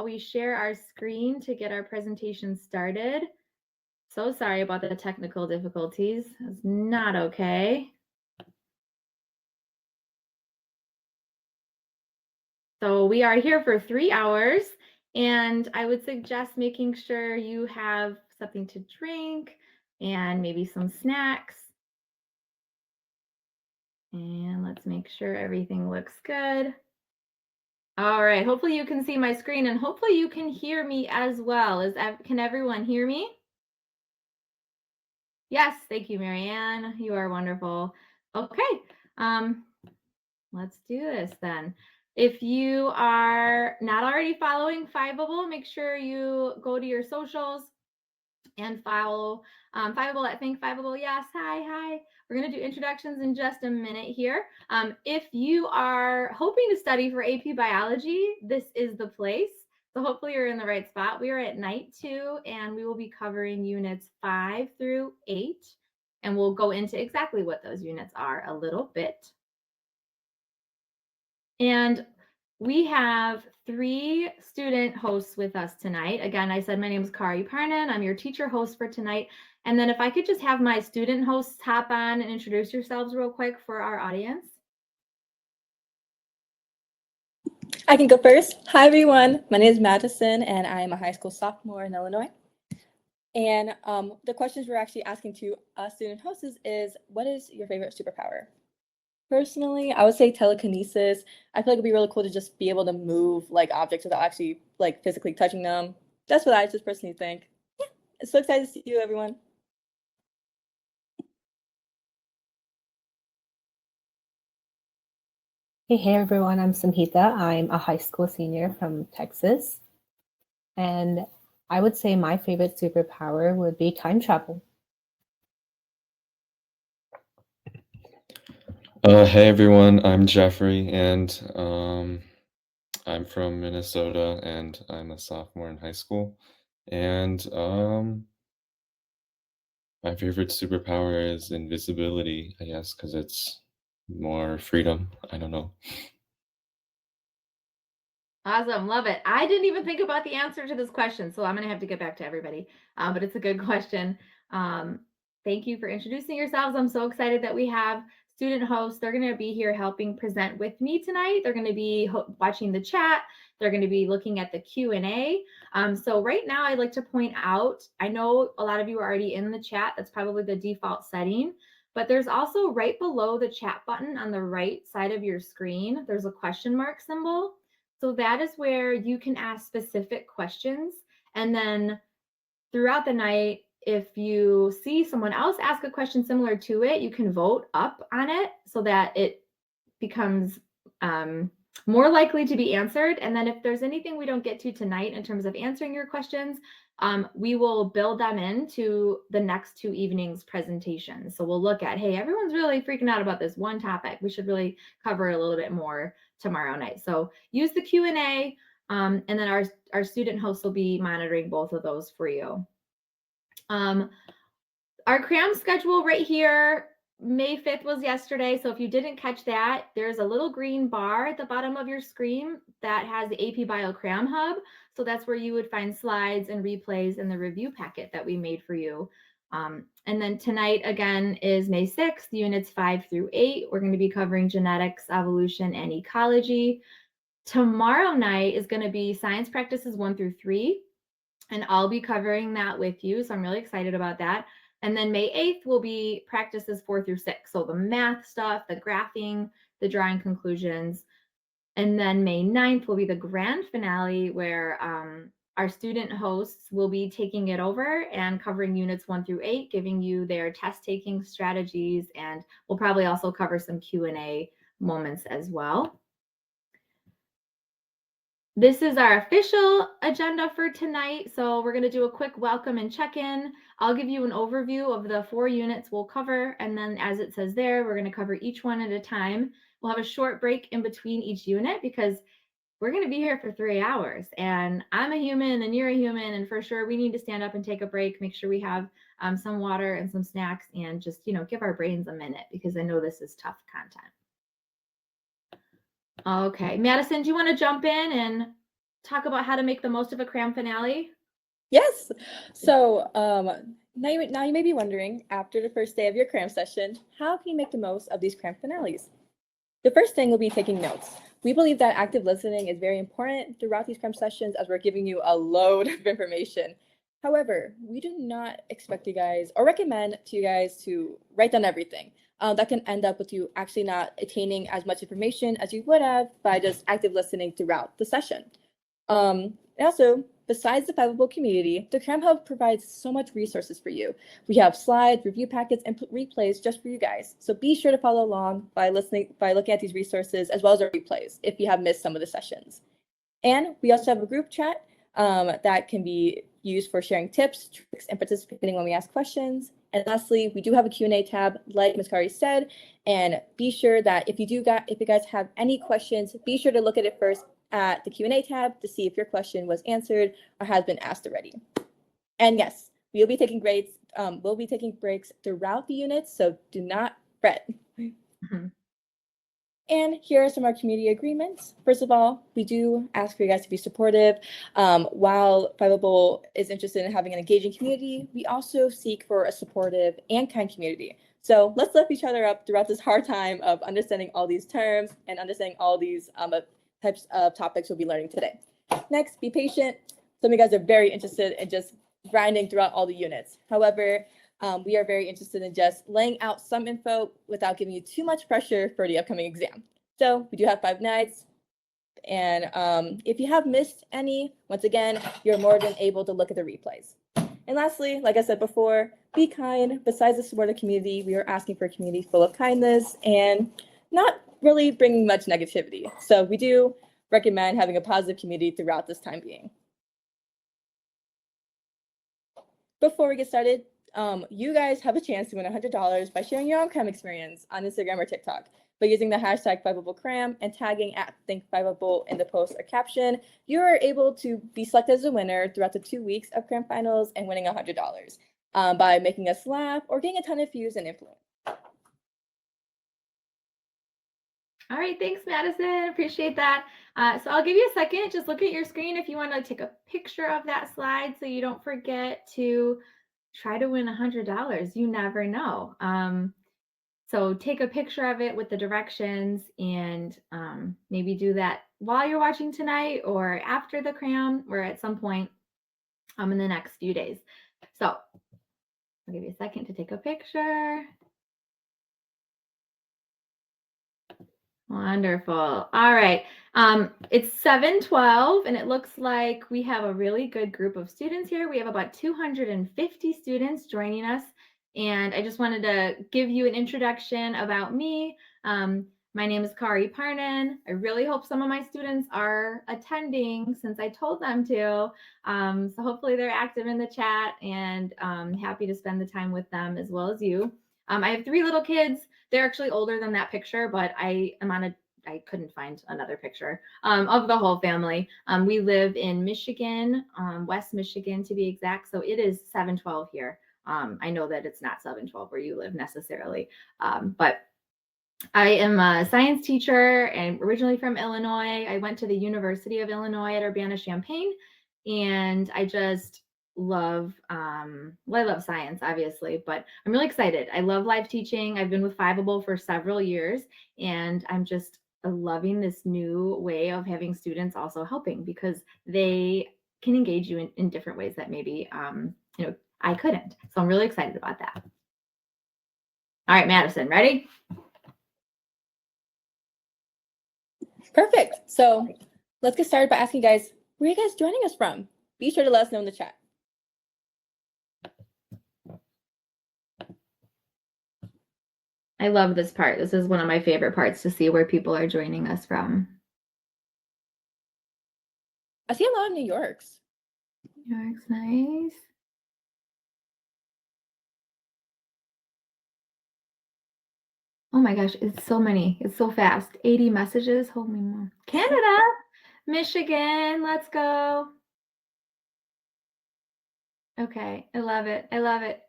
we share our screen to get our presentation started. So sorry about the technical difficulties. It's not okay. So we are here for 3 hours, and I would suggest making sure you have something to drink and maybe some snacks. And let's make sure everything looks good. All right, hopefully you can see my screen and hopefully you can hear me as well. Can everyone hear me? Yes, thank you, Marianne. You are wonderful. Okay, let's do this then. If you are not already following Fiveable, make sure you go to your socials and follow Fiveable at Think Fiveable. Yes, hi. We're going to do introductions in just a minute here. If you are hoping to study for AP Biology, this is the place. So hopefully you're in the right spot. We are at night 2, and we will be covering units 5 through 8. And we'll go into exactly what those units are a little bit. And we have 3 student hosts with us tonight. Again, I said my name is Kari Parnan. I'm your teacher host for tonight. And then if I could just have my student hosts hop on and introduce yourselves real quick for our audience. I can go first. Hi, everyone. My name is Madison, and I am a high school sophomore in Illinois. And the questions we're actually asking to us student hosts is, what is your favorite superpower? Personally, I would say telekinesis. I feel like it'd be really cool to just be able to move like objects without actually like physically touching them. That's what I just personally think. Yeah, I'm so excited to see you, everyone. Hey everyone, I'm Samhita. I'm a high school senior from Texas. And I would say my favorite superpower would be time travel. Hey everyone, I'm Jeffrey, and I'm from Minnesota, and I'm a sophomore in high school. And my favorite superpower is invisibility, I guess, because it's more freedom. I don't know. Awesome, love it. I didn't even think about the answer to this question, so I'm going to have to get back to everybody, but it's a good question. Thank you for introducing yourselves. I'm so excited that we have student hosts. They're going to be here helping present with me tonight. They're going to be watching the chat. They're going to be looking at the Q&A. So right now I'd like to point out, I know a lot of you are already in the chat. That's probably the default setting, but there's also right below the chat button on the right side of your screen, there's a question mark symbol. So that is where you can ask specific questions. And then throughout the night, if you see someone else ask a question similar to it, you can vote up on it so that it becomes more likely to be answered. And then if there's anything we don't get to tonight in terms of answering your questions, we will build them into the next 2 evenings' presentations. So we'll look at, hey, everyone's really freaking out about this one topic. We should really cover a little bit more tomorrow night. So use the Q&A, and then our student hosts will be monitoring both of those for you. Our Cram schedule right here, May 5th was yesterday. So if you didn't catch that, there's a little green bar at the bottom of your screen that has the AP Bio Cram Hub. So that's where you would find slides and replays in the review packet that we made for you. And then tonight, again, is May 6th, units 5 through 8. We're going to be covering genetics, evolution, and ecology. Tomorrow night is going to be science practices 1 through 3. And I'll be covering that with you. So I'm really excited about that. And then May 8th will be practices 4 through 6. So the math stuff, the graphing, the drawing conclusions. And then May 9th will be the grand finale where our student hosts will be taking it over and covering units 1 through 8, giving you their test taking strategies. And we'll probably also cover some Q&A moments as well. This is our official agenda for tonight. So we're going to do a quick welcome and check-in. I'll give you an overview of the 4 units we'll cover. And then as it says there, we're going to cover each one at a time. We'll have a short break in between each unit because we're going to be here for 3 hours. And I'm a human and you're a human. And for sure, we need to stand up and take a break, make sure we have some water and some snacks and just, give our brains a minute because I know this is tough content. Okay, Madison, do you want to jump in and talk about how to make the most of a cram finale? Yes. So now you may be wondering, after the first day of your cram session, how can you make the most of these cram finales? The first thing will be taking notes. We believe that active listening is very important throughout these cram sessions as we're giving you a load of information. However, we do not expect you guys or recommend to you guys to write down everything. That can end up with you actually not attaining as much information as you would have by just active listening throughout the session. And also, besides the Fiveable community, the Cram Hub provides so much resources for you. We have slides, review packets, and replays just for you guys. So be sure to follow along by looking at these resources as well as our replays if you have missed some of the sessions. And we also have a group chat that can be used for sharing tips, tricks, and participating when we ask questions. And lastly, we do have a Q&A tab, like Ms. Kari said, and be sure that if you guys have any questions, be sure to look at it first at the Q&A tab to see if your question was answered or has been asked already. And yes, we'll be taking breaks. We'll be taking breaks throughout the units, so do not fret. Mhm. And here are some of our community agreements. First of all, we do ask for you guys to be supportive. While Fiveable is interested in having an engaging community, we also seek for a supportive and kind community. So let's lift each other up throughout this hard time of understanding all these terms and understanding all these types of topics we'll be learning today. Next, be patient. Some of you guys are very interested in just grinding throughout all the units. However, we are very interested in just laying out some info without giving you too much pressure for the upcoming exam. So we do have 5 nights. And if you have missed any, once again, you're more than able to look at the replays. And lastly, like I said before, be kind. Besides the support of the community, we are asking for a community full of kindness and not really bringing much negativity. So we do recommend having a positive community throughout this time being. Before we get started, you guys have a chance to win $100 by sharing your own cram experience on Instagram or TikTok by using the hashtag FiveableCram and tagging @ThinkFiveable in the post or caption. You are able to be selected as a winner throughout the 2 weeks of cram finals and winning $100 by making us laugh or getting a ton of views and influence. All right, thanks, Madison. Appreciate that. So I'll give you a second. Just look at your screen if you want to take a picture of that slide so you don't forget to try to win $100. You never know. So take a picture of it with the directions and maybe do that while you're watching tonight or after the cram or at some point in the next few days. So I'll give you a second to take a picture. Wonderful. All right. It's 7:12 and it looks like we have a really good group of students here. We have about 250 students joining us. And I just wanted to give you an introduction about me. My name is Kari Parnan. I really hope some of my students are attending since I told them to. So hopefully they're active in the chat and happy to spend the time with them as well as you. I have 3 little kids. They're actually older than that picture, but I couldn't find another picture of the whole family. We live in Michigan, West Michigan to be exact. So it is 7:12 here. I know that it's not 7:12 where you live necessarily, but I am a science teacher and originally from Illinois. I went to the University of Illinois at Urbana-Champaign, and I just love, I love science, obviously, but I'm really excited. I love live teaching. I've been with Fiveable for several years, and I'm just loving this new way of having students also helping because they can engage you in different ways that maybe, I couldn't. So I'm really excited about that. All right, Madison, ready? Perfect. So let's get started by asking you guys, where are you guys joining us from? Be sure to let us know in the chat. I love this part. This is one of my favorite parts to see where people are joining us from. I see a lot of New York's. New York's nice. Oh my gosh, it's so many. It's so fast. 80 messages. Holy moly. Canada, Michigan, let's go. Okay, I love it. I love it.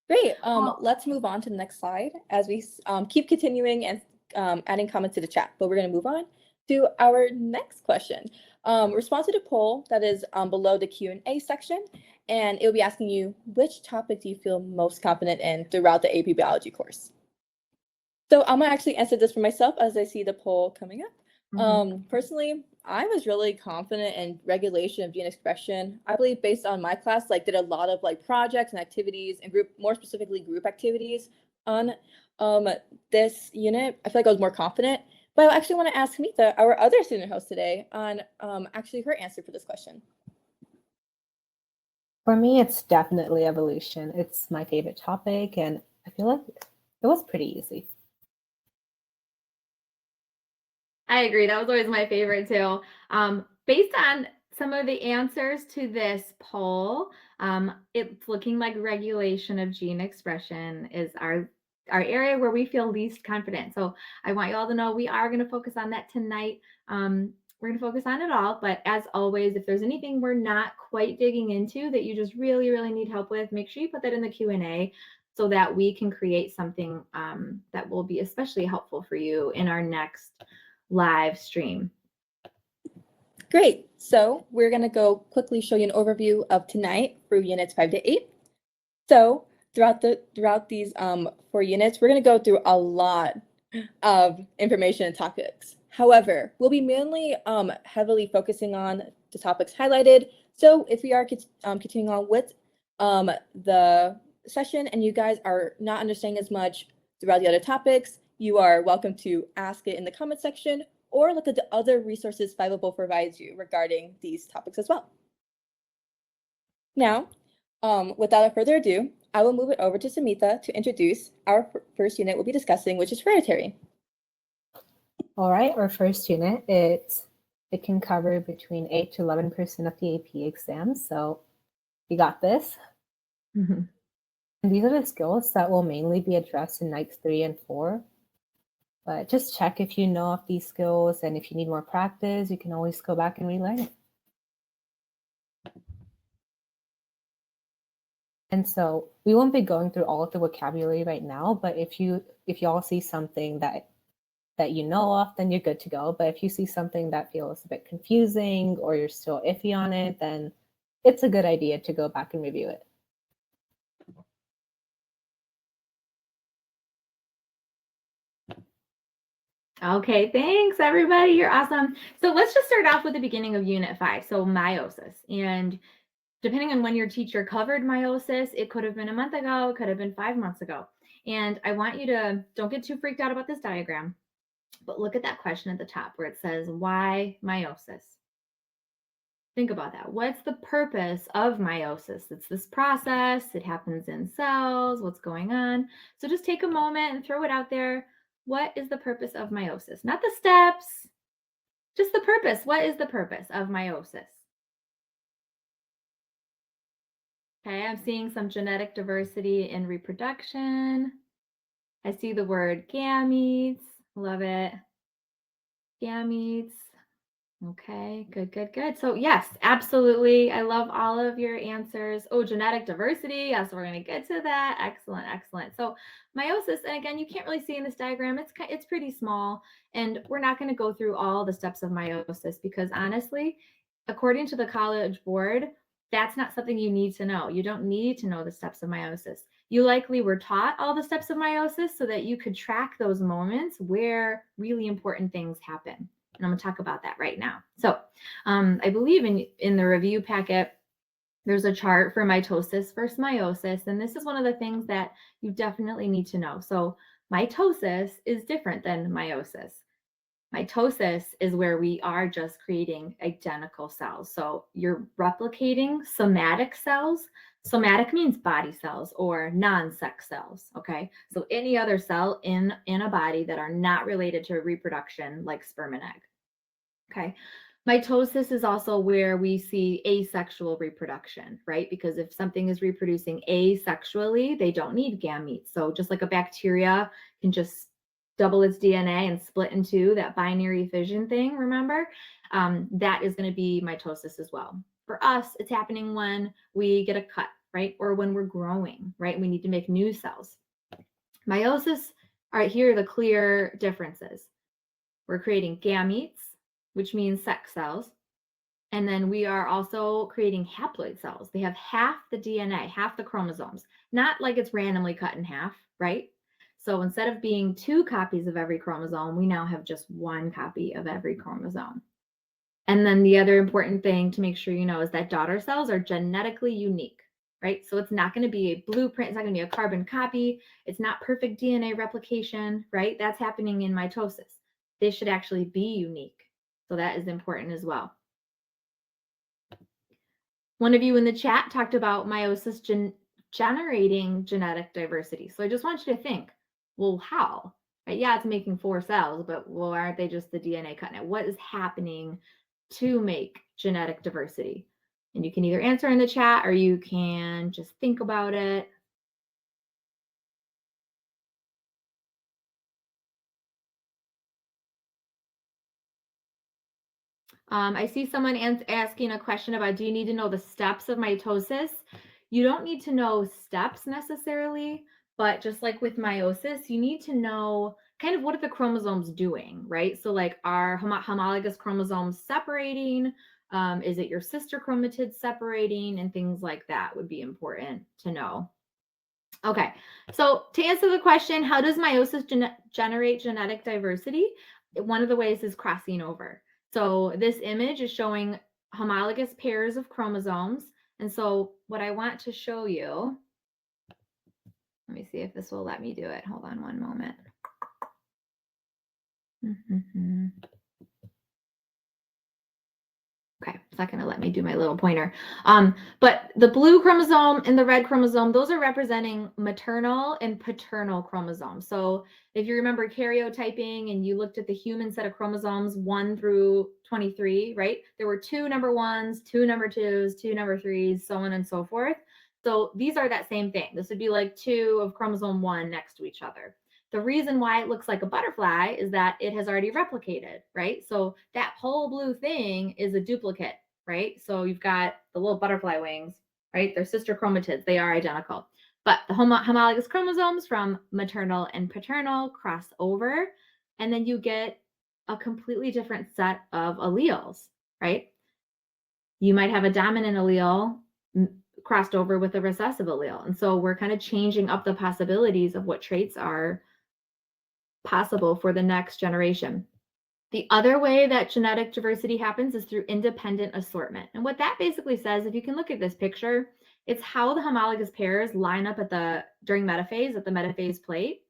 Great. Let's move on to the next slide as we keep continuing and adding comments to the chat. But we're going to move on to our next question. Respond to the poll that is below the Q&A section, and it'll be asking you, which topic do you feel most confident in throughout the AP Biology course? So I'm gonna actually answer this for myself as I see the poll coming up. Personally, I was really confident in regulation of gene expression. I believe based on my class, did a lot of projects and activities and more specifically group activities on this unit. I feel like I was more confident, but I actually want to ask Hamita, our other student host today, on actually her answer for this question. For me, it's definitely evolution. It's my favorite topic, and I feel like it was pretty easy. I agree. That was always my favorite too. Based on some of the answers to this poll, it's looking like regulation of gene expression is our area where we feel least confident. So I want you all to know we are going to focus on that tonight. We're going to focus on it all, but as always, if there's anything we're not quite digging into that you just really, really need help with, make sure you put that in the Q&A so that we can create something that will be especially helpful for you in our next live stream. Great. So we're going to go quickly show you an overview of tonight for units 5 to 8. So throughout these 4 units, we're going to go through a lot of information and topics. However, we'll be mainly heavily focusing on the topics highlighted. So if we are continuing on with the session and you guys are not understanding as much throughout the other topics, you are welcome to ask it in the comment section or look at the other resources Phivable provides you regarding these topics as well. Now, without further ado, I will move it over to Samita to introduce our first unit we'll be discussing, which is hereditary. All right, our first unit, it can cover between 8 to 11% of the AP exams, so you got this. And these are the skills that will mainly be addressed in nights 3 and 4. But just check if you know of these skills, and if you need more practice, you can always go back and relearn it. And so we won't be going through all of the vocabulary right now, but if you all see something that you know of, then you're good to go. But if you see something that feels a bit confusing or you're still iffy on it, then it's a good idea to go back and review it. Okay, thanks everybody. You're awesome. So let's just start off with the beginning of Unit 5, so meiosis. And depending on when your teacher covered meiosis, it could have been a month ago, it could have been 5 months ago. And I want you to, don't get too freaked out about this diagram, but look at that question at the top where it says, why meiosis? Think about that. What's the purpose of meiosis? It's this process, it happens in cells, what's going on? So just take a moment and throw it out there. What is the purpose of meiosis? Not the steps, just the purpose. What is the purpose of meiosis? Okay, I'm seeing some genetic diversity in reproduction. I see the word gametes. Love it. Gametes. Okay, good, good, good. So yes, absolutely. I love all of your answers. Oh, genetic diversity. Yes, we're going to get to that. Excellent, excellent. So meiosis, and again, you can't really see in this diagram. It's pretty small, and we're not going to go through all the steps of meiosis because honestly, according to the College Board, that's not something you need to know. You don't need to know the steps of meiosis. You likely were taught all the steps of meiosis so that you could track those moments where really important things happen. And I'm going to talk about that right now. So I believe in the review packet, there's a chart for mitosis versus meiosis. And this is one of the things that you definitely need to know. So mitosis is different than meiosis. Mitosis is where we are just creating identical cells. So you're replicating somatic cells. Somatic means body cells or non-sex cells, okay? So any other cell in a body that are not related to reproduction, like sperm and egg, okay? Mitosis is also where we see asexual reproduction, right? Because if something is reproducing asexually, they don't need gametes. So just like a bacteria can just double its DNA and split in two, that binary fission thing, remember? That is going to be mitosis as well. For us, it's happening when we get a cut, right? Or when we're growing, right? We need to make new cells. Meiosis, all right, here are the clear differences. We're creating gametes, which means sex cells. And then we are also creating haploid cells. They have half the DNA, half the chromosomes, not like it's randomly cut in half, right? So instead of being 2 copies of every chromosome, we now have just 1 copy of every chromosome. And then the other important thing to make sure you know is that daughter cells are genetically unique, right? So it's not going to be a blueprint. It's not going to be a carbon copy. It's not perfect DNA replication, right? That's happening in mitosis. They should actually be unique. So that is important as well. One of you in the chat talked about meiosis generating genetic diversity. So I just want you to think, well, how? Right? Yeah, it's making 4 cells, but well, aren't they just the DNA cutting it? What is happening to make genetic diversity? And you can either answer in the chat or you can just think about it. I see someone asking a question about, do you need to know the steps of mitosis? You don't need to know steps necessarily, but just like with meiosis, you need to know kind of what are the chromosomes doing, right? So like, are homologous chromosomes separating? Is it your sister chromatids separating? And things like that would be important to know. Okay, so to answer the question, how does meiosis generate genetic diversity? One of the ways is crossing over. So this image is showing homologous pairs of chromosomes. And so what I want to show you, let me see if this will let me do it. Hold on one moment. Okay, it's not going to let me do my little pointer. But the blue chromosome and the red chromosome, those are representing maternal and paternal chromosomes. So if you remember karyotyping and you looked at the human set of chromosomes 1 through 23, right? There were 2 number 1s, 2 number 2s, 2 number 3s, so on and so forth. So these are that same thing. This would be like 2 of chromosome 1 next to each other. The reason why it looks like a butterfly is that it has already replicated, right? So that whole blue thing is a duplicate, right? So you've got the little butterfly wings, right? They're sister chromatids. They are identical. But the homologous chromosomes from maternal and paternal cross over, and then you get a completely different set of alleles, right? You might have a dominant allele crossed over with a recessive allele. And so we're kind of changing up the possibilities of what traits are possible for the next generation. The other way that genetic diversity happens is through independent assortment. And what that basically says, if you can look at this picture, it's how the homologous pairs line up during metaphase at the metaphase plate.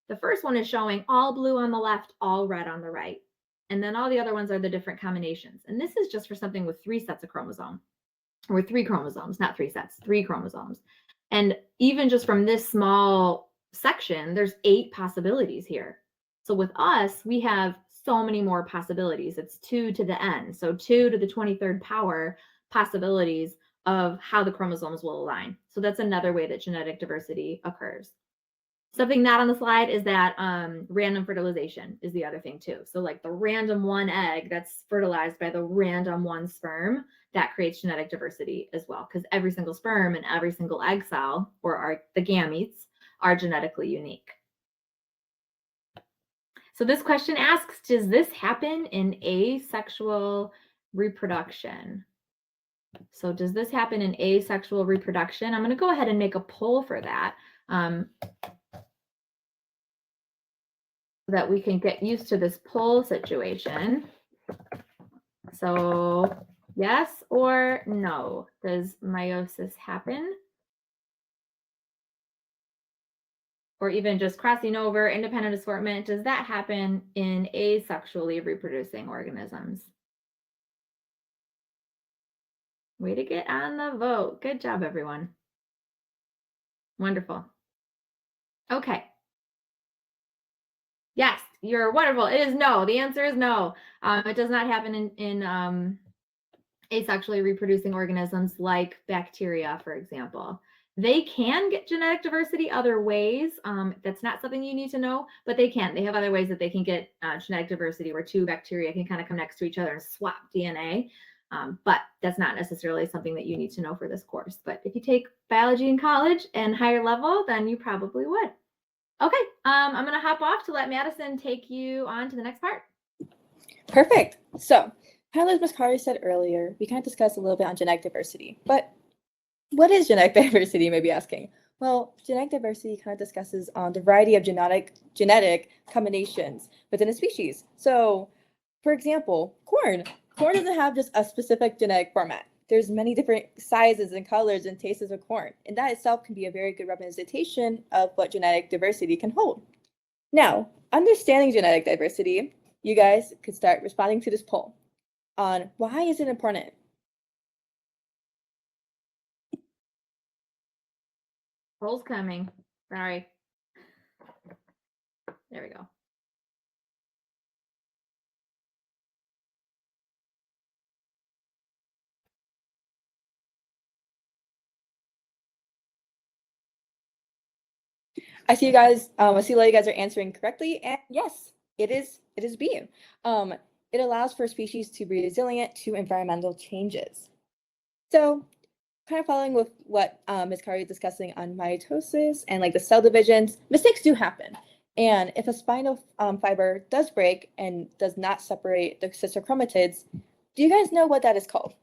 The first one is showing all blue on the left, all red on the right. And then all the other ones are the different combinations. And this is just for something with 3 sets of chromosomes, or 3 chromosomes, not 3 sets, 3 chromosomes. And even just from this small section, there's 8 possibilities here. So with us, we have so many more possibilities. It's 2 to the n, so 2 to the 23rd power possibilities of how the chromosomes will align. So that's another way that genetic diversity occurs. Something not on the slide is that random fertilization is the other thing too. So like the random 1 egg that's fertilized by the random 1 sperm, that creates genetic diversity as well, because every single sperm and every single egg cell, or the gametes, are genetically unique. So this question asks, does this happen in asexual reproduction? So does this happen in asexual reproduction? I'm going to go ahead and make a poll for that, so that we can get used to this poll situation. So yes or no, does meiosis happen? Or even just crossing over, independent assortment, does that happen in asexually reproducing organisms? Way to get on the vote. Good job, everyone. Wonderful. Okay. Yes, you're wonderful. It is no. The answer is no. It does not happen in asexually reproducing organisms like bacteria, for example. They can get genetic diversity other ways. That's not something you need to know, but they can. They have other ways that they can get genetic diversity where 2 bacteria can kind of come next to each other and swap DNA. But that's not necessarily something that you need to know for this course. But if you take biology in college and higher level, then you probably would. Okay, I'm going to hop off to let Madison take you on to the next part. Perfect. So kind of like Ms. Carter said earlier, we kind of discussed a little bit on genetic diversity, but what is genetic diversity, you may be asking? Well, genetic diversity kind of discusses on the variety of genetic combinations within a species. So, for example, corn. Corn doesn't have just a specific genetic format. There's many different sizes and colors and tastes of corn, and that itself can be a very good representation of what genetic diversity can hold. Now, understanding genetic diversity, you guys could start responding to this poll on why is it important? Poll's coming. Sorry. There we go. I see you guys. I see a lot of you guys are answering correctly, and yes, it is B. It allows for species to be resilient to environmental changes. So, kind of following with what Ms. Kari is discussing on mitosis and like the cell divisions, mistakes do happen. And if a spinal fiber does break and does not separate the sister chromatids, do you guys know what that is called?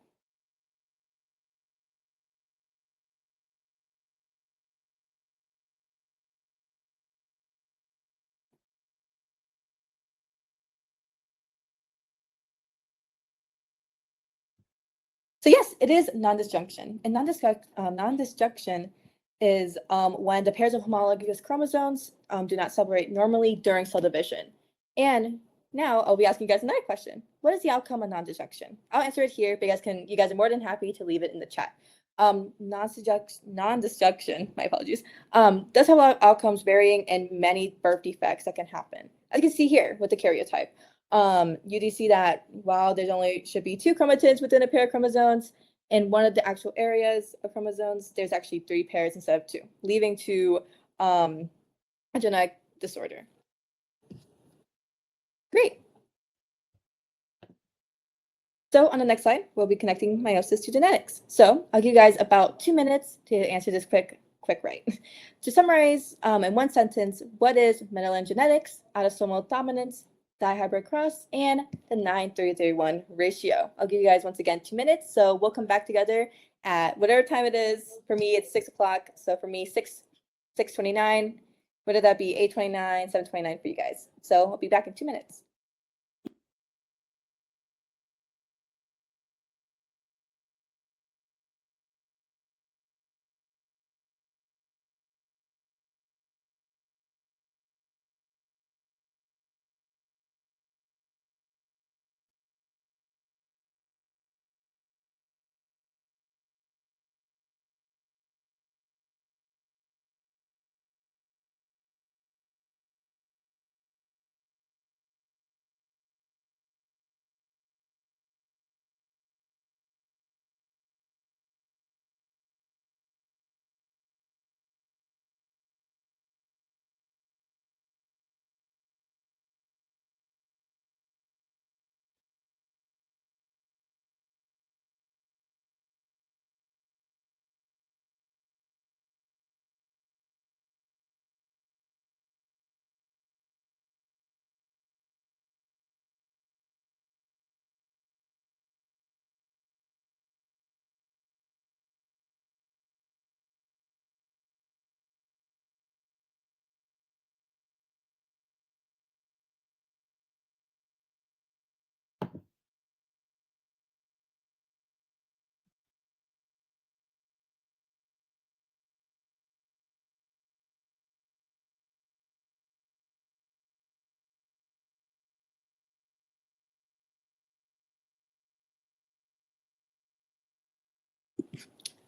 So yes, it is non-disjunction. And non-disjunction is when the pairs of homologous chromosomes do not separate normally during cell division. And now I'll be asking you guys another question. What is the outcome of non-disjunction? I'll answer it here, but you guys are more than happy to leave it in the chat. Non-disjunction, my apologies, does have outcomes varying in many birth defects that can happen. As you can see here with the karyotype. You do see that while there's only should be 2 chromatids within a pair of chromosomes, in one of the actual areas of chromosomes, there's actually 3 pairs instead of 2, leading to a genetic disorder. Great. So on the next slide, we'll be connecting meiosis to genetics. So I'll give you guys about 2 minutes to answer this quick right. To summarize in one sentence, what is Mendelian genetics, autosomal dominance, dihybrid cross, and the 9:3:1 ratio? I'll give you guys once again 2 minutes. So we'll come back together at whatever time it is. For me, it's 6 o'clock. So for me, 6:29. Whether that be 8:29, 7:29 for you guys. So I'll be back in 2 minutes.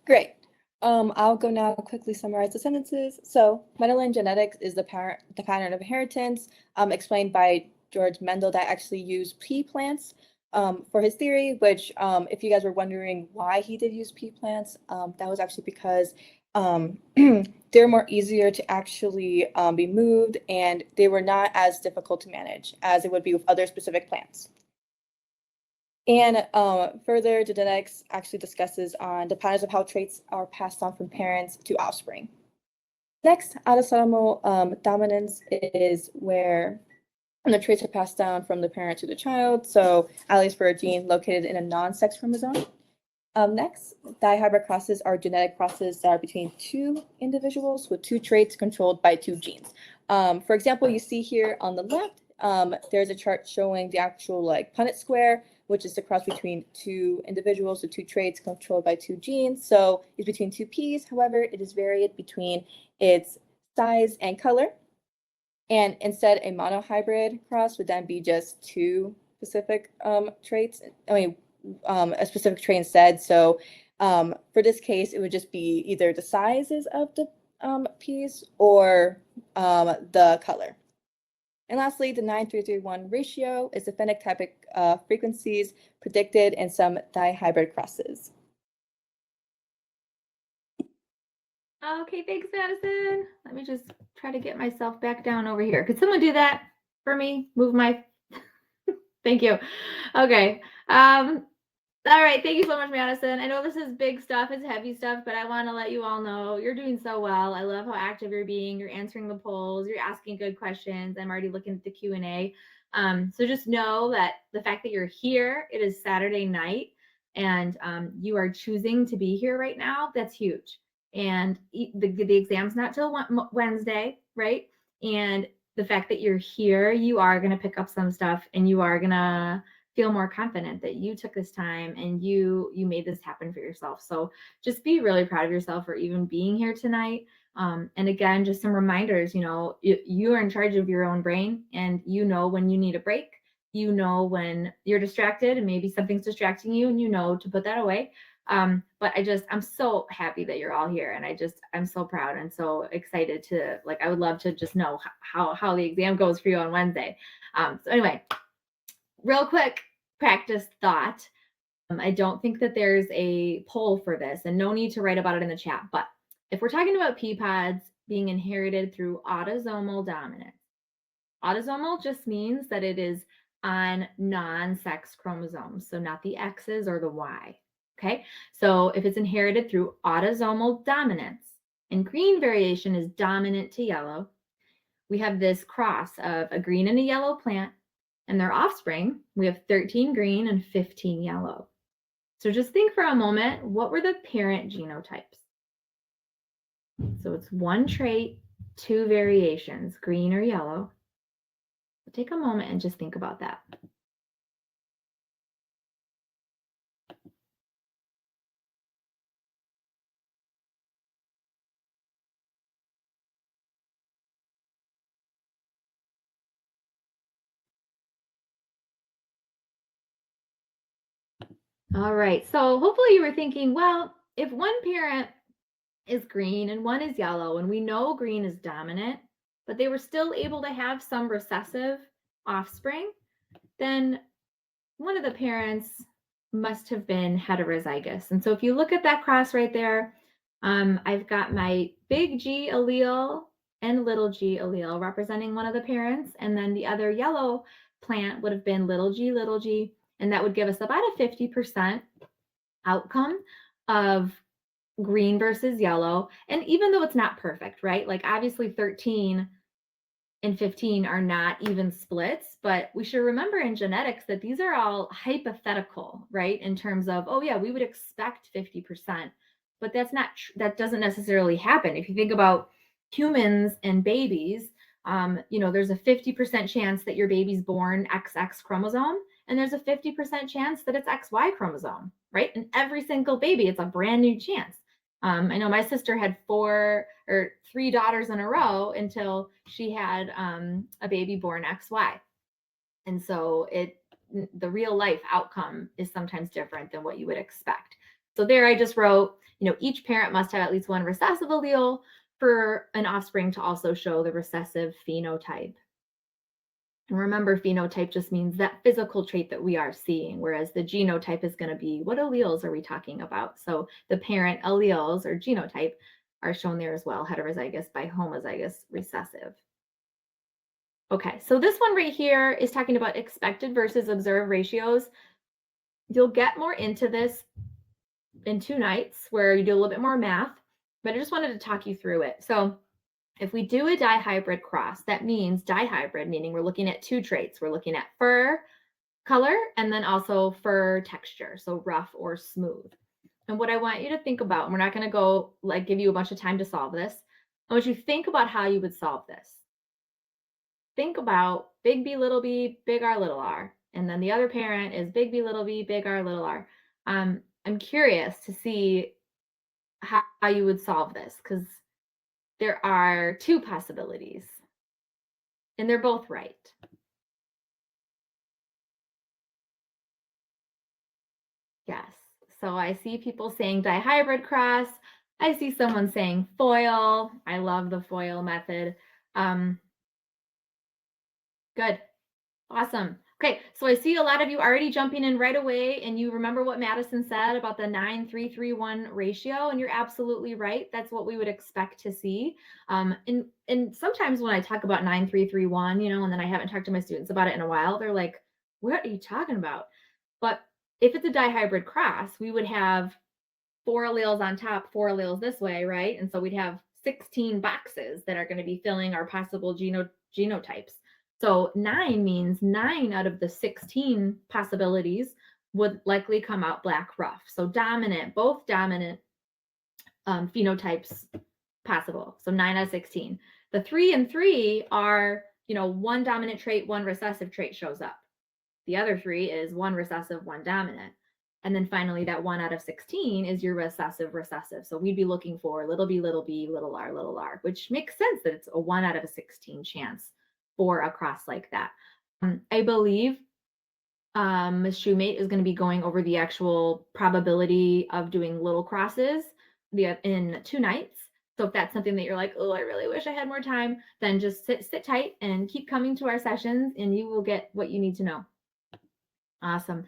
Great. I'll go now quickly summarize the sentences. So Mendelian genetics is the pattern of inheritance explained by George Mendel that actually used pea plants for his theory, which if you guys were wondering why he did use pea plants, that was actually because they're more easier to actually be moved, and they were not as difficult to manage as it would be with other specific plants. And further, the genetics actually discusses on the patterns of how traits are passed on from parents to offspring. Next, autosomal dominance is where and the traits are passed down from the parent to the child. So at least for a gene located in a non-sex chromosome. Next, dihybrid crosses are genetic crosses that are between two individuals with two traits controlled by two genes. For example, you see here on the left, there's a chart showing the actual like Punnett square, which is the cross between two individuals with two traits controlled by two genes. So it's between two Ps. However, it is varied between its size and color. And instead, a monohybrid cross would then be just two specific traits. A specific trait instead. So for this case, it would just be either the sizes of the Ps or the color. And lastly, the 9:3:1 ratio is the phenotypic frequencies predicted in some dihybrid crosses. Okay, thanks, Madison. Let me just try to get myself back down over here. Could someone do that for me? Move my... Thank you. Okay. All right, thank you so much, Madison. I know this is big stuff, it's heavy stuff, but I want to let you all know you're doing so well. I love how active you're being. You're answering the polls, you're asking good questions. I'm already looking at the Q&A. So just know that the fact that you're here, it is Saturday night, and you are choosing to be here right now, that's huge. And the exam's not till Wednesday, right? And the fact that you're here, you are going to pick up some stuff, and you are going to feel more confident that you took this time and you made this happen for yourself. So just be really proud of yourself for even being here tonight. And again, just some reminders, you know, you are in charge of your own brain, and you know when you need a break, you know when you're distracted and maybe something's distracting you, and you know to put that away. But I'm so happy that you're all here, and I'm so proud and so excited to, like, I would love to just know how the exam goes for you on Wednesday. So anyway, real quick practice thought. I don't think that there's a poll for this, and no need to write about it in the chat, but if we're talking about pea pods being inherited through autosomal dominance, autosomal just means that it is on non-sex chromosomes, so not the X's or the Y. Okay, so if it's inherited through autosomal dominance, and green variation is dominant to yellow, we have this cross of a green and a yellow plant, and their offspring, we have 13 green and 15 yellow. So just think for a moment, what were the parent genotypes? So it's one trait, two variations, green or yellow. So take a moment and just think about that. All right, so hopefully you were thinking, well, if one parent is green and one is yellow, and we know green is dominant, but they were still able to have some recessive offspring, then one of the parents must have been heterozygous. And so if you look at that cross right there, I've got my big G allele and little g allele representing one of the parents, and then the other yellow plant would have been little g, and that would give us about a 50% outcome of green versus yellow. And even though it's not perfect, right? Like obviously 13 and 15 are not even splits, but we should remember in genetics that these are all hypothetical, right? In terms of, oh yeah, we would expect 50%, but that doesn't necessarily happen. If you think about humans and babies, there's a 50% chance that your baby's born XX chromosome, and there's a 50% chance that it's XY chromosome, right? And every single baby, it's a brand new chance. I know my sister had 3 daughters in a row until she had a baby born XY. And so the real life outcome is sometimes different than what you would expect. So there I just wrote, each parent must have at least one recessive allele for an offspring to also show the recessive phenotype. And remember, phenotype just means that physical trait that we are seeing, whereas the genotype is going to be what alleles are we talking about. So the parent alleles or genotype are shown there as well, heterozygous by homozygous recessive. Okay, so this one right here is talking about expected versus observed ratios. You'll get more into this in 2 nights where you do a little bit more math, but I just wanted to talk you through it. So if we do a dihybrid cross, that means dihybrid, meaning we're looking at two traits. We're looking at fur color and then also fur texture, so rough or smooth. And what I want you to think about, and we're not going to go like give you a bunch of time to solve this. I want you to think about how you would solve this. Think about big B, little big R, little r. And then the other parent is big B, big R, little r. I'm curious to see how you would solve this because there are two possibilities and they're both right. Yes. So I see people saying dihybrid cross. I see someone saying foil. I love the foil method. Good. Awesome. Okay, so I see a lot of you already jumping in right away, and you remember what Madison said about the 9:3:3:1 ratio, and you're absolutely right. That's what we would expect to see. And sometimes when I talk about 9:3:3:1, and then I haven't talked to my students about it in a while, they're like, "What are you talking about?" But if it's a dihybrid cross, we would have 4 alleles on top, 4 alleles this way, right? And so we'd have 16 boxes that are going to be filling our possible genotypes. So 9 means 9 out of the 16 possibilities would likely come out black rough. So dominant, both dominant phenotypes possible. So 9 out of 16. The 3 and 3 are, one dominant trait, one recessive trait shows up. The other 3 is one recessive, one dominant. And then finally, that 1 out of 16 is your recessive. So we'd be looking for little b, little r, which makes sense that it's a 1 out of a 16 chance for a cross like that. I believe Ms. Shoemate is going to be going over the actual probability of doing little crosses in 2 nights. So if that's something that you're like, oh, I really wish I had more time, then just sit tight and keep coming to our sessions and you will get what you need to know. Awesome.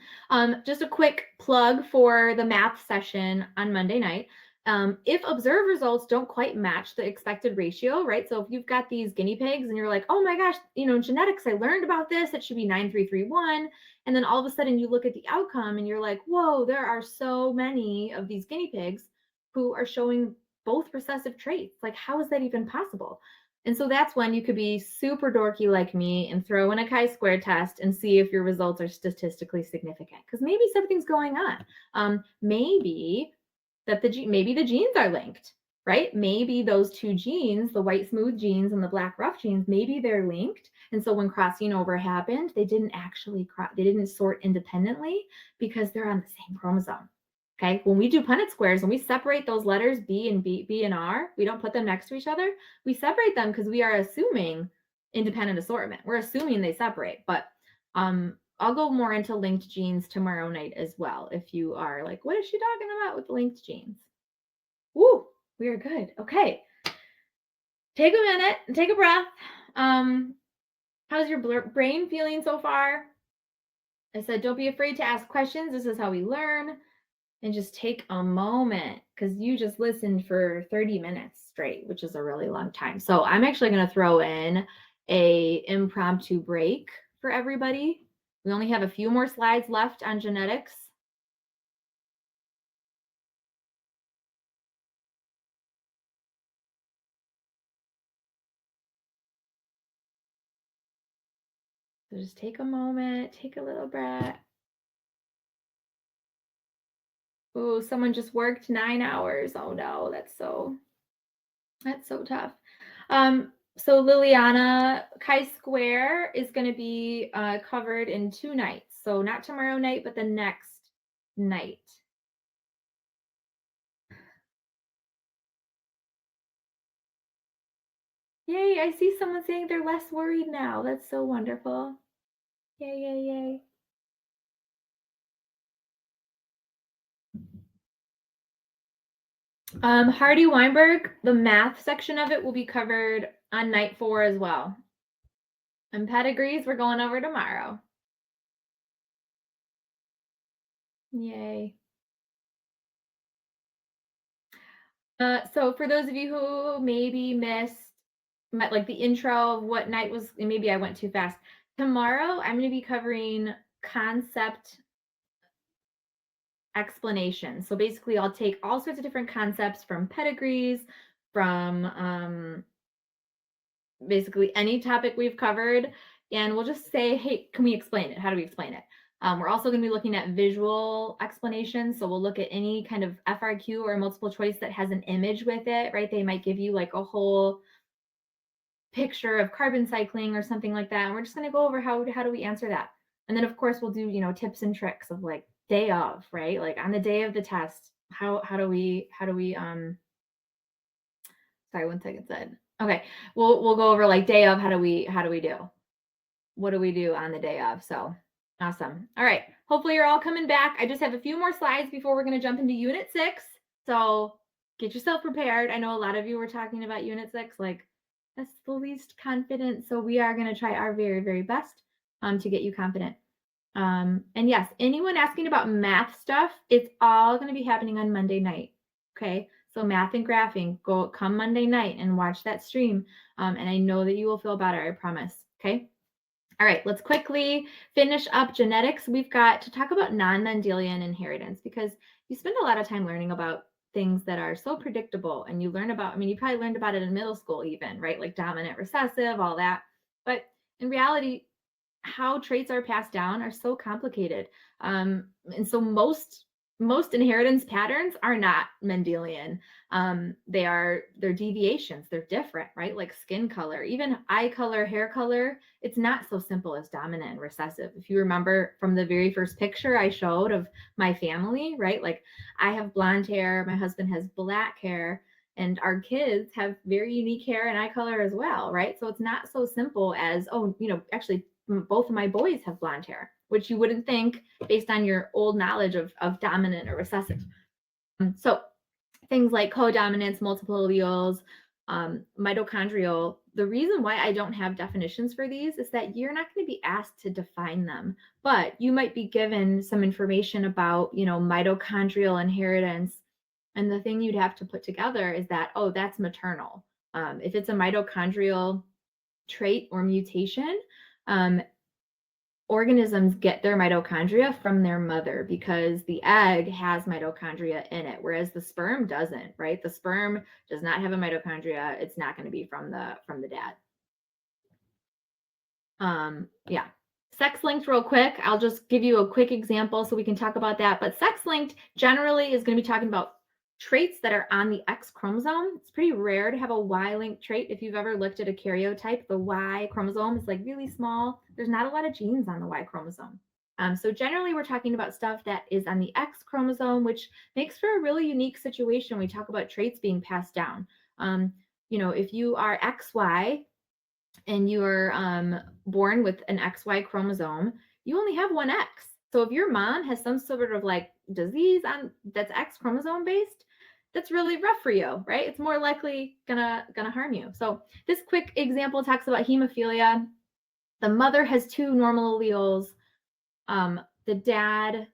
Just a quick plug for the math session on Monday night. If observed results don't quite match the expected ratio, right? So if you've got these guinea pigs and you're like, oh my gosh, genetics, I learned about this, it should be 9:3:3:1. And then all of a sudden you look at the outcome and you're like, whoa, there are so many of these guinea pigs who are showing both recessive traits. Like, how is that even possible? And so that's when you could be super dorky like me and throw in a chi-square test and see if your results are statistically significant. Because maybe something's going on. Maybe the genes are linked, right? Maybe those 2 genes, the white smooth genes and the black rough genes, maybe they're linked. And so when crossing over happened, they didn't actually they didn't sort independently because they're on the same chromosome. Okay, when we do Punnett squares, when we separate those letters B and R, we don't put them next to each other. We separate them because we are assuming independent assortment. We're assuming they separate, but I'll go more into linked genes tomorrow night as well. If you are like, what is she talking about with linked genes? Woo, we are good. Okay, take a minute and take a breath. How's your brain feeling so far? I said, don't be afraid to ask questions. This is how we learn. And just take a moment because you just listened for 30 minutes straight, which is a really long time. So I'm actually going to throw in an impromptu break for everybody. We only have a few more slides left on genetics. So just take a moment, take a little breath. Oh, someone just worked 9 hours. Oh no, that's so tough. So Liliana, chi-square is going to be covered in 2 nights. So not tomorrow night, but the next night. Yay, I see someone saying they're less worried now. That's so wonderful. Yay, yay, yay. Hardy Weinberg, the math section of it will be covered on night 4 as well. And pedigrees, we're going over tomorrow. Yay. So for those of you who maybe missed like the intro of what night was, maybe I went too fast. Tomorrow, I'm going to be covering concept explanation. So basically, I'll take all sorts of different concepts from pedigrees, from basically any topic we've covered, and we'll just say, hey, can we explain it? How do we explain it? We're also going to be looking at visual explanations. So we'll look at any kind of FRQ or multiple choice that has an image with it, right? They might give you like a whole picture of carbon cycling or something like that. And we're just going to go over how do we answer that. And then of course we'll do, tips and tricks of like day of, right? Like on the day of the test, how do we sorry, 1 second, said. Okay, we'll go over like day of, how do we do? What do we do on the day of? So awesome. All right. Hopefully you're all coming back. I just have a few more slides before we're going to jump into Unit 6. So get yourself prepared. I know a lot of you were talking about Unit 6, like that's the least confident. So we are going to try our very, very best to get you confident. And yes, anyone asking about math stuff, it's all going to be happening on Monday night. Okay. So math and graphing, come Monday night and watch that stream. And I know that you will feel better. I promise. Okay. All right, let's quickly finish up genetics. We've got to talk about non-Mendelian inheritance because you spend a lot of time learning about things that are so predictable, and you learn about, you probably learned about it in middle school even, right? Like dominant, recessive, all that. But in reality, how traits are passed down are so complicated. And so most inheritance patterns are not Mendelian. They're deviations. They're different, right? Like skin color, even eye color, hair color. It's not so simple as dominant and recessive. If you remember from the very first picture I showed of my family, right? Like I have blonde hair, my husband has black hair, and our kids have very unique hair and eye color as well, right? So it's not so simple as, actually both of my boys have blonde hair, which you wouldn't think based on your old knowledge of dominant or recessive. So things like codominance, multiple alleles, mitochondrial. The reason why I don't have definitions for these is that you're not going to be asked to define them, but you might be given some information about, mitochondrial inheritance. And the thing you'd have to put together is that, oh, that's maternal. If it's a mitochondrial trait or mutation, organisms get their mitochondria from their mother because the egg has mitochondria in it, whereas the sperm doesn't, right? The sperm does not have a mitochondria. It's not going to be from the dad. Yeah. Sex linked real quick. I'll just give you a quick example so we can talk about that. But sex linked generally is going to be talking about traits that are on the X chromosome. It's pretty rare to have a Y-linked trait. If you've ever looked at a karyotype, the Y chromosome is like really small. There's not a lot of genes on the Y chromosome. So generally we're talking about stuff that is on the X chromosome, which makes for a really unique situation. We talk about traits being passed down. If you are XY and you're born with an XY chromosome, you only have one X. So if your mom has some sort of like disease that's X chromosome based, that's really rough for you, right? It's more likely gonna harm you. So this quick example talks about hemophilia. The mother has 2 normal alleles. The dad,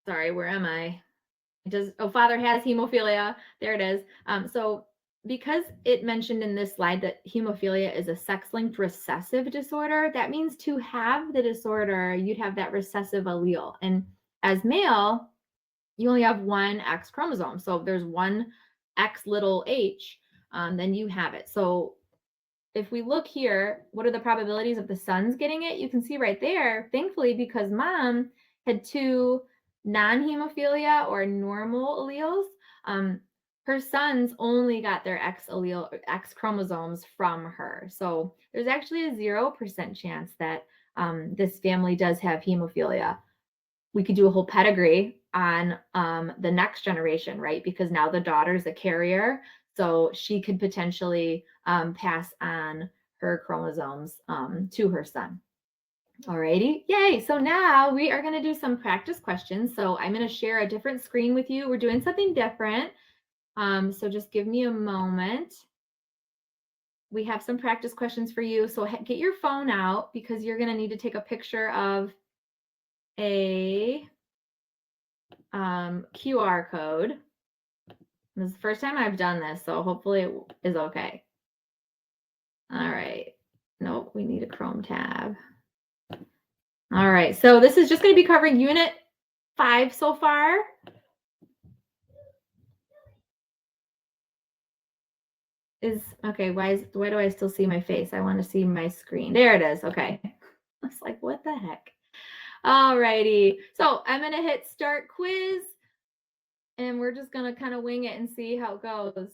sorry, where am I? Father has hemophilia. There it is. So because it mentioned in this slide that hemophilia is a sex-linked recessive disorder, that means to have the disorder, you'd have that recessive allele. And as male, you only have one X chromosome. So if there's one X little h, then you have it. So if we look here, what are the probabilities of the sons getting it? You can see right there, thankfully, because mom had 2 non-hemophilia or normal alleles, her sons only got their X allele, X chromosomes from her. So there's actually a 0% chance that this family does have hemophilia. We could do a whole pedigree on the next generation, right? Because now the daughter's a carrier, so she could potentially pass on her chromosomes to her son. Alrighty, yay. So now we are gonna do some practice questions. So I'm gonna share a different screen with you. We're doing something different. So just give me a moment. We have some practice questions for you. So get your phone out because you're gonna need to take a picture of a QR code. This is the first time I've done this, so hopefully it is okay. All right. Nope, we need a Chrome tab. All right, so this is just going to be covering Unit 5 so far. okay, why do I still see my face? I want to see my screen. There it is. Okay. I was like, what the heck? All righty. So I'm going to hit start quiz and we're just going to kind of wing it and see how it goes.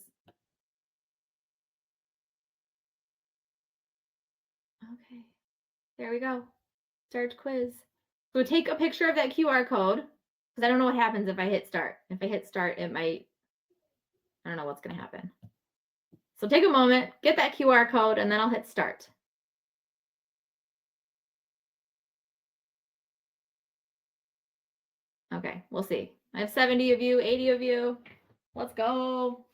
Okay. There we go. Start quiz. So take a picture of that QR code because I don't know what happens if I hit start. If I hit start, it might, I don't know what's going to happen. So take a moment, get that QR code, and then I'll hit start. Okay, we'll see. I have 70 of you, 80 of you. Let's go.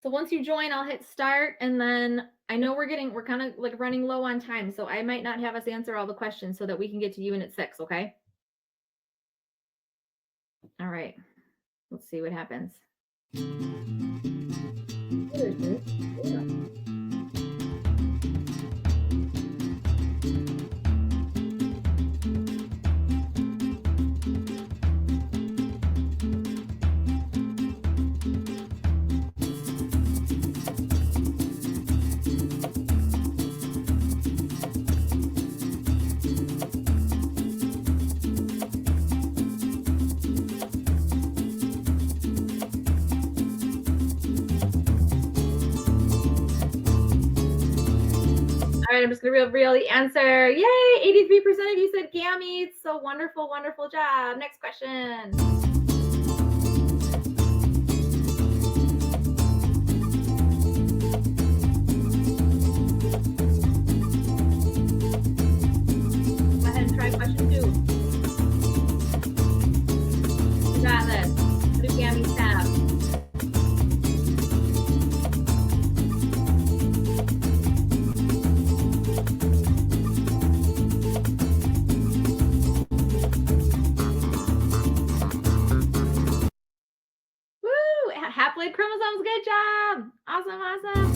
So once you join, I'll hit start, and then I know we're kind of like running low on time, so I might not have us answer all the questions so that we can get to Unit 6, okay? All right, let's see what happens. All right, I'm just gonna reveal the answer. Yay, 83% of you said gametes. So wonderful, wonderful job. Next question. Go ahead and try question 2. You got this. What do gametes have? Haploid chromosomes, good job. Awesome, awesome.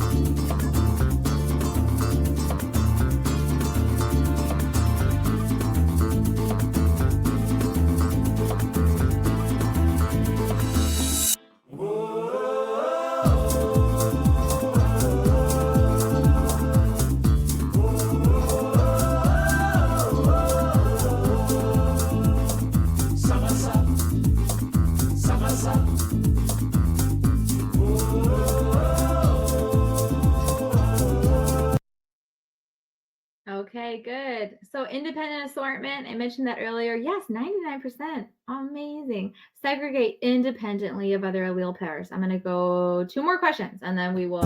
Okay, good. So independent assortment, I mentioned that earlier. Yes, 99%. Amazing. Segregate independently of other allele pairs. I'm going to go 2 more questions and then we will.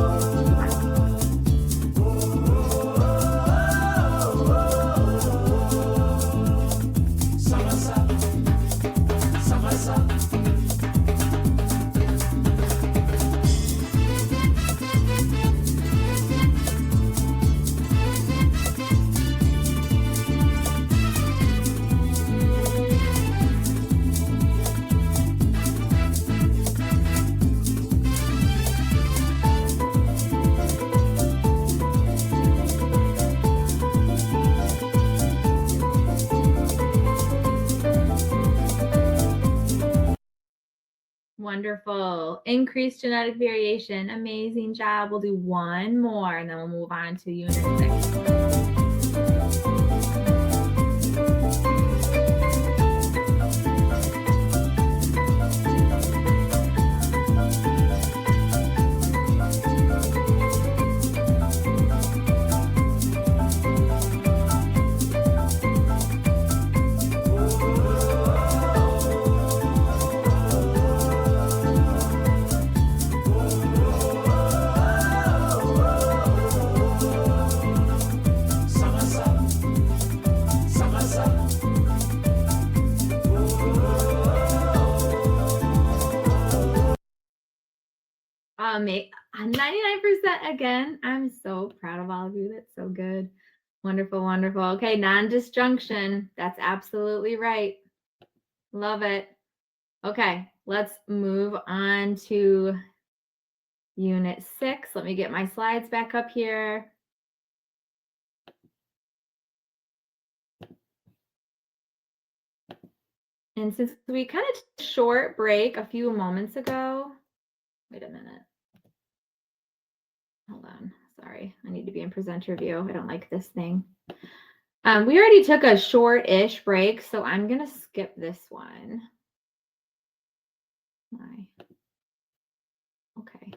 Wonderful. Increased genetic variation. Amazing job. We'll do 1 more and then we'll move on to Unit 6. Amazing. 99% again. I'm so proud of all of you. That's so good. Wonderful, wonderful. Okay, non-disjunction. That's absolutely right. Love it. Okay, let's move on to Unit 6. Let me get my slides back up here. And since we kind of took a short break a few moments ago, wait a minute. Hold on. Sorry. I need to be in presenter view. I don't like this thing. We already took a short-ish break, so I'm going to skip this one. Why? Okay.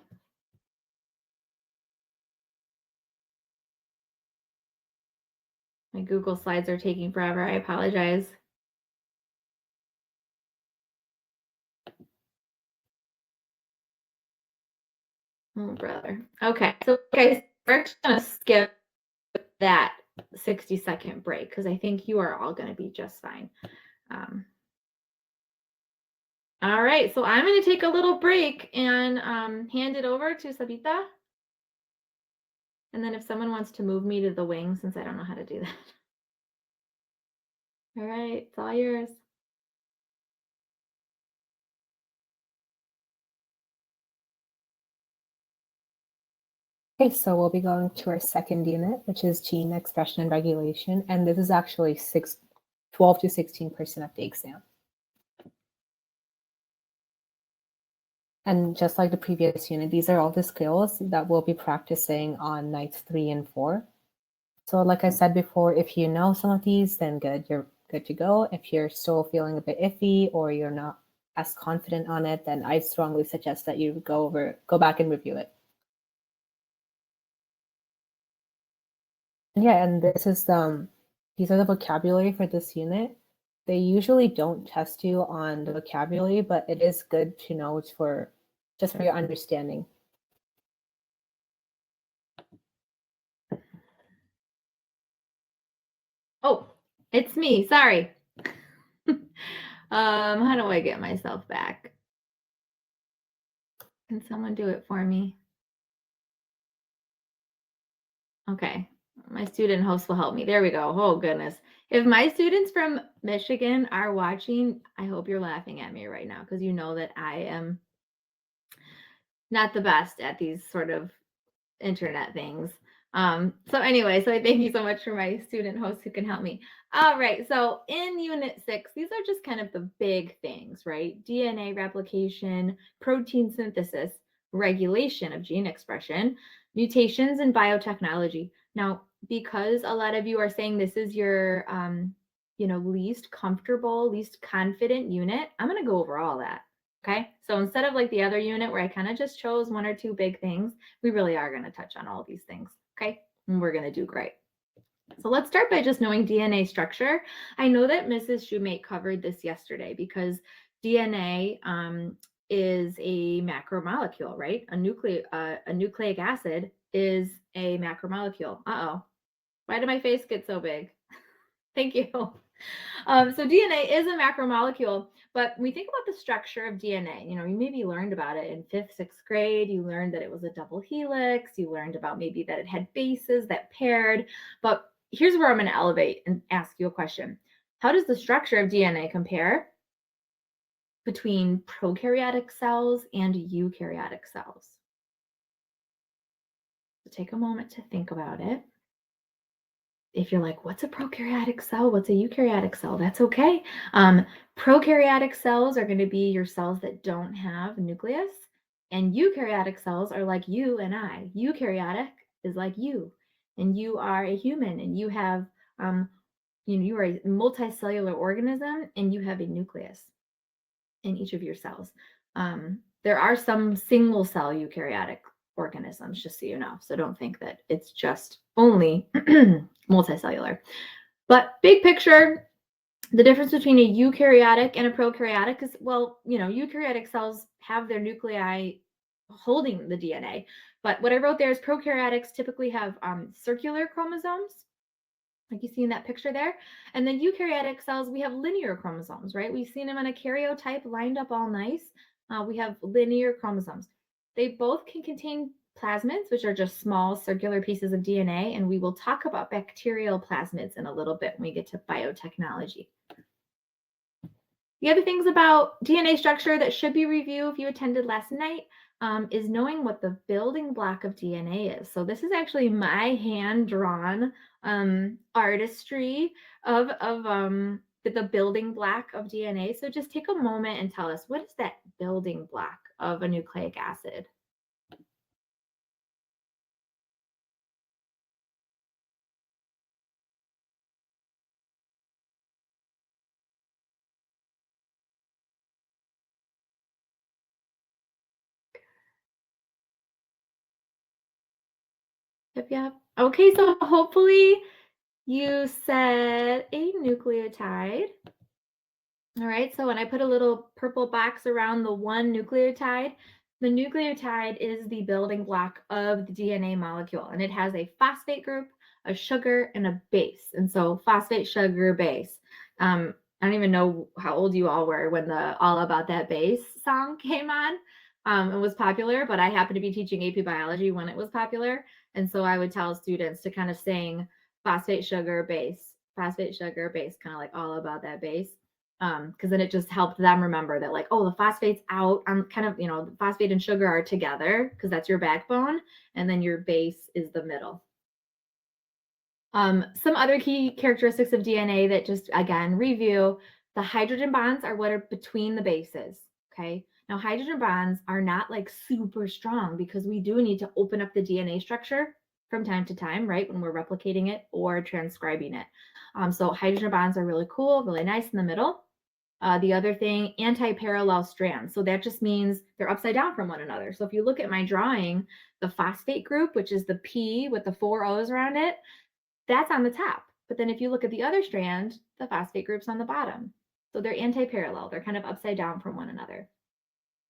My Google Slides are taking forever. I apologize. Oh, brother. Okay. So, guys, we're just going to skip that 60-second break because I think you are all going to be just fine. All right. So I'm going to take a little break and hand it over to Sabita. And then if someone wants to move me to the wing, since I don't know how to do that. All right. It's all yours. Okay, so we'll be going to our second unit, which is gene expression and regulation. And this is actually 12 to 16% of the exam. And just like the previous unit, these are all the skills that we'll be practicing on nights 3 and 4. So like I said before, if you know some of these, then good, you're good to go. If you're still feeling a bit iffy or you're not as confident on it, then I strongly suggest that you go back and review it. Yeah, and this is these are the vocabulary for this unit. They usually don't test you on the vocabulary, but it is good to know for just for your understanding. Oh, it's me. Sorry. How do I get myself back? Can someone do it for me? Okay. My student host will help me. There we go. Oh, goodness. If my students from Michigan are watching, I hope you're laughing at me right now because you know that I am not the best at these sort of internet things. So anyway, so I thank you so much for my student hosts who can help me. All right, so in Unit 6, these are just kind of the big things, right? DNA replication, protein synthesis, regulation of gene expression, mutations, and biotechnology. Now, because a lot of you are saying this is your, least comfortable, least confident unit, I'm going to go over all that. Okay, so instead of like the other unit where I kind of just chose 1 or 2 big things, we really are going to touch on all these things. Okay, and we're going to do great. So let's start by just knowing DNA structure. I know that Mrs. Shoemate covered this yesterday because DNA is a macromolecule, right? A nucleic acid is a macromolecule. Uh-oh, why did my face get so big? Thank you. So DNA is a macromolecule, but when we think about the structure of DNA, you maybe learned about it in 5th, 6th grade. You learned that it was a double helix. You learned about maybe that it had bases that paired. But here's where I'm going to elevate and ask you a question. How does the structure of DNA compare between prokaryotic cells and eukaryotic cells? So take a moment to think about it. If you're like, what's a prokaryotic cell? What's a eukaryotic cell? That's okay. Prokaryotic cells are going to be your cells that don't have a nucleus, and eukaryotic cells are like you and I. Eukaryotic is like you, and you are a human, and you have, you are a multicellular organism, and you have a nucleus in each of your cells. There are some single cell eukaryotic organisms, just so you know. So don't think that it's just only multicellular. But big picture, the difference between a eukaryotic and a prokaryotic is, well, eukaryotic cells have their nuclei holding the DNA. But what I wrote there is prokaryotics typically have circular chromosomes, like you see in that picture there. And then eukaryotic cells, we have linear chromosomes, right? We've seen them in a karyotype lined up all nice. We have linear chromosomes. They both can contain plasmids, which are just small circular pieces of DNA. And we will talk about bacterial plasmids in a little bit when we get to biotechnology. The other things about DNA structure that should be reviewed if you attended last night is knowing what the building block of DNA is. So this is actually my hand-drawn artistry of the building block of DNA. So just take a moment and tell us, what is that building block of a nucleic acid? Yep. Okay, so hopefully you said a nucleotide. All right, so when I put a little purple box around the one nucleotide, the nucleotide is the building block of the DNA molecule, and it has a phosphate group, a sugar, and a base. And so phosphate, sugar, base. I don't even know how old you all were when the All About That Base song came on. It was popular, but I happened to be teaching AP biology when it was popular. And so I would tell students to kind of sing phosphate, sugar, base, kind of like All About That Base. Because then it just helped them remember that, like, oh, the phosphate's out. I'm kind of, the phosphate and sugar are together because that's your backbone, and then your base is the middle. Some other key characteristics of DNA that just, again, review, the hydrogen bonds are what are between the bases, okay? Now, hydrogen bonds are not like super strong because we do need to open up the DNA structure from time to time, right? When we're replicating it or transcribing it. So hydrogen bonds are really cool, really nice in the middle. The other thing, anti-parallel strands. So that just means they're upside down from one another. So if you look at my drawing, the phosphate group, which is the P with the 4 O's around it, that's on the top. But then if you look at the other strand, the phosphate group's on the bottom. So they're anti-parallel. They're kind of upside down from one another.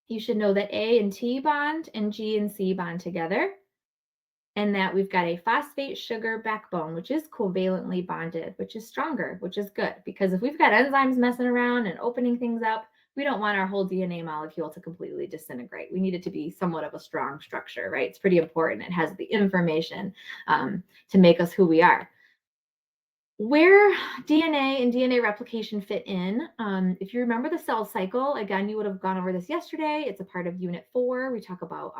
You should know that A and T bond and G and C bond together, and that we've got a phosphate sugar backbone, which is covalently bonded, which is stronger, which is good, because if we've got enzymes messing around and opening things up, we don't want our whole DNA molecule to completely disintegrate. We need it to be somewhat of a strong structure, right? It's pretty important. It has the information to make us who we are. Where DNA and DNA replication fit in, if you remember the cell cycle, again, you would have gone over this yesterday. It's a part of Unit 4. We talk about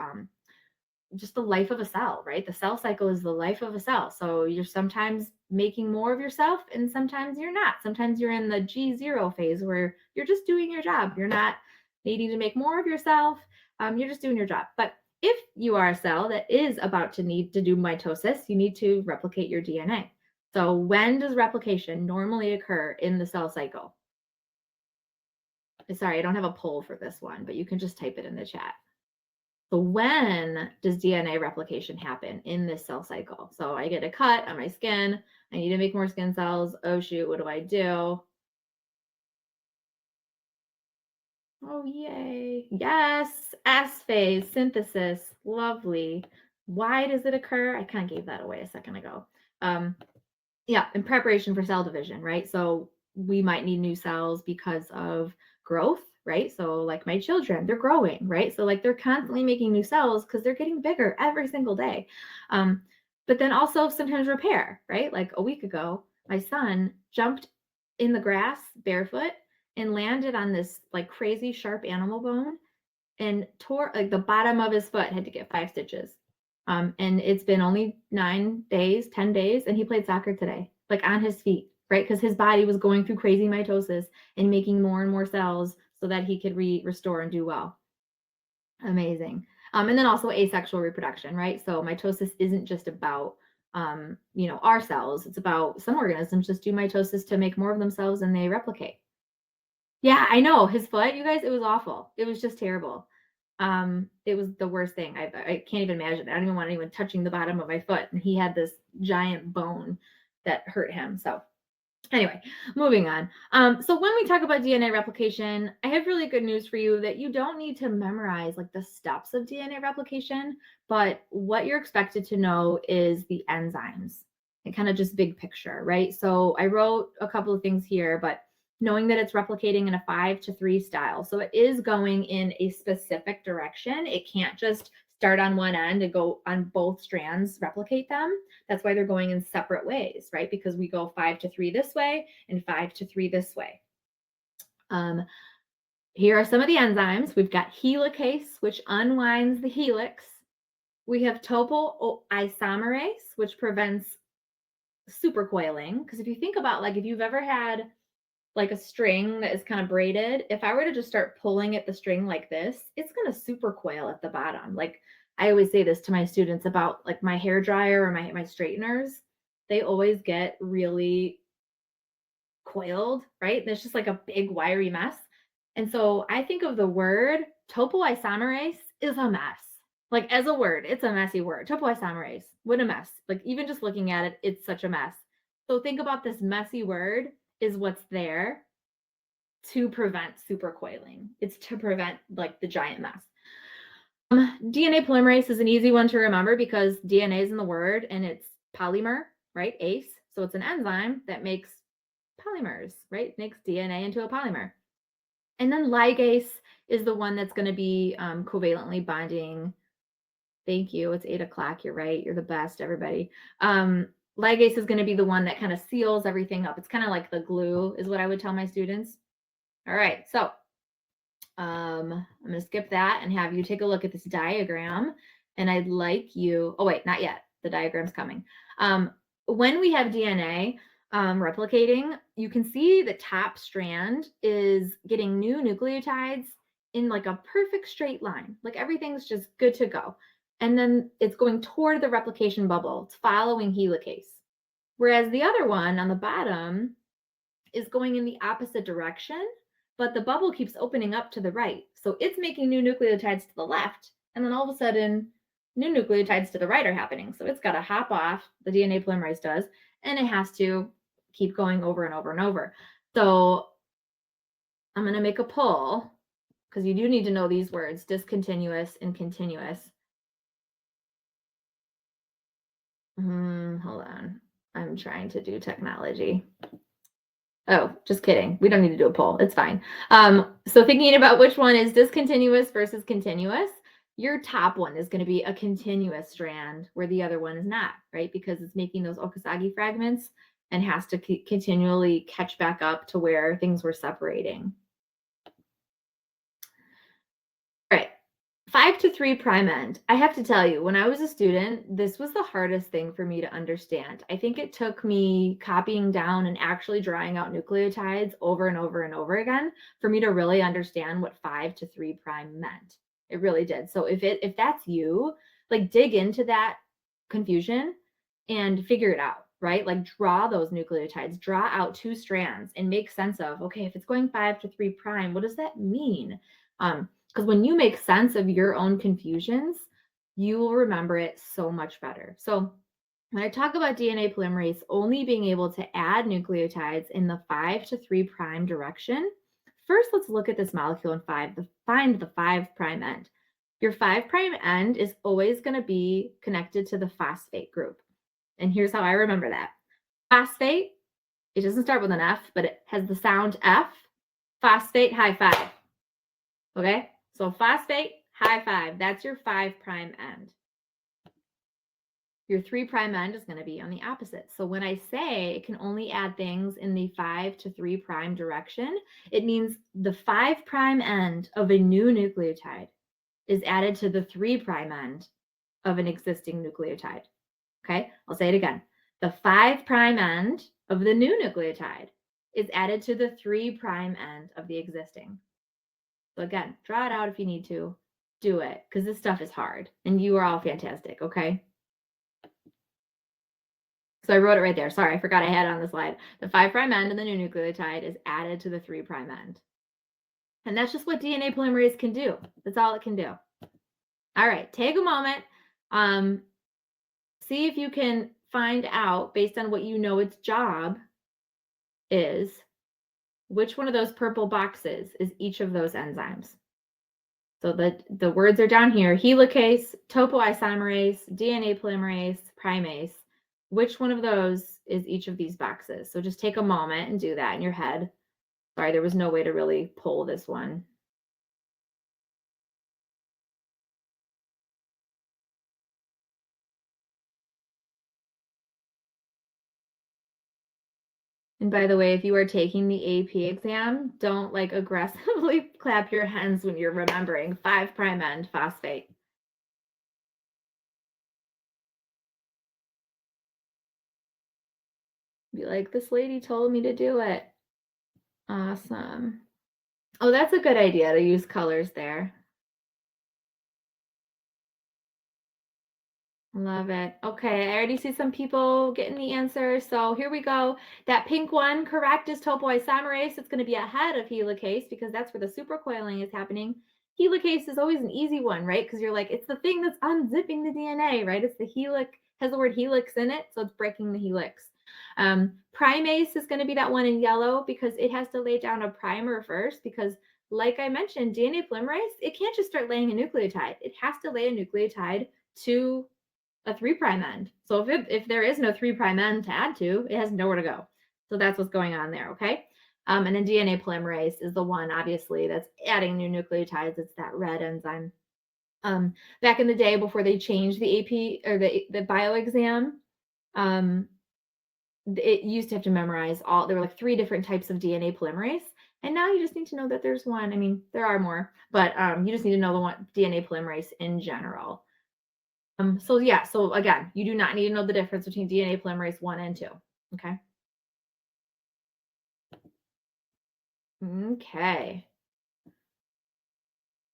just the life of a cell, right? The cell cycle is the life of a cell. So you're sometimes making more of yourself and sometimes you're not. Sometimes you're in the G0 phase where you're just doing your job. You're not needing to make more of yourself. You're just doing your job. But if you are a cell that is about to need to do mitosis, you need to replicate your DNA. So when does replication normally occur in the cell cycle? Sorry, I don't have a poll for this one, but you can just type it in the chat. So when does DNA replication happen in this cell cycle? So I get a cut on my skin. I need to make more skin cells. Oh, shoot, what do I do? Oh, yay. Yes, S phase, synthesis. Lovely. Why does it occur? I kind of gave that away a second ago. Yeah, in preparation for cell division, right? So we might need new cells because of growth, right? So like my children, they're growing, right? So like they're constantly making new cells because they're getting bigger every single day. But then also sometimes repair, right? Like a week ago, my son jumped in the grass barefoot and landed on this like crazy sharp animal bone and tore like the bottom of his foot, had to get 5 stitches. And it's been only 9 days, 10 days, and he played soccer today, like on his feet, right? Because his body was going through crazy mitosis and making more and more cells so that he could restore and do well. Amazing. And then also asexual reproduction, right? So mitosis isn't just about our cells. It's about some organisms just do mitosis to make more of themselves and they replicate. Yeah, I know. His foot, you guys, it was awful. It was just terrible. It was the worst thing. I can't even imagine. I don't even want anyone touching the bottom of my foot. And he had this giant bone that hurt him. So anyway, moving on. So when we talk about DNA replication, I have really good news for you that you don't need to memorize like the steps of DNA replication, but what you're expected to know is the enzymes and kind of just big picture, right? So I wrote a couple of things here, but knowing that it's replicating in a 5-3 style. So it is going in a specific direction. It can't just start on one end and go on both strands, replicate them. That's why they're going in separate ways, right? Because we go 5-3 this way and 5-3 this way. Here are some of the enzymes. We've got helicase, which unwinds the helix. We have topoisomerase, which prevents supercoiling. Because if you think about, like, if you've ever had like a string that is kind of braided, if I were to just start pulling at the string like this, it's going to supercoil at the bottom. Like I always say this to my students about like my hair dryer or my straighteners, they always get really coiled, right? And it's just like a big wiry mess. And so I think of the word topoisomerase is a mess. Like as a word, it's a messy word. Topoisomerase, what a mess. Like even just looking at it, it's such a mess. So think about this messy word is what's there to prevent supercoiling. It's to prevent like the giant mess. DNA polymerase is an easy one to remember because DNA is in the word and it's polymer, right? ACE. So it's an enzyme that makes polymers, right? Makes DNA into a polymer. And then ligase is the one that's going to be covalently bonding. Thank you. It's 8 o'clock. You're right. You're the best, everybody. Ligase is going to be the one that kind of seals everything up. It's kind of like the glue is what I would tell my students. All right. So I'm going to skip that and have you take a look at this diagram. And I'd like you, oh wait, not yet. The diagram's coming. When we have DNA replicating, you can see the top strand is getting new nucleotides in like a perfect straight line. Like everything's just good to go. And then it's going toward the replication bubble. It's following helicase. Whereas the other one on the bottom is going in the opposite direction, but the bubble keeps opening up to the right. So it's making new nucleotides to the left, and then all of a sudden, new nucleotides to the right are happening. So it's got to hop off, the DNA polymerase does, and it has to keep going over and over and over. So I'm going to make a poll, because you do need to know these words, discontinuous and continuous. Hold on. I'm trying to do technology. Oh, just kidding. We don't need to do a poll. It's fine. So thinking about which one is discontinuous versus continuous, your top one is going to be a continuous strand where the other one is not, right? Because it's making those Okazaki fragments and has to continually catch back up to where things were separating. All right. 5 to 3 prime end. I have to tell you, when I was a student, this was the hardest thing for me to understand. I think it took me copying down and actually drawing out nucleotides over and over and over again for me to really understand what 5 to 3 prime meant. It really did. So if that's you, like dig into that confusion and figure it out, right? Like draw those nucleotides, draw out 2 strands and make sense of, okay, if it's going 5 to 3 prime, what does that mean? Because when you make sense of your own confusions, you will remember it so much better. So when I talk about DNA polymerase only being able to add nucleotides in the 5 to 3 prime direction, first let's look at this molecule and find the 5 prime end. Your 5 prime end is always going to be connected to the phosphate group. And here's how I remember that. Phosphate, it doesn't start with an F, but it has the sound F. Phosphate, high five. Okay? So phosphate, high five, that's your 5 prime end. Your 3 prime end is going to be on the opposite. So when I say it can only add things in the 5 to 3 prime direction, it means the 5 prime end of a new nucleotide is added to the 3 prime end of an existing nucleotide. Okay, I'll say it again. The 5 prime end of the new nucleotide is added to the 3 prime end of the existing. So again, draw it out if you need to. Do it, because this stuff is hard, and you are all fantastic, okay? So I wrote it right there. Sorry, I forgot I had it on the slide. The 5 prime end of the new nucleotide is added to the 3 prime end. And that's just what DNA polymerase can do. That's all it can do. All right, take a moment. See if you can find out, based on what you know its job is, which one of those purple boxes is each of those enzymes. So the words are down here: helicase, topoisomerase, DNA polymerase, primase. Which one of those is each of these boxes? So just take a moment and do that in your head. Sorry, there was no way to really pull this one. And by the way, if you are taking the AP exam, don't like aggressively clap your hands when you're remembering 5 prime end phosphate. Be like, this lady told me to do it. Awesome. Oh, that's a good idea to use colors there. Love it. Okay, I already see some people getting the answer. So here we go. That pink one, correct, is topoisomerase. It's going to be ahead of helicase because that's where the supercoiling is happening. helicase is always an easy one, right? Because you're like, it's the thing that's unzipping the DNA, right? It's the helix, has the word helix in it, so it's breaking the helix. Primase is going to be that one in yellow because it has to lay down a primer first, because like I mentioned, DNA polymerase, it can't just start laying a nucleotide. It has to lay a nucleotide to a 3' end. So if there is no 3' end to add to, it has nowhere to go. So that's what's going on there, okay? And then DNA polymerase is the one, obviously, that's adding new nucleotides. It's that red enzyme. Back in the day, before they changed the AP or the bio exam, it used to have to memorize all. There were like 3 different types of DNA polymerase, and now you just need to know that there's one. I mean, there are more, but you just need to know the one DNA polymerase in general. So yeah, so again, you do not need to know the difference between DNA polymerase 1 and 2. Okay. Okay.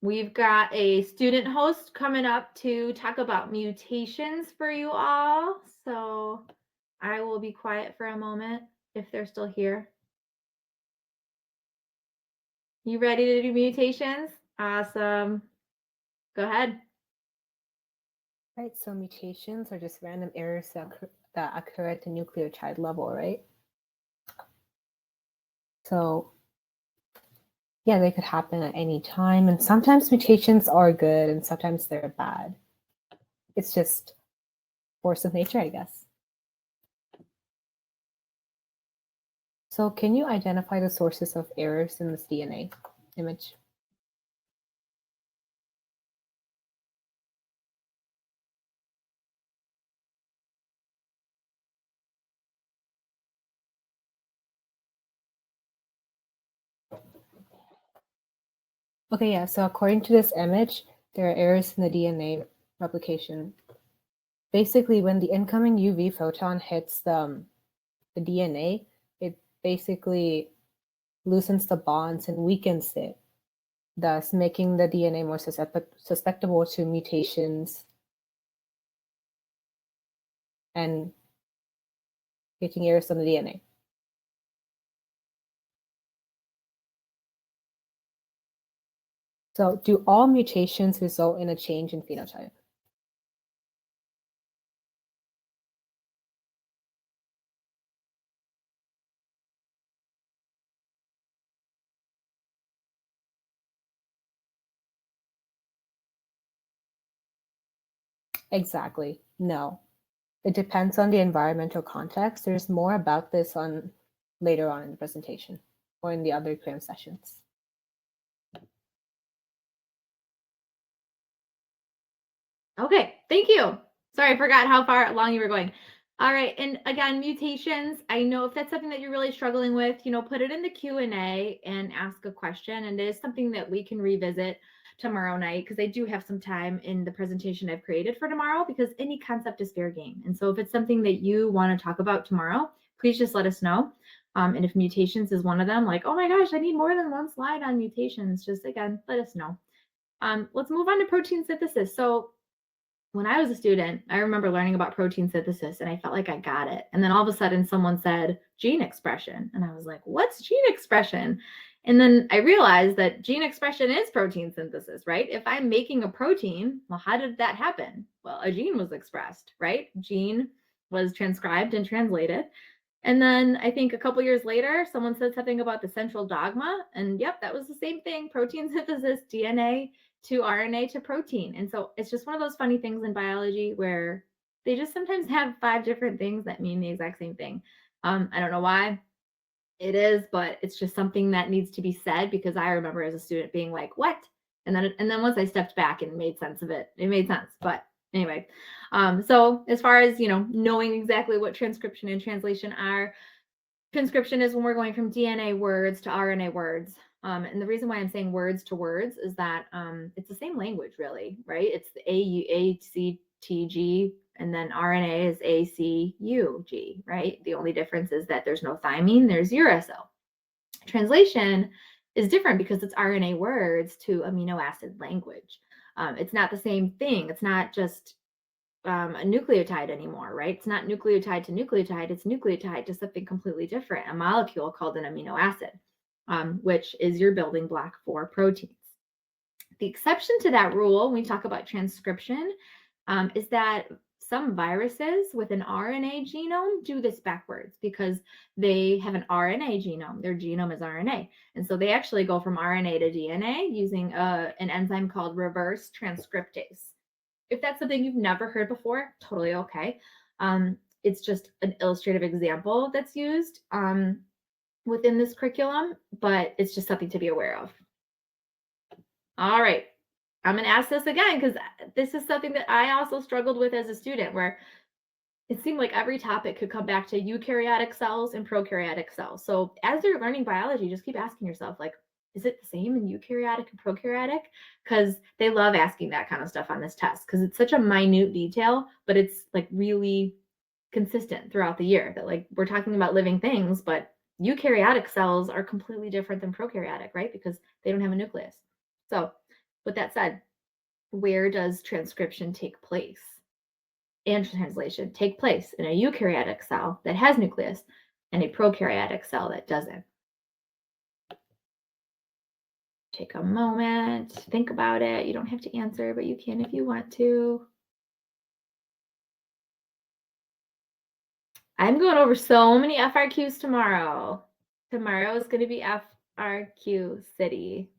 We've got a student host coming up to talk about mutations for you all. So I will be quiet for a moment if they're still here. You ready to do mutations? Awesome. Go ahead. Right, so mutations are just random errors that occur at the nucleotide level, right? So yeah, they could happen at any time, and sometimes mutations are good and sometimes they're bad. It's just force of nature, I guess. So can you identify the sources of errors in this DNA image? Okay, yeah, so according to this image, there are errors in the DNA replication. Basically, when the incoming UV photon hits the DNA, it basically loosens the bonds and weakens it, thus making the DNA more susceptible to mutations and making errors on the DNA. So do all mutations result in a change in phenotype? Exactly. No. It depends on the environmental context. There's more about this later on in the presentation or in the other Cram sessions. Okay, thank you. Sorry, I forgot how far along you were going. All right, and again, mutations, I know if that's something that you're really struggling with, put it in the Q&A and ask a question, and it is something that we can revisit tomorrow night, because I do have some time in the presentation I've created for tomorrow, because any concept is fair game. And so if it's something that you want to talk about tomorrow, please just let us know. And if mutations is one of them, like, oh my gosh, I need more than one slide on mutations, just again, let us know. Let's move on to protein synthesis. So when I was a student, I remember learning about protein synthesis and I felt like I got it. And then all of a sudden someone said gene expression. And I was like, what's gene expression? And then I realized that gene expression is protein synthesis, right? If I'm making a protein, well, how did that happen? Well, a gene was expressed, right? Gene was transcribed and translated. And then I think a couple years later, someone said something about the central dogma. And yep, that was the same thing. Protein synthesis, DNA to RNA to protein. And so it's just one of those funny things in biology where they just sometimes have 5 different things that mean the exact same thing. I don't know why it is, but it's just something that needs to be said, because I remember as a student being like, what? And then once I stepped back and made sense of it, it made sense. But anyway, so as far as, knowing exactly what transcription and translation are, transcription is when we're going from DNA words to RNA words. And the reason why I'm saying words to words is that it's the same language, really, right? It's the ACTG, and then RNA is ACUG, right? The only difference is that there's no thymine, there's uracil. Translation is different because it's RNA words to amino acid language. It's not the same thing. It's not just a nucleotide anymore, right? It's not nucleotide to nucleotide. It's nucleotide to something completely different, a molecule called an amino acid, which is your building block for proteins. The exception to that rule, when we talk about transcription, is that some viruses with an RNA genome do this backwards because they have an RNA genome. Their genome is RNA. And so they actually go from RNA to DNA using an enzyme called reverse transcriptase. If that's something you've never heard before, totally okay. It's just an illustrative example that's used within this curriculum, but it's just something to be aware of. All right. I'm going to ask this again because this is something that I also struggled with as a student, where it seemed like every topic could come back to eukaryotic cells and prokaryotic cells. So as you're learning biology, just keep asking yourself, like, is it the same in eukaryotic and prokaryotic? Because they love asking that kind of stuff on this test because it's such a minute detail, but it's like really consistent throughout the year that like we're talking about living things, but eukaryotic cells are completely different than prokaryotic, right? Because they don't have a nucleus. So with that said, where does transcription take place and translation take place in a eukaryotic cell that has nucleus and a prokaryotic cell that doesn't? Take a moment, think about it. You don't have to answer, but you can if you want to. I'm going over so many FRQs tomorrow. Tomorrow is going to be FRQ City.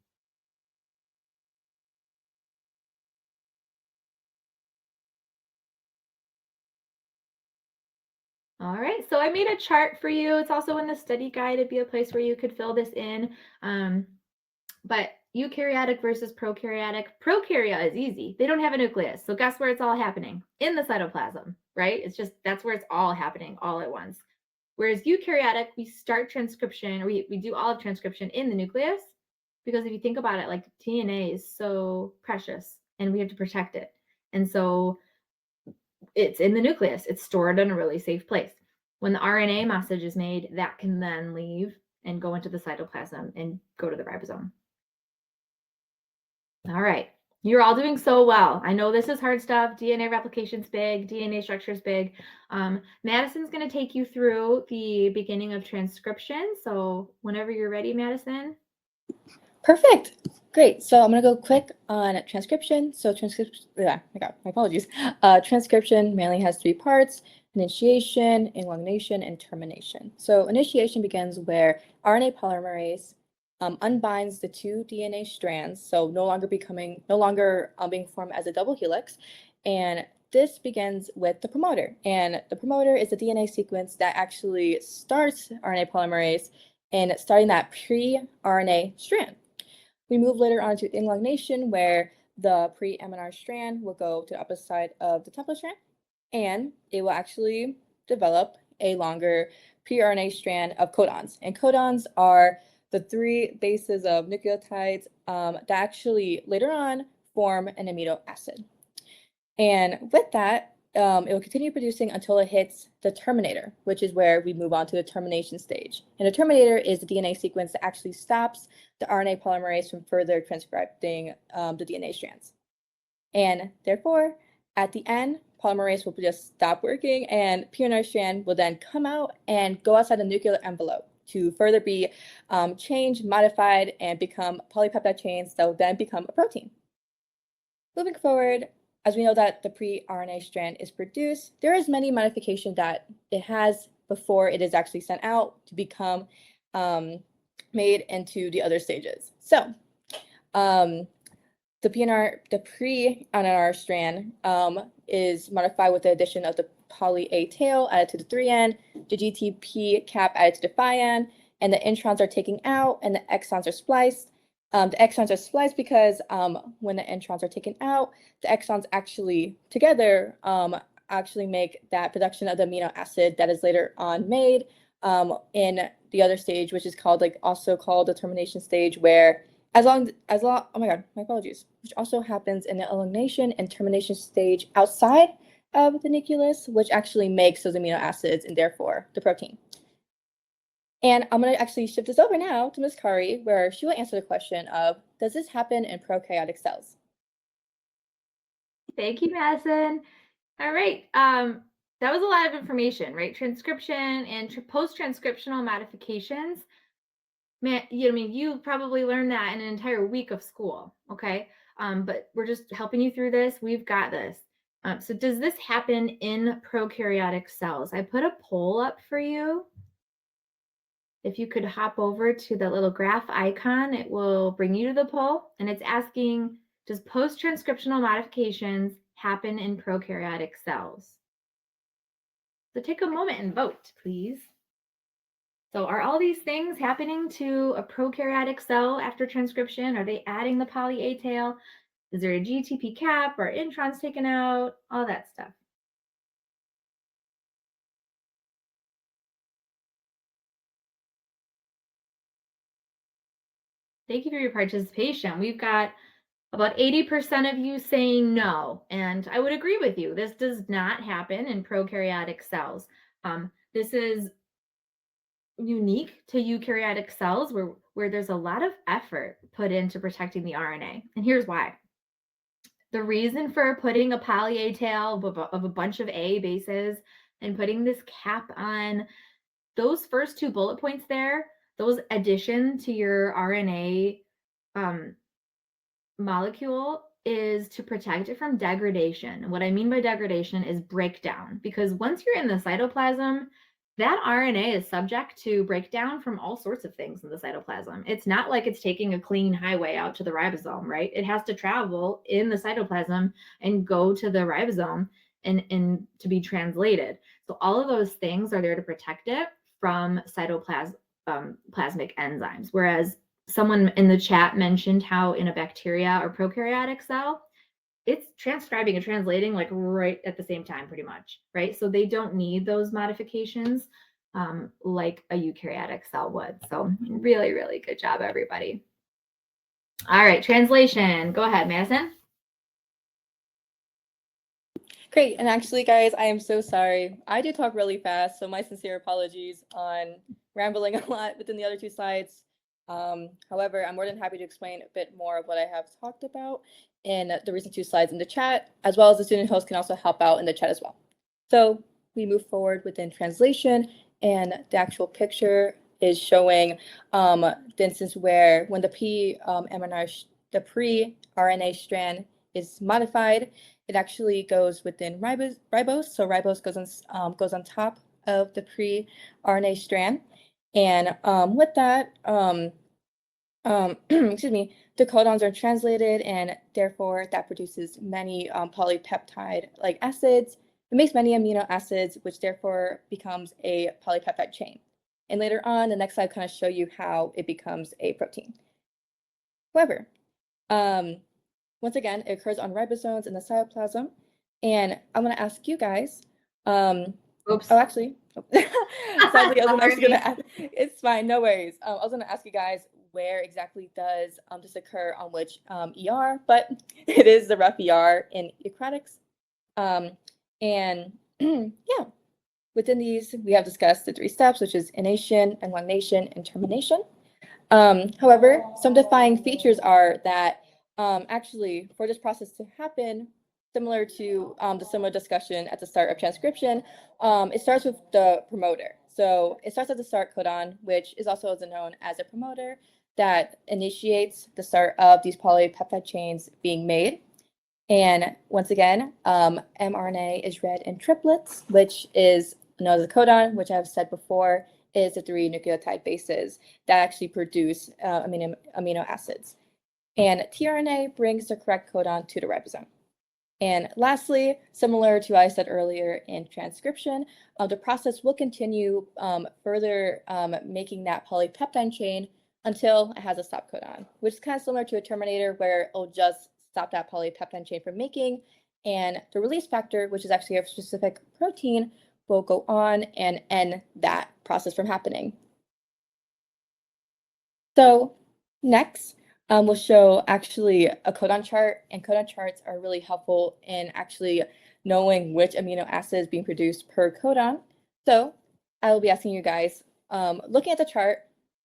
All right, so I made a chart for you. It's also in the study guide. It'd be a place where you could fill this in. But eukaryotic versus prokaryotic. Prokarya is easy. They don't have a nucleus. So guess where it's all happening? In the cytoplasm, right? It's just, that's where it's all happening all at once. Whereas eukaryotic, we start transcription, or we do all of transcription in the nucleus, because if you think about it, like DNA is so precious and we have to protect it. And so it's in the nucleus. It's stored in a really safe place. When the RNA message is made, that can then leave and go into the cytoplasm and go to the ribosome. All right. You're all doing so well. I know this is hard stuff. DNA replication's big. DNA structure's big. Madison's going to take you through the beginning of transcription. So whenever you're ready, Madison. Perfect. Great. So I'm going to go quick on transcription. So transcription, my apologies. Transcription mainly has three parts: initiation, elongation, and termination. So initiation begins where RNA polymerase unbinds the two DNA strands, so no longer being formed as a double helix. And this begins with the promoter. And the promoter is the DNA sequence that actually starts RNA polymerase and starting that pre-RNA strand. We move later on to elongation, where the pre-MNR strand will go to the opposite side of the template strand, and it will actually develop a longer pre-RNA strand of codons. And codons are the three bases of nucleotides that actually later on form an amino acid. And with that, it will continue producing until it hits the terminator, which is where we move on to the termination stage. And the terminator is the DNA sequence that actually stops the RNA polymerase from further transcribing the DNA strands. And therefore, at the end, polymerase will just stop working, and pre-RNA strand will then come out and go outside the nuclear envelope to further be changed, modified, and become polypeptide chains that will then become a protein. Moving forward, as we know that the pre-RNA strand is produced, there is many modifications that it has before it is actually sent out to become made into the other stages. So the pre-RNR strand is modified with the addition of the poly A tail added to the 3N, the GTP cap added to the 5N, and the introns are taken out and the exons are spliced. The exons are spliced because when the introns are taken out, the exons actually together actually make that production of the amino acid that is later on made in the other stage, which is called also called the termination stage, where oh my god, my apologies, which also happens in the elongation and termination stage outside of the nucleus, which actually makes those amino acids and therefore the protein. And I'm going to actually shift this over now to Ms. Kari, where she will answer the question of, does this happen in prokaryotic cells? Thank you, Madison. All right. That was a lot of information, right? Transcription and post-transcriptional modifications. Man, you probably learned that in an entire week of school, okay? but we're just helping you through this. We've got this. So does this happen in prokaryotic cells? I put a poll up for you. If you could hop over to the little graph icon, it will bring you to the poll, and it's asking, does post-transcriptional modifications happen in prokaryotic cells? So take a moment and vote, please. So are all these things happening to a prokaryotic cell after transcription? Are they adding the poly A tail? Is there a GTP cap or introns taken out? All that stuff. Thank you for your participation. We've got about 80% of you saying no, and I would agree with you. This does not happen in prokaryotic cells. This is unique to eukaryotic cells where there's a lot of effort put into protecting the RNA. And here's why. The reason for putting a poly A tail of a bunch of A bases and putting this cap on those first two bullet points there, those addition to your RNA molecule is to protect it from degradation. And what I mean by degradation is breakdown, because once you're in the cytoplasm, that RNA is subject to breakdown from all sorts of things in the cytoplasm. It's not like it's taking a clean highway out to the ribosome, right? It has to travel in the cytoplasm and go to the ribosome and to be translated. So all of those things are there to protect it from cytoplasmic enzymes. Whereas someone in the chat mentioned how in a bacteria or prokaryotic cell, it's transcribing and translating like right at the same time, pretty much, right? So they don't need those modifications like a eukaryotic cell would. So really, really good job, everybody. All right, translation. Go ahead, Madison. Great. And actually, guys, I am so sorry. I did talk really fast, so my sincere apologies on rambling a lot within the other two slides. However, I'm more than happy to explain a bit more of what I have talked about in the recent two slides in the chat, as well as the student host can also help out in the chat as well. So we move forward within translation, and the actual picture is showing the instance where when the pre-RNA strand is modified, it actually goes within ribose. So ribose goes on top of the pre-RNA strand. And with that, excuse me, the codons are translated, and therefore that produces many polypeptide-like acids. It makes many amino acids, which therefore becomes a polypeptide chain. And later on, the next slide kind of show you how it becomes a protein. However, once again, it occurs on ribosomes in the cytoplasm. And I'm going to ask you guys. Oops. Oh, actually, sadly, I was actually going to ask. It's fine, no worries. I was going to ask you guys where exactly does this occur on which ER, but it is the rough ER in eukaryotics. And yeah, within these, we have discussed the 3 steps, which is innation, elongation, and termination. However, some defining features are that actually, for this process to happen, similar to the similar discussion at the start of transcription, it starts with the promoter. So it starts at the start codon, which is also known as a promoter that initiates the start of these polypeptide chains being made. And once again, mRNA is read in triplets, which is known as a codon, which I've said before is the 3 nucleotide bases that actually produce amino acids. And tRNA brings the correct codon to the ribosome. And lastly, similar to what I said earlier in transcription, the process will continue further making that polypeptide chain until it has a stop codon, which is kind of similar to a terminator where it'll just stop that polypeptide chain from making. And the release factor, which is actually a specific protein, will go on and end that process from happening. So next, we'll show actually a codon chart, and codon charts are really helpful in actually knowing which amino acid is being produced per codon. So I will be asking you guys, looking at the chart,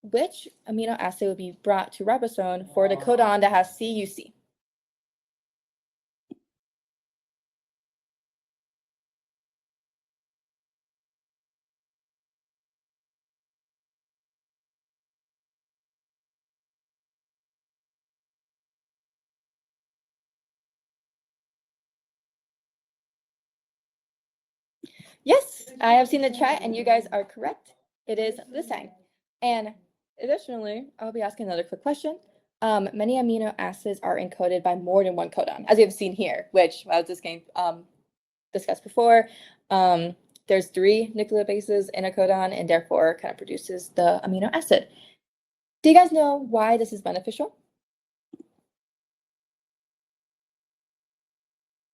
which amino acid would be brought to ribosome for the codon that has CUC? Yes, I have seen the chat and you guys are correct. It is this sign. And additionally, I'll be asking another quick question. Many amino acids are encoded by more than one codon, as we have seen here, which I was just getting discussed before. There's 3 nucleobases in a codon and therefore kind of produces the amino acid. Do you guys know why this is beneficial?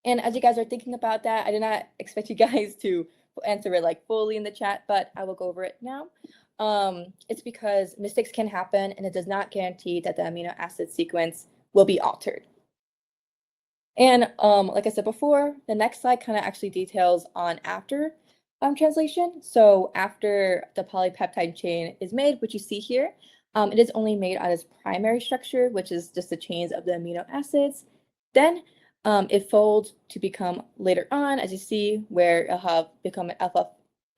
And as you guys are thinking about that, I did not expect you guys to answer it like fully in the chat, but I will go over it now. It's because mistakes can happen and it does not guarantee that the amino acid sequence will be altered. And like I said before, the next slide kind of actually details on after translation. So after the polypeptide chain is made, which you see here, it is only made on its primary structure, which is just the chains of the amino acids. Then it folds to become later on, as you see, where it'll have become an alpha,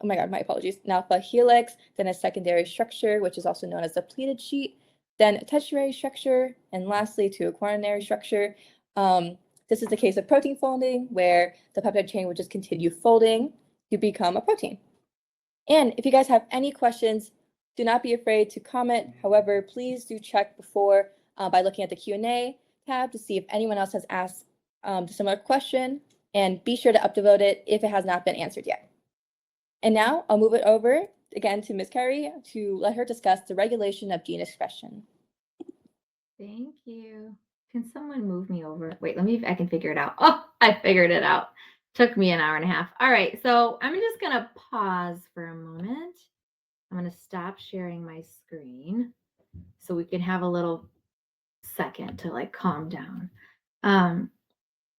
oh my God, my apologies, an alpha helix, then a secondary structure, which is also known as the pleated sheet, then a tertiary structure, and lastly to a quaternary structure. This is the case of protein folding, where the peptide chain would just continue folding to become a protein. And if you guys have any questions, do not be afraid to comment. However, please do check before by looking at the Q&A tab to see if anyone else has asked a similar question, and be sure to upvote it if it has not been answered yet. And now I'll move it over again to Ms. Carey to let her discuss the regulation of gene expression. Thank you. Can someone move me over? Wait, let me, I can figure it out. Oh, I figured it out. Took me an hour and a half. All right, so I'm just gonna pause for a moment. I'm gonna stop sharing my screen so we can have a little second to like calm down.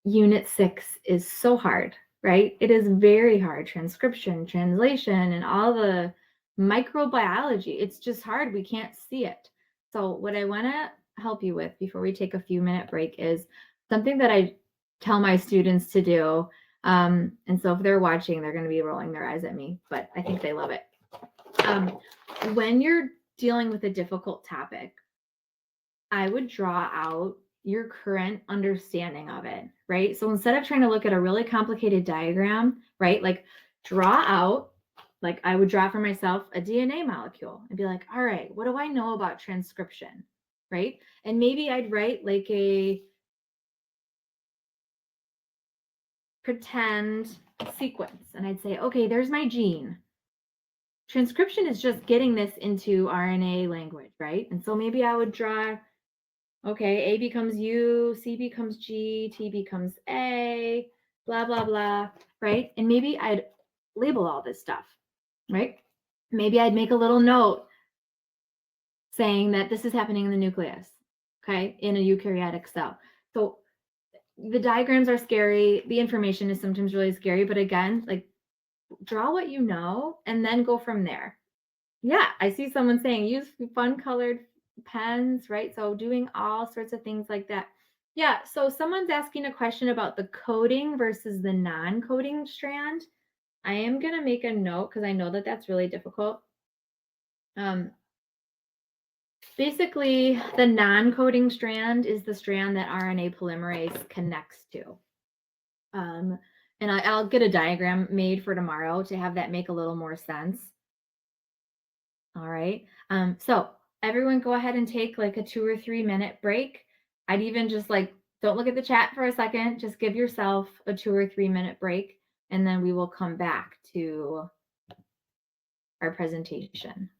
Unit 6 is so hard, right? It is very hard. Transcription, translation, and all the microbiology. It's just hard. We can't see it. So what I want to help you with before we take a few minute break is something that I tell my students to do. And so if they're watching, they're going to be rolling their eyes at me, but I think they love it. When you're dealing with a difficult topic, I would draw out your current understanding of it, right? So instead of trying to look at a really complicated diagram, right? Like draw out, like I would draw for myself a DNA molecule and be like, all right, what do I know about transcription, right? And maybe I'd write like a pretend sequence and I'd say, okay, there's my gene. Transcription is just getting this into RNA language, right? And so maybe I would draw, okay, A becomes U, C becomes G, T becomes A, blah, blah, blah, right? And maybe I'd label all this stuff, right? Maybe I'd make a little note saying that this is happening in the nucleus, okay, in a eukaryotic cell. So the diagrams are scary. The information is sometimes really scary, but again, like draw what you know and then go from there. Yeah, I see someone saying use fun colored pens, right? So doing all sorts of things like that. Yeah, so someone's asking a question about the coding versus the non-coding strand. I am going to make a note because I know that that's really difficult. Basically, the non-coding strand is the strand that RNA polymerase connects to. And I'll get a diagram made for tomorrow to have that make a little more sense. All right. So everyone go ahead and take like a 2 or 3 minute break. I'd even just like, don't look at the chat for a second. Just give yourself a 2 or 3 minute break, and then we will come back to our presentation.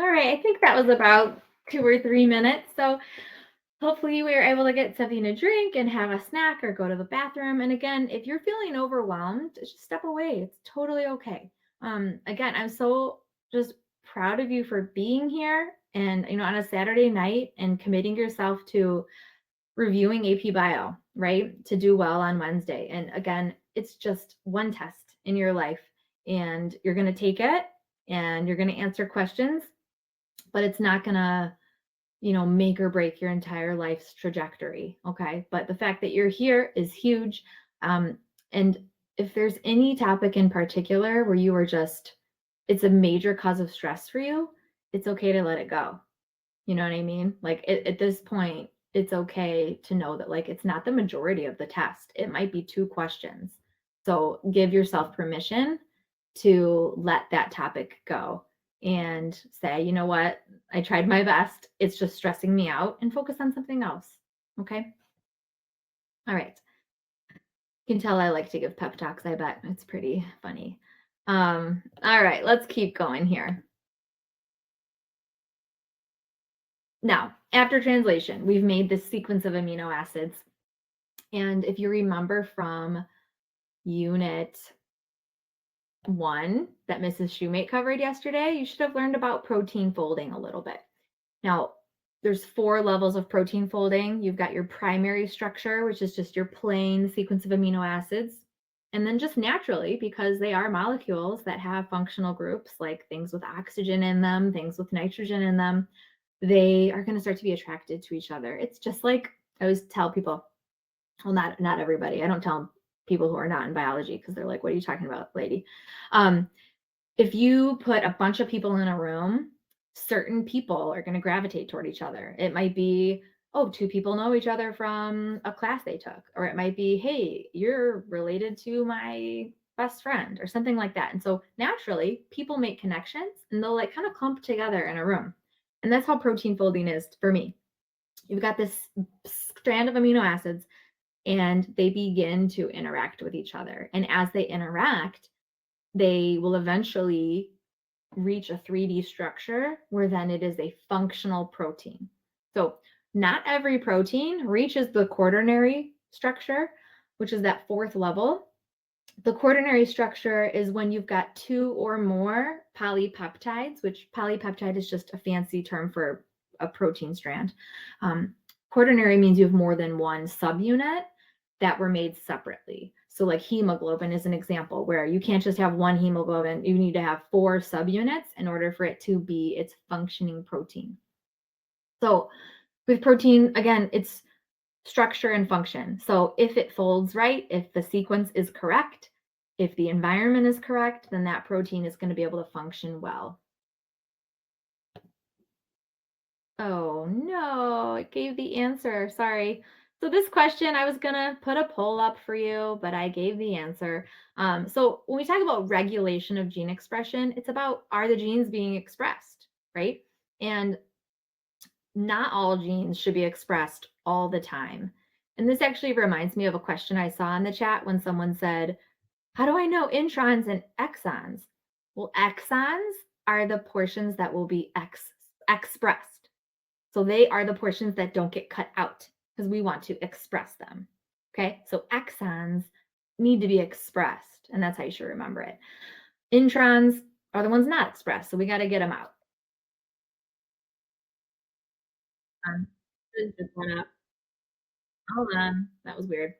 All right, I think that was about 2 or 3 minutes. So hopefully we were able to get something to drink and have a snack or go to the bathroom. And again, if you're feeling overwhelmed, just step away. It's totally okay. Again, I'm so just proud of you for being here and on a Saturday night and committing yourself to reviewing AP Bio, right? To do well on Wednesday. And again, it's just one test in your life and you're going to take it and you're going to answer questions, but it's not going to make or break your entire life's trajectory. Okay. But the fact that you're here is huge. And if there's any topic in particular where you are it's a major cause of stress for you, it's okay to let it go. You know what I mean? Like at this point, it's okay to know that it's not the majority of the test. It might be 2 questions. So give yourself permission to let that topic go and say, you know what, I tried my best. It's just stressing me out, and focus on something else. Okay. All right. You can tell I like to give pep talks. I bet it's pretty funny. All right, let's keep going here. Now, after translation, we've made this sequence of amino acids. And if you remember from unit 1 that Mrs. Shoemate covered yesterday, you should have learned about protein folding a little bit. Now, there's 4 levels of protein folding. You've got your primary structure, which is just your plain sequence of amino acids. And then just naturally, because they are molecules that have functional groups, like things with oxygen in them, things with nitrogen in them, they are going to start to be attracted to each other. It's just like I always tell people, well, not everybody. I don't tell people who are not in biology because they're like, what are you talking about, lady? If you put a bunch of people in a room, certain people are going to gravitate toward each other. It might be, 2 people know each other from a class they took, or it might be, hey, you're related to my best friend or something like that. And so naturally, people make connections and they'll kind of clump together in a room. And that's how protein folding is for me. You've got this strand of amino acids and they begin to interact with each other. And as they interact, they will eventually reach a 3D structure where then it is a functional protein. So not every protein reaches the quaternary structure, which is that 4th level. The quaternary structure is when you've got 2 or more polypeptides, which polypeptide is just a fancy term for a protein strand. Quaternary means you have more than one subunit that were made separately. So like hemoglobin is an example where you can't just have one hemoglobin. You need to have 4 subunits in order for it to be its functioning protein. So with protein, again, it's structure and function. So if it folds right, if the sequence is correct, if the environment is correct, then that protein is going to be able to function well. Oh no, it gave the answer. Sorry. So this question, I was going to put a poll up for you, but I gave the answer. So when we talk about regulation of gene expression, it's about, are the genes being expressed, right? And not all genes should be expressed all the time. And this actually reminds me of a question I saw in the chat when someone said, how do I know introns and exons? Well, exons are the portions that will be expressed. So they are the portions that don't get cut out because we want to express them. Okay, so exons need to be expressed, and that's how you should remember it. Introns are the ones not expressed, so we got to get them out. Hold on, that was weird.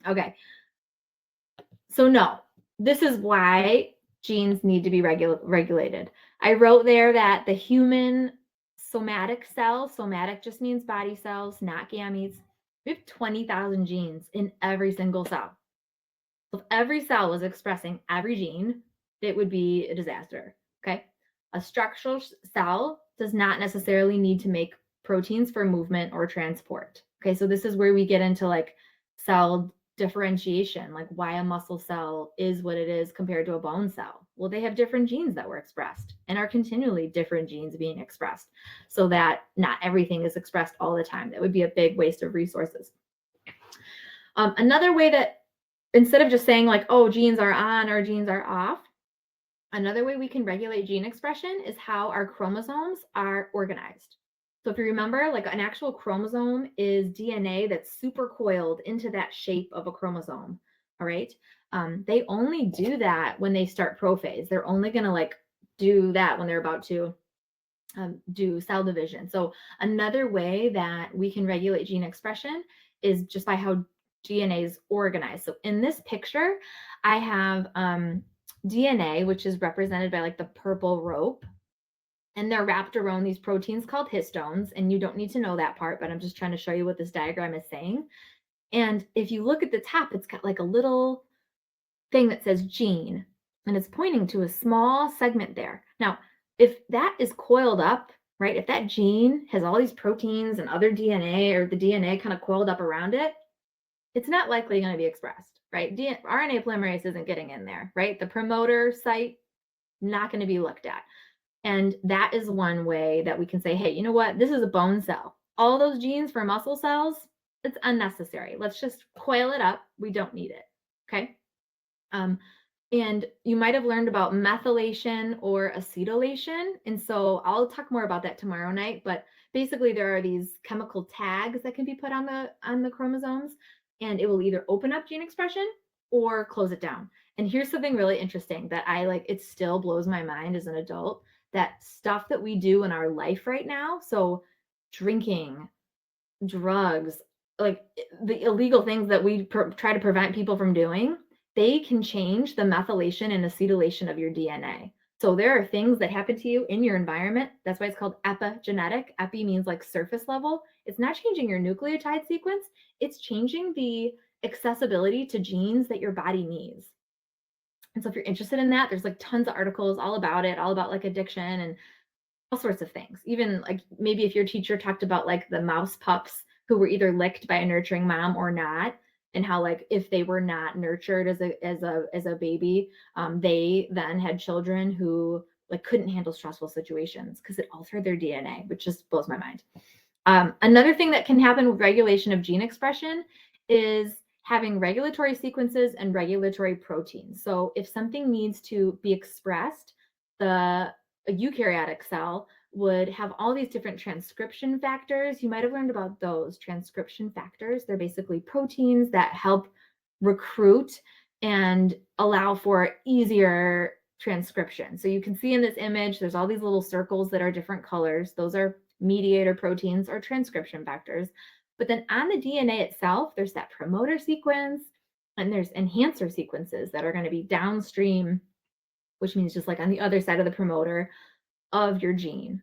Okay, so no, this is why genes need to be regulated. I wrote there that the human somatic cell, somatic just means body cells, not gametes. We have 20,000 genes in every single cell. So if every cell was expressing every gene, it would be a disaster, okay? A structural cell does not necessarily need to make proteins for movement or transport, okay? So this is where we get into like cell differentiation, like why a muscle cell is what it is compared to a bone cell. Well, they have different genes that were expressed and are continually different genes being expressed so that not everything is expressed all the time. That would be a big waste of resources. Another way that instead of just saying like, oh, genes are on or genes are off, Another way we can regulate gene expression is how our chromosomes are organized. So if you remember, like an actual chromosome is DNA that's super coiled into that shape of a chromosome. All right. They only do that when they start prophase. They're only going to like do that when they're about to do cell division. So another way that we can regulate gene expression is just by how DNA is organized. So in this picture, I have DNA, which is represented by like the purple rope, and they're wrapped around these proteins called histones. And you don't need to know that part, but I'm just trying to show you what this diagram is saying. And if you look at the top, it's got like a little thing that says gene, and it's pointing to a small segment there. Now, if that is coiled up, right, if that gene has all these proteins and other DNA, or the DNA kind of coiled up around it, it's not likely going to be expressed, right? RNA polymerase isn't getting in there, right? The promoter site, not going to be looked at. And that is one way that we can say, hey, you know what? This is a bone cell. All those genes for muscle cells, it's unnecessary. Let's just coil it up. We don't need it. Okay. And you might have learned about methylation or acetylation. And so I'll talk more about that tomorrow night. But basically, there are these chemical tags that can be put on the chromosomes, and it will either open up gene expression or close it down. And here's something really interesting that I like, it still blows my mind as an adult, that stuff that we do in our life right now. So drinking, drugs, like the illegal things that we try to prevent people from doing, they can change the methylation and acetylation of your DNA. So there are things that happen to you in your environment. That's why it's called epigenetic. Epi means like surface level. It's not changing your nucleotide sequence. It's changing the accessibility to genes that your body needs. And so if you're interested in that, there's like tons of articles all about it, all about like addiction and all sorts of things. Even like maybe if your teacher talked about like the mouse pups who were either licked by a nurturing mom or not, and how like if they were not nurtured as a baby, they then had children who like couldn't handle stressful situations because it altered their DNA, which just blows my mind. Another thing that can happen with regulation of gene expression is having regulatory sequences and regulatory proteins. So if something needs to be expressed, a eukaryotic cell would have all these different transcription factors. You might have learned about those transcription factors. They're basically proteins that help recruit and allow for easier transcription. So you can see in this image, there's all these little circles that are different colors. Those are mediator proteins or transcription factors. But then on the DNA itself, there's that promoter sequence and there's enhancer sequences that are going to be downstream, which means just like on the other side of the promoter of your gene.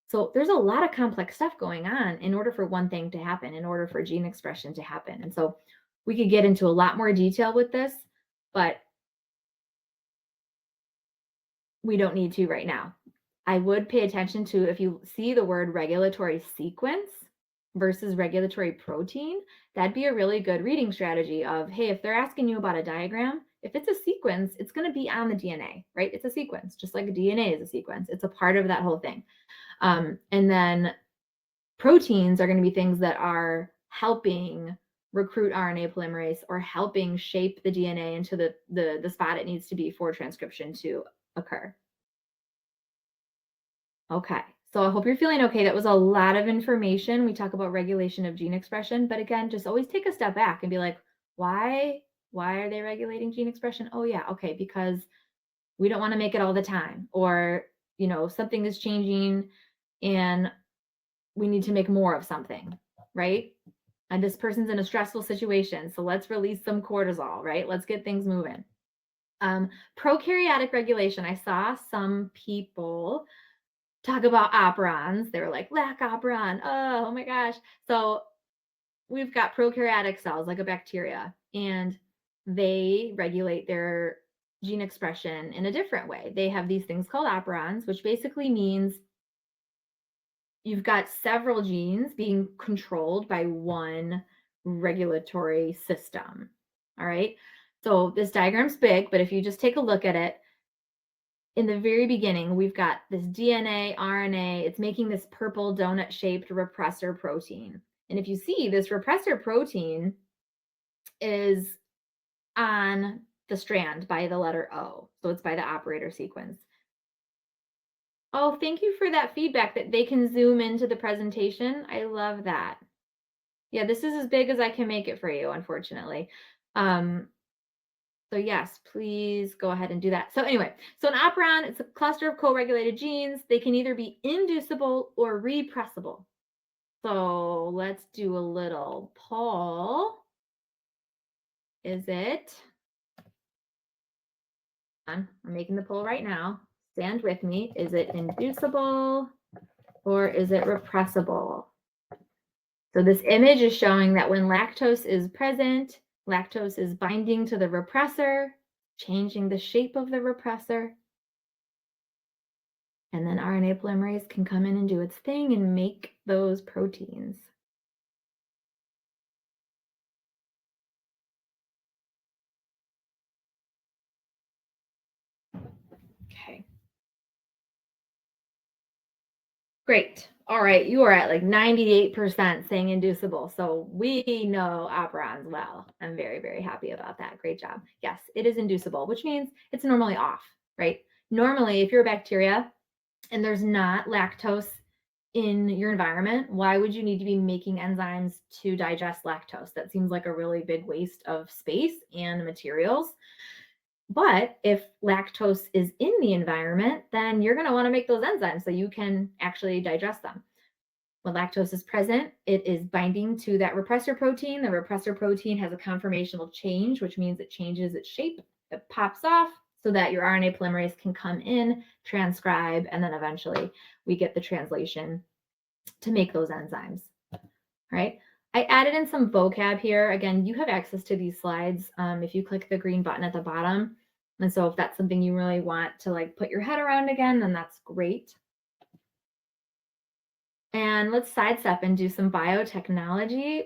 So there's a lot of complex stuff going on in order for one thing to happen, in order for gene expression to happen. And so we could get into a lot more detail with this, but we don't need to right now. I would pay attention to if you see the word regulatory sequence versus regulatory protein, that'd be a really good reading strategy of, hey, if they're asking you about a diagram, if it's a sequence, it's going to be on the DNA, right? It's a sequence, just like a DNA is a sequence. It's a part of that whole thing. And then proteins are going to be things that are helping recruit RNA polymerase or helping shape the DNA into the spot it needs to be for transcription to occur. Okay, so I hope you're feeling okay. That was a lot of information. We talk about regulation of gene expression, but again, just always take a step back and be like, why are they regulating gene expression? Oh yeah, okay, because we don't want to make it all the time, or something is changing and we need to make more of something, right? And this person's in a stressful situation, so let's release some cortisol, right? Let's get things moving. Prokaryotic regulation. I saw some people talk about operons. They were like, lac operon. Oh my gosh. So we've got prokaryotic cells like a bacteria, and they regulate their gene expression in a different way. They have these things called operons, which basically means you've got several genes being controlled by one regulatory system. All right. So this diagram's big, but if you just take a look at it, in the very beginning, we've got this DNA, RNA, it's making this purple donut-shaped repressor protein. And if you see, this repressor protein is on the strand by the letter O. So it's by the operator sequence. Oh, thank you for that feedback that they can zoom into the presentation. I love that. Yeah, this is as big as I can make it for you, unfortunately. So yes, please go ahead and do that. So anyway, so an operon, it's a cluster of co-regulated genes. They can either be inducible or repressible. So let's do a little poll. Is it? I'm making the poll right now. Stand with me. Is it inducible or is it repressible? So this image is showing that when lactose is present, lactose is binding to the repressor, changing the shape of the repressor. And then RNA polymerase can come in and do its thing and make those proteins. Okay. Great. All right. You are at like 98% saying inducible. So we know operons well. I'm very, very happy about that. Great job. Yes, it is inducible, which means it's normally off, right? Normally, if you're a bacteria and there's not lactose in your environment, why would you need to be making enzymes to digest lactose? That seems like a really big waste of space and materials. But if lactose is in the environment, then you're going to want to make those enzymes so you can actually digest them. When lactose is present, it is binding to that repressor protein. The repressor protein has a conformational change, which means it changes its shape. It pops off so that your RNA polymerase can come in, transcribe, and then eventually we get the translation to make those enzymes, right? I added in some vocab here. Again, you have access to these slides if you click the green button at the bottom. And so if that's something you really want to like put your head around again, then that's great. And let's sidestep and do some biotechnology.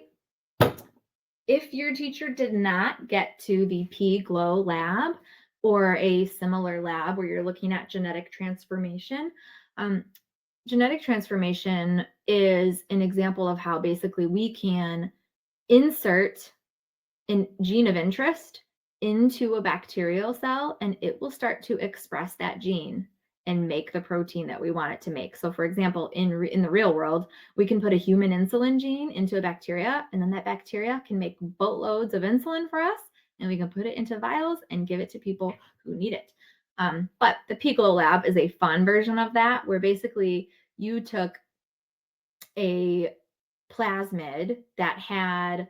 If your teacher did not get to the P-GLOW lab or a similar lab where you're looking at genetic transformation, genetic transformation is an example of how basically we can insert a gene of interest into a bacterial cell and it will start to express that gene and make the protein that we want it to make. So for example, in the real world, we can put a human insulin gene into a bacteria and then that bacteria can make boatloads of insulin for us and we can put it into vials and give it to people who need it. But the P-GLOW lab is a fun version of that where basically you took a plasmid that had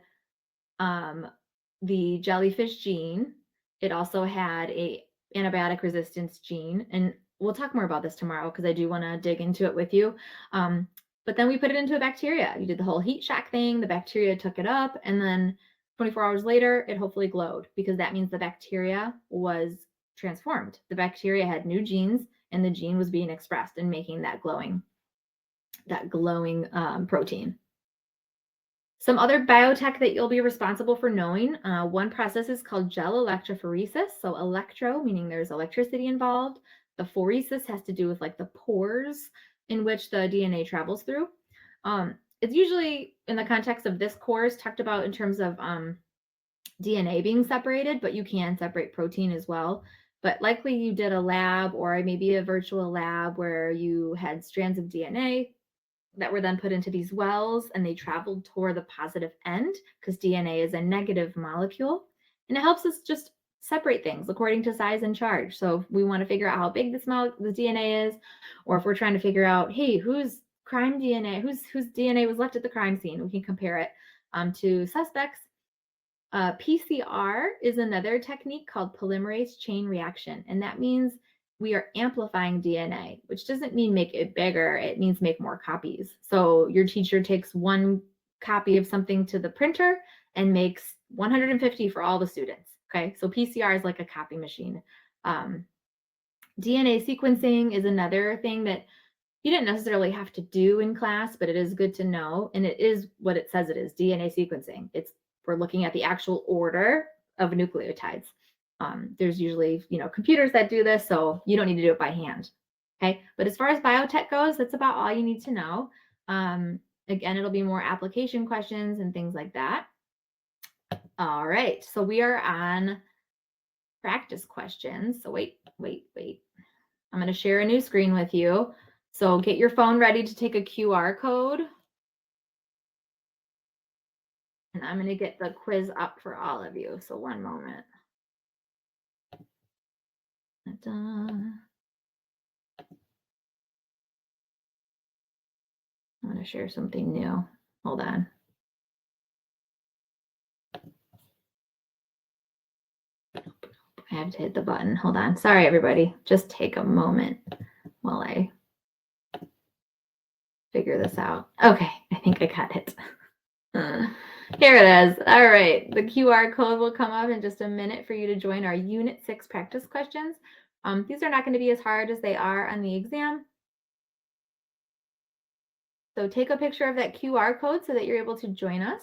the jellyfish gene. It also had a antibiotic resistance gene. And we'll talk more about this tomorrow because I do want to dig into it with you. But then we put it into a bacteria. You did the whole heat shock thing. The bacteria took it up. And then 24 hours later, it hopefully glowed because that means the bacteria was transformed. The bacteria had new genes and the gene was being expressed and making that glowing protein. Some other biotech that you'll be responsible for knowing, one process is called gel electrophoresis. So electro, meaning there's electricity involved. The phoresis has to do with like the pores in which the DNA travels through. It's usually in the context of this course talked about in terms of DNA being separated, but you can separate protein as well. But likely you did a lab or maybe a virtual lab where you had strands of DNA that were then put into these wells and they traveled toward the positive end because DNA is a negative molecule. And it helps us just separate things according to size and charge. So if we want to figure out how big the DNA is, or if we're trying to figure out, hey, whose crime DNA, whose DNA was left at the crime scene, we can compare it to suspects. PCR is another technique called polymerase chain reaction. And that means we are amplifying DNA, which doesn't mean make it bigger. It means make more copies. So your teacher takes one copy of something to the printer and makes 150 for all the students. Okay, so PCR is like a copy machine. DNA sequencing is another thing that you didn't necessarily have to do in class, but it is good to know. And it is what it says it is, DNA sequencing. We're looking at the actual order of nucleotides. There's usually, computers that do this, so you don't need to do it by hand. Okay, but as far as biotech goes, that's about all you need to know. Again, it'll be more application questions and things like that. All right, so we are on practice questions. So wait. I'm going to share a new screen with you. So get your phone ready to take a QR code. And I'm going to get the quiz up for all of you. So one moment. I'm going to share something new. Hold on. I have to hit the button. Hold on. Sorry, everybody. Just take a moment while I figure this out. Okay, I think I got it. Here it is. All right. The QR code will come up in just a minute for you to join our Unit 6 practice questions. These are not going to be as hard as they are on the exam. So take a picture of that QR code so that you're able to join us.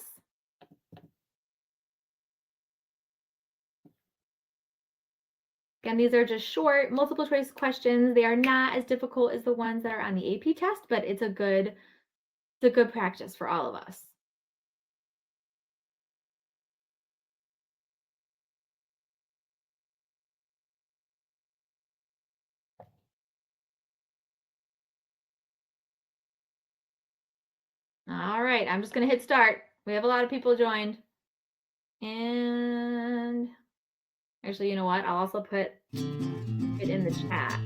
Again, these are just short multiple choice questions. They are not as difficult as the ones that are on the AP test, but it's a good practice for all of us. All right, I'm just going to hit start. We have a lot of people joined. And actually, you know what? I'll also put it in the chat.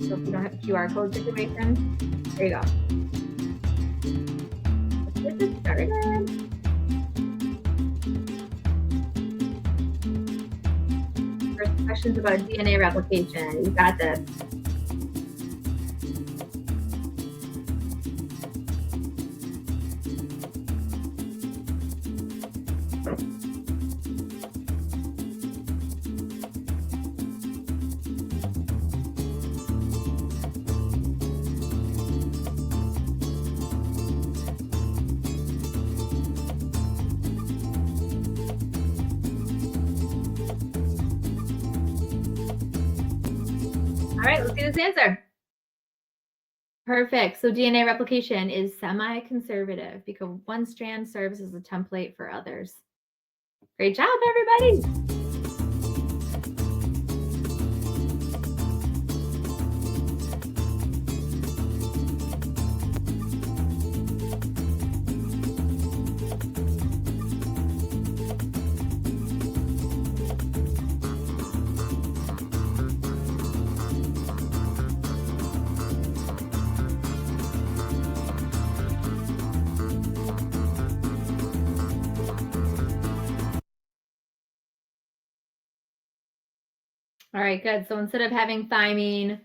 So if you don't have a QR code situation, there you go. Let's get this started. First questions about DNA replication. You got this. All right, let's see this answer. Perfect. So DNA replication is semi-conservative because one strand serves as a template for others. Great job, everybody. All right, good. So instead of having thymine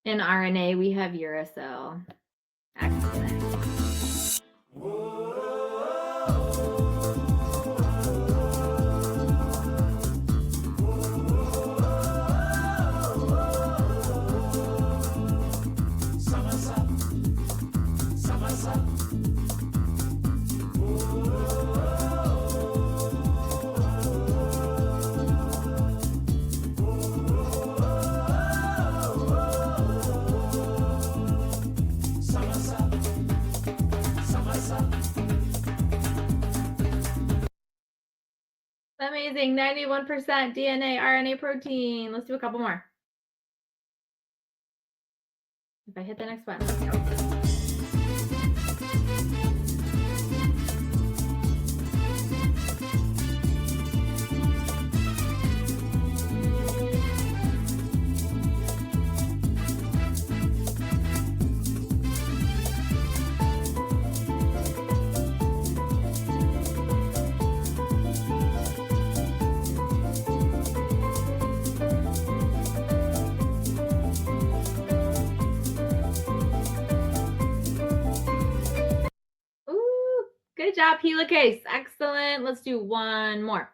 in RNA, we have uracil. Excellent. Amazing, 91% DNA, RNA, protein. Let's do a couple more. If I hit the next one, let's go. Good job, helicase. Excellent. Let's do one more.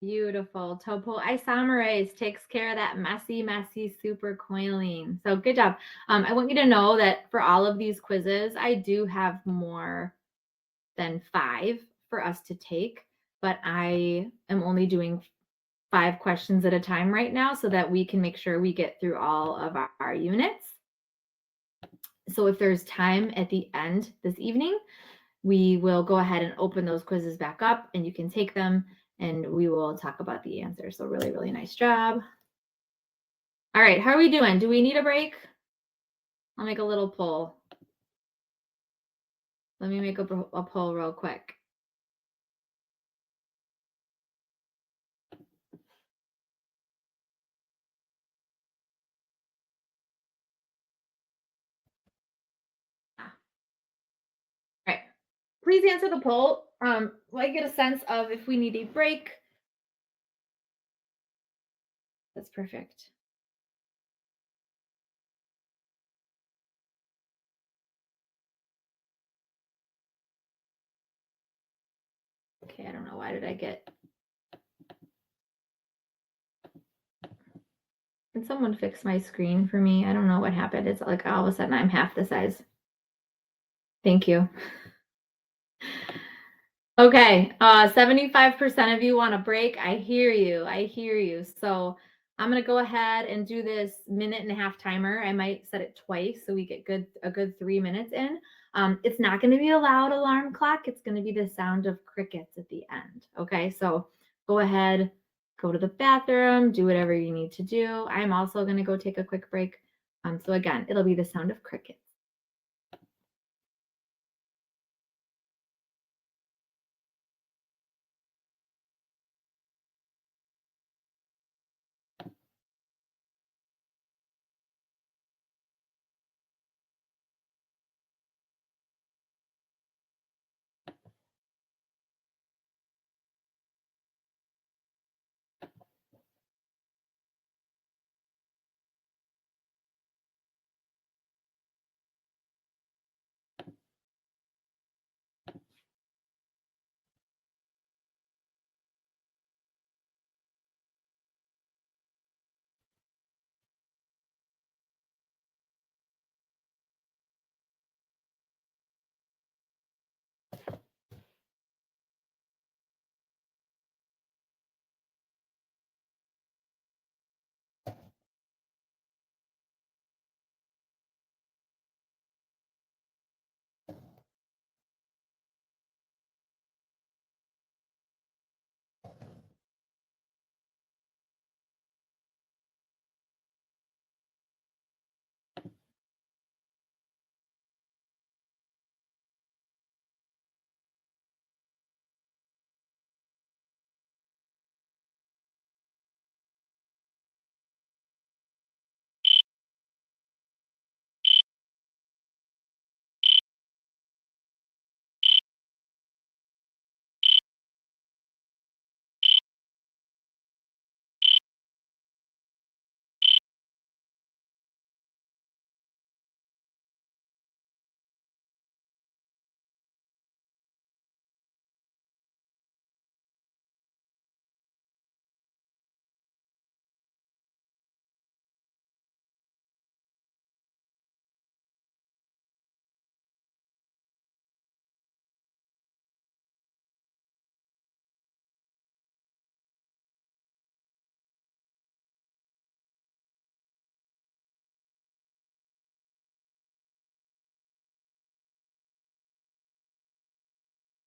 Beautiful. Topoisomerase takes care of that messy supercoiling. So good job. I want you to know that for all of these quizzes, I do have more than 5 for us to take, but I am only doing 5 questions at a time right now so that we can make sure we get through all of our units. So if there's time at the end this evening, we will go ahead and open those quizzes back up and you can take them and we will talk about the answers. So really, really nice job. All right, how are we doing? Do we need a break? I'll make a little poll. Let me make a poll real quick. All right, please answer the poll. So I get a sense of if we need a break. That's perfect. Okay, I don't know. Why did I get... Can someone fix my screen for me? I don't know what happened. It's like all of a sudden I'm half the size. Thank you. Okay, 75% of you want a break. I hear you. I hear you. So I'm gonna go ahead and do this 1.5-minute timer. I might set it twice so we get a good 3 minutes in. It's not gonna be a loud alarm clock. It's gonna be the sound of crickets at the end. Okay, so go ahead, go to the bathroom, do whatever you need to do. I'm also gonna go take a quick break. So again, it'll be the sound of crickets.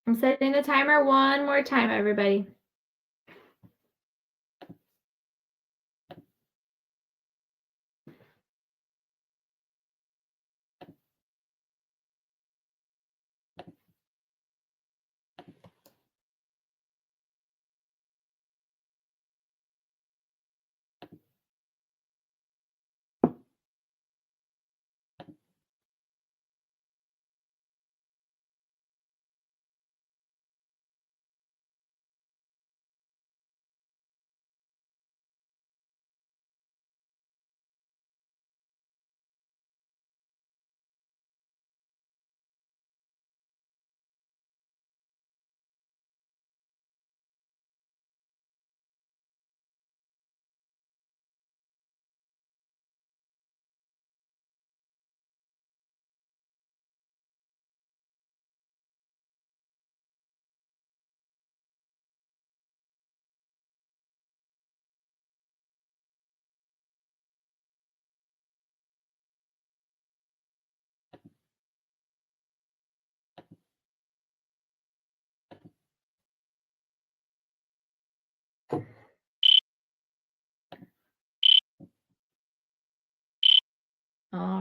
I'm setting the timer one more time, everybody.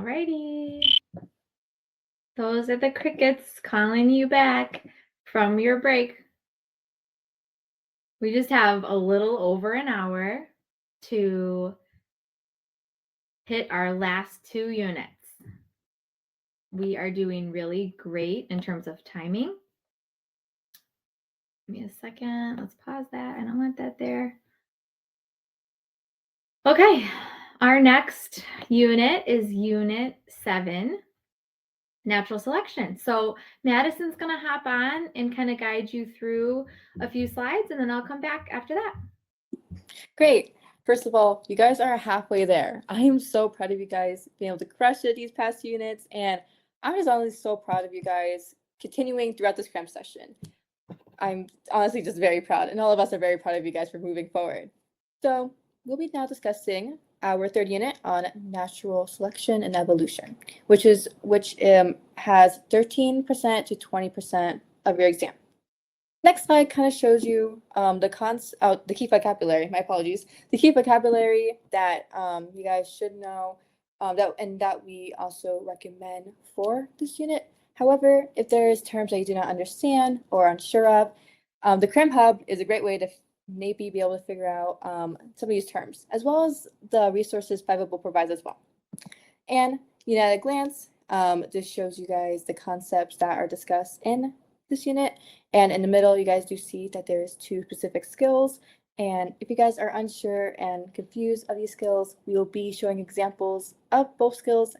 righty. Those are the crickets calling you back from your break. We just have a little over an hour to hit our last 2 units. We are doing really great in terms of timing. Give me a second. Let's pause that. I don't want that there. Okay, our next unit is Unit 7, Natural Selection. So Madison's going to hop on and kind of guide you through a few slides, and then I'll come back after that. Great. First of all, you guys are halfway there. I am so proud of you guys being able to crush it these past units, and I'm just honestly so proud of you guys continuing throughout this cram session. I'm honestly just very proud, and all of us are very proud of you guys for moving forward. So we'll be now discussing our 3rd unit on natural selection and evolution, which has 13% to 20% of your exam. Next slide kind of shows you the key vocabulary. My apologies. The key vocabulary that you guys should know that we also recommend for this unit. However, if there is terms that you do not understand or unsure of, the Cram Hub is a great way to maybe be able to figure out some of these terms, as well as the resources Fiveable provides as well. And at a glance, this shows you guys the concepts that are discussed in this unit. And in the middle, you guys do see that there's 2 specific skills. And if you guys are unsure and confused of these skills, we will be showing examples of both skills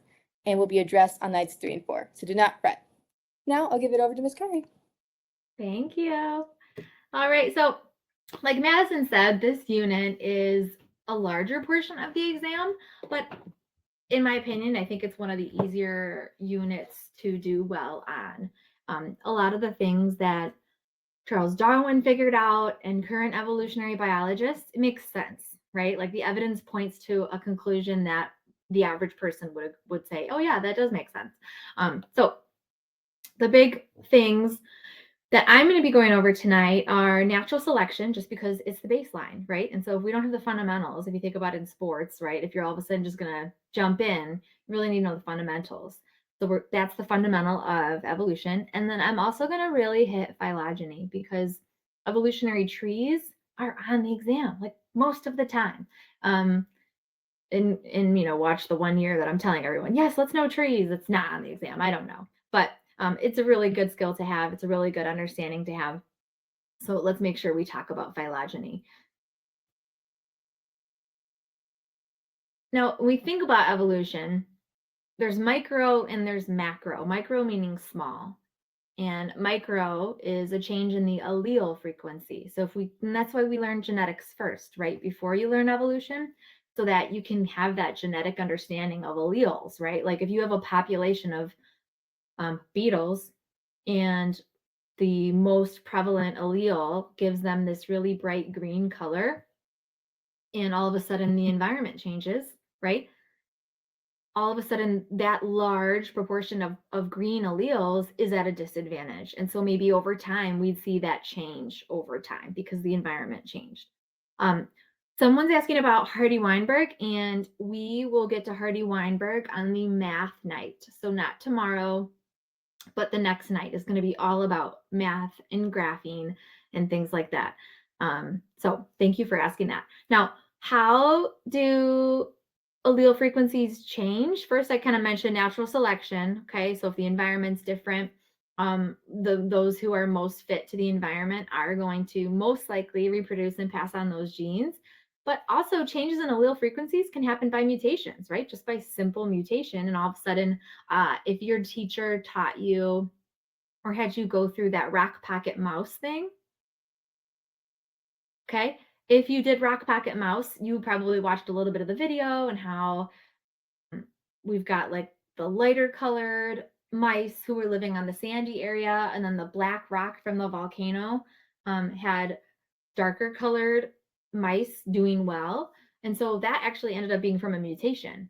and will be addressed on nights 3 and 4. So do not fret. Now I'll give it over to Ms. Curry. Thank you. All right, so like Madison said, this unit is a larger portion of the exam, but in my opinion, I think it's one of the easier units to do well on. A lot of the things that Charles Darwin figured out and current evolutionary biologists, it makes sense, right? Like the evidence points to a conclusion that the average person would say, oh yeah, that does make sense. So the big things that I'm going to be going over tonight are natural selection, just because it's the baseline, right? And so if we don't have the fundamentals, if you think about it in sports, right? If you're all of a sudden just going to jump in, you really need to know the fundamentals. So that's the fundamental of evolution. And then I'm also going to really hit phylogeny, because evolutionary trees are on the exam, like most of the time. Watch the 1 year that I'm telling everyone, yes, let's know trees. It's not on the exam. I don't know. But it's a really good skill to have. It's a really good understanding to have. So let's make sure we talk about phylogeny. Now, when we think about evolution, there's micro and there's macro. Micro meaning small, and micro is a change in the allele frequency. So and that's why we learn genetics first, right? Before you learn evolution, so that you can have that genetic understanding of alleles, right? Like if you have a population of beetles, and the most prevalent allele gives them this really bright green color, and all of a sudden the environment changes, right? All of a sudden that large proportion of green alleles is at a disadvantage. And so maybe over time we'd see that change over time because the environment changed. Someone's asking about Hardy-Weinberg, and we will get to Hardy-Weinberg on the math night. So not tomorrow, but the next night is going to be all about math and graphing and things like that. So thank you for asking that. Now, how do allele frequencies change? First, I kind of mentioned natural selection. Okay, so if the environment's different, those who are most fit to the environment are going to most likely reproduce and pass on those genes. But also changes in allele frequencies can happen by mutations, right? Just by simple mutation. And all of a sudden, if your teacher taught you or had you go through that rock pocket mouse thing, okay? If you did rock pocket mouse, you probably watched a little bit of the video and how we've got like the lighter colored mice who were living on the sandy area, and then the black rock from the volcano had darker colored mice doing well. And so that actually ended up being from a mutation.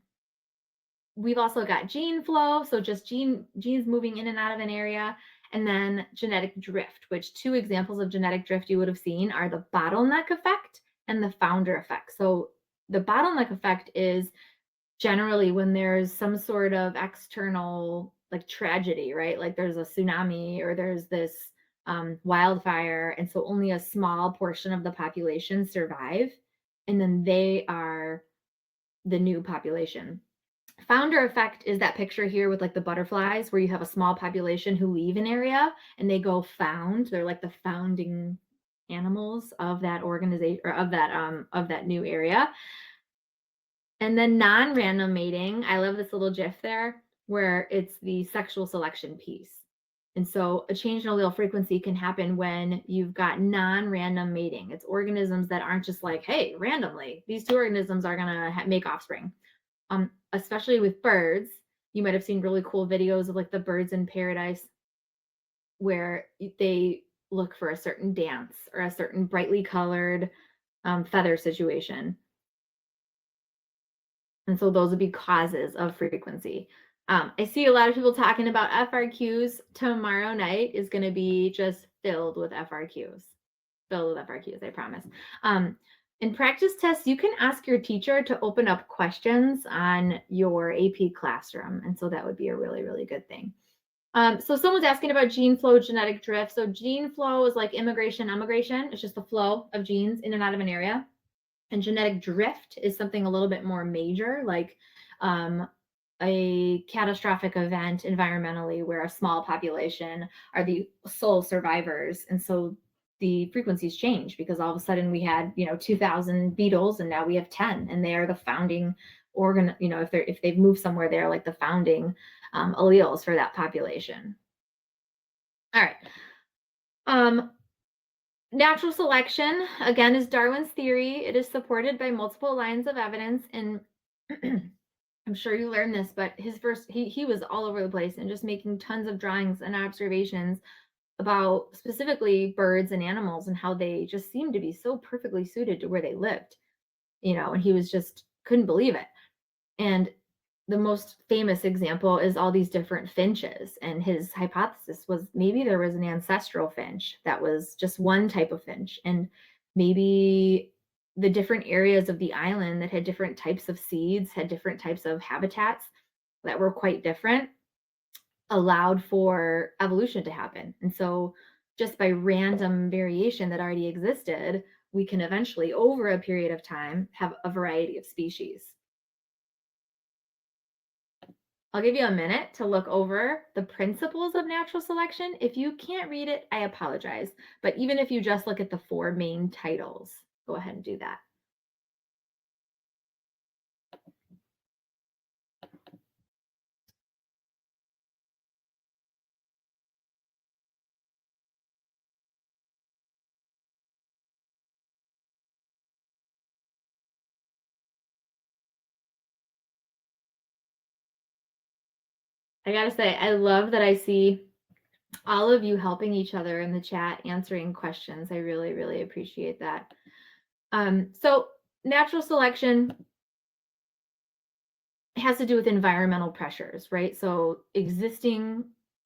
We've also got gene flow, so just genes moving in and out of an area, and then genetic drift, which 2 examples of genetic drift you would have seen are the bottleneck effect and the founder effect. So the bottleneck effect is generally when there's some sort of external like tragedy, right? Like there's a tsunami or there's this wildfire, and so only a small portion of the population survive, and then they are the new population. Founder effect is that picture here with like the butterflies, where you have a small population who leave an area and they go found. They're like the founding animals of that organization or of that new area. And then non-random mating, I love this little GIF there where it's the sexual selection piece. And so a change in allele frequency can happen when you've got non-random mating. It's organisms that aren't just like, hey, randomly, these two organisms are going to make offspring. Especially with birds, you might have seen really cool videos of like the birds in paradise where they look for a certain dance or a certain brightly colored feather situation. And so those would be causes of frequency. I see a lot of people talking about FRQs. Tomorrow night is going to be just filled with FRQs. Filled with FRQs, I promise. In practice tests, you can ask your teacher to open up questions on your AP classroom. And so that would be a really, really good thing. So someone's asking about gene flow, genetic drift. So gene flow is like immigration, emigration. It's just the flow of genes in and out of an area. And genetic drift is something a little bit more major, like a catastrophic event environmentally where a small population are the sole survivors. And so the frequencies change because all of a sudden we had, 2,000 beetles and now we have 10, and they are the founding organ, if they've moved somewhere, they're like the founding alleles for that population. All right. Natural selection, again, is Darwin's theory. It is supported by multiple lines of evidence. And I'm sure you learned this, but he was all over the place and just making tons of drawings and observations about specifically birds and animals and how they just seemed to be so perfectly suited to where they lived, and he was just couldn't believe it. And the most famous example is all these different finches. And his hypothesis was maybe there was an ancestral finch that was just one type of finch. And maybe the different areas of the island that had different types of seeds, had different types of habitats that were quite different, allowed for evolution to happen. And so just by random variation that already existed, we can eventually, over a period of time, have a variety of species. I'll give you a minute to look over the principles of natural selection. If you can't read it, I apologize. But even if you just look at the 4 main titles, go ahead and do that. I gotta say, I love that I see all of you helping each other in the chat, answering questions. I really, really appreciate that. So natural selection has to do with environmental pressures, right? So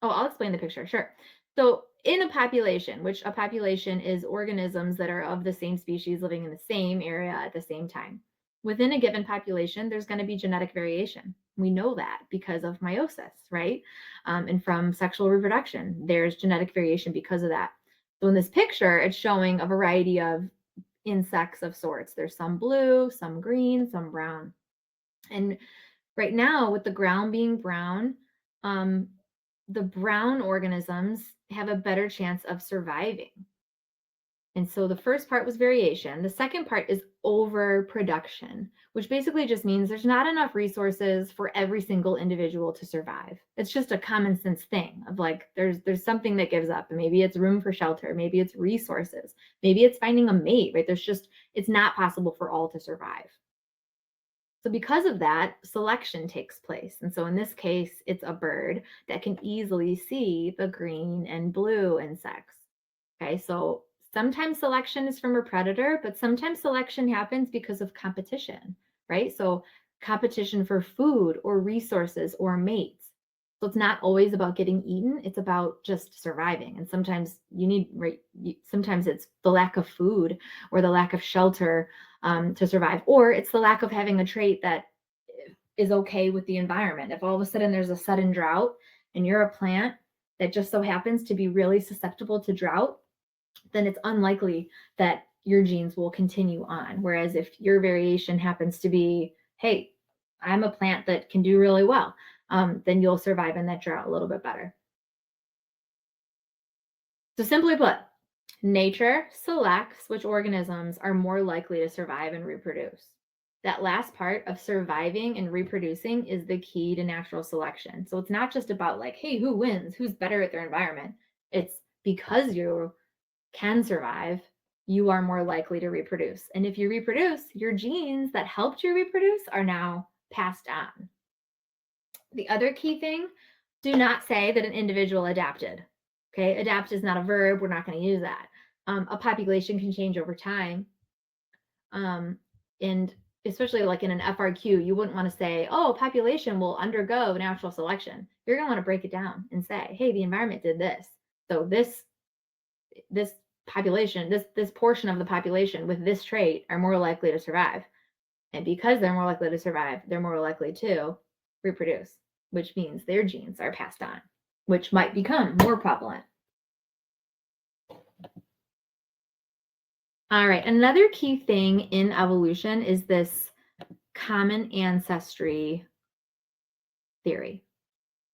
I'll explain the picture, sure. So in a population, which a population is organisms that are of the same species living in the same area at the same time. Within a given population, there's going to be genetic variation. We know that because of meiosis, right? And from sexual reproduction, there's genetic variation because of that. So in this picture, it's showing a variety of insects of sorts. There's some blue, some green, some brown. And right now, with the ground being brown, the brown organisms have a better chance of surviving. And so the first part was variation. The second part is overproduction, which basically just means there's not enough resources for every single individual to survive. It's just a common sense thing of like, there's something that gives up. And maybe it's room for shelter. Maybe it's resources. Maybe it's finding a mate, right? It's not possible for all to survive. So because of that, selection takes place. And so in this case, it's a bird that can easily see the green and blue insects. Okay, so sometimes selection is from a predator, but sometimes selection happens because of competition, right? So competition for food or resources or mates. So it's not always about getting eaten, it's about just surviving. And sometimes sometimes it's the lack of food or the lack of shelter to survive, or it's the lack of having a trait that is okay with the environment. If all of a sudden there's a sudden drought and you're a plant that just so happens to be really susceptible to drought, then it's unlikely that your genes will continue on. Whereas if your variation happens to be, hey, I'm a plant that can do really well, then you'll survive in that drought a little bit better. So simply put, nature selects which organisms are more likely to survive and reproduce. That last part of surviving and reproducing is the key to natural selection. So it's not just about like, hey, who wins, who's better at their environment. It's because you can survive, you are more likely to reproduce. And if you reproduce, your genes that helped you reproduce are now passed on. The other key thing, do not say that an individual adapted. Okay, adapt is not a verb. We're not going to use that. A population can change over time. And especially like in an FRQ, you wouldn't want to say, oh, population will undergo natural selection. You're going to want to break it down and say, hey, the environment did this. So this population, this portion of the population with this trait are more likely to survive. And because they're more likely to survive, they're more likely to reproduce, which means their genes are passed on, which might become more prevalent. All right, another key thing in evolution is this common ancestry theory.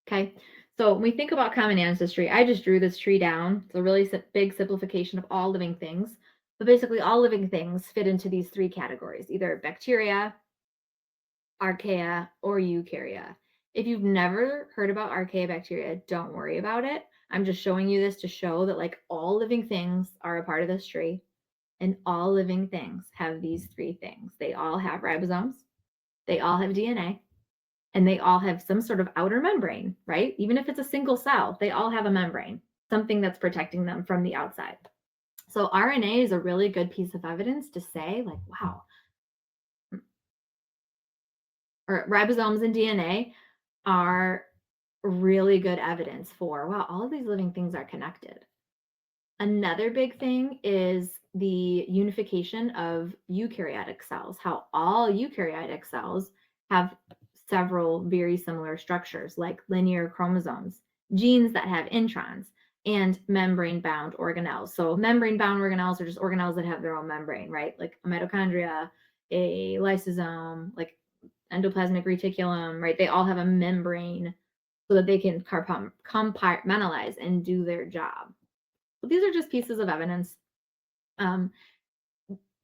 Okay, so when we think about common ancestry, I just drew this tree down. It's a really big simplification of all living things. But basically, all living things fit into these three categories, either bacteria, archaea, or eukarya. If you've never heard about archaea bacteria, don't worry about it. I'm just showing you this to show that like all living things are a part of this tree. And all living things have these three things. They all have ribosomes, they all have DNA, and they all have some sort of outer membrane, right? Even if it's a single cell, they all have a membrane, something that's protecting them from the outside. So RNA is a really good piece of evidence to say, like, wow, or ribosomes and DNA are really good evidence for, wow, all of these living things are connected. Another big thing is the unification of eukaryotic cells, how all eukaryotic cells have several very similar structures like linear chromosomes, genes that have introns, and membrane-bound organelles. So membrane-bound organelles are just organelles that have their own membrane, right? Like a mitochondria, a lysosome, like endoplasmic reticulum, right? They all have a membrane so that they can compartmentalize and do their job. So these are just pieces of evidence.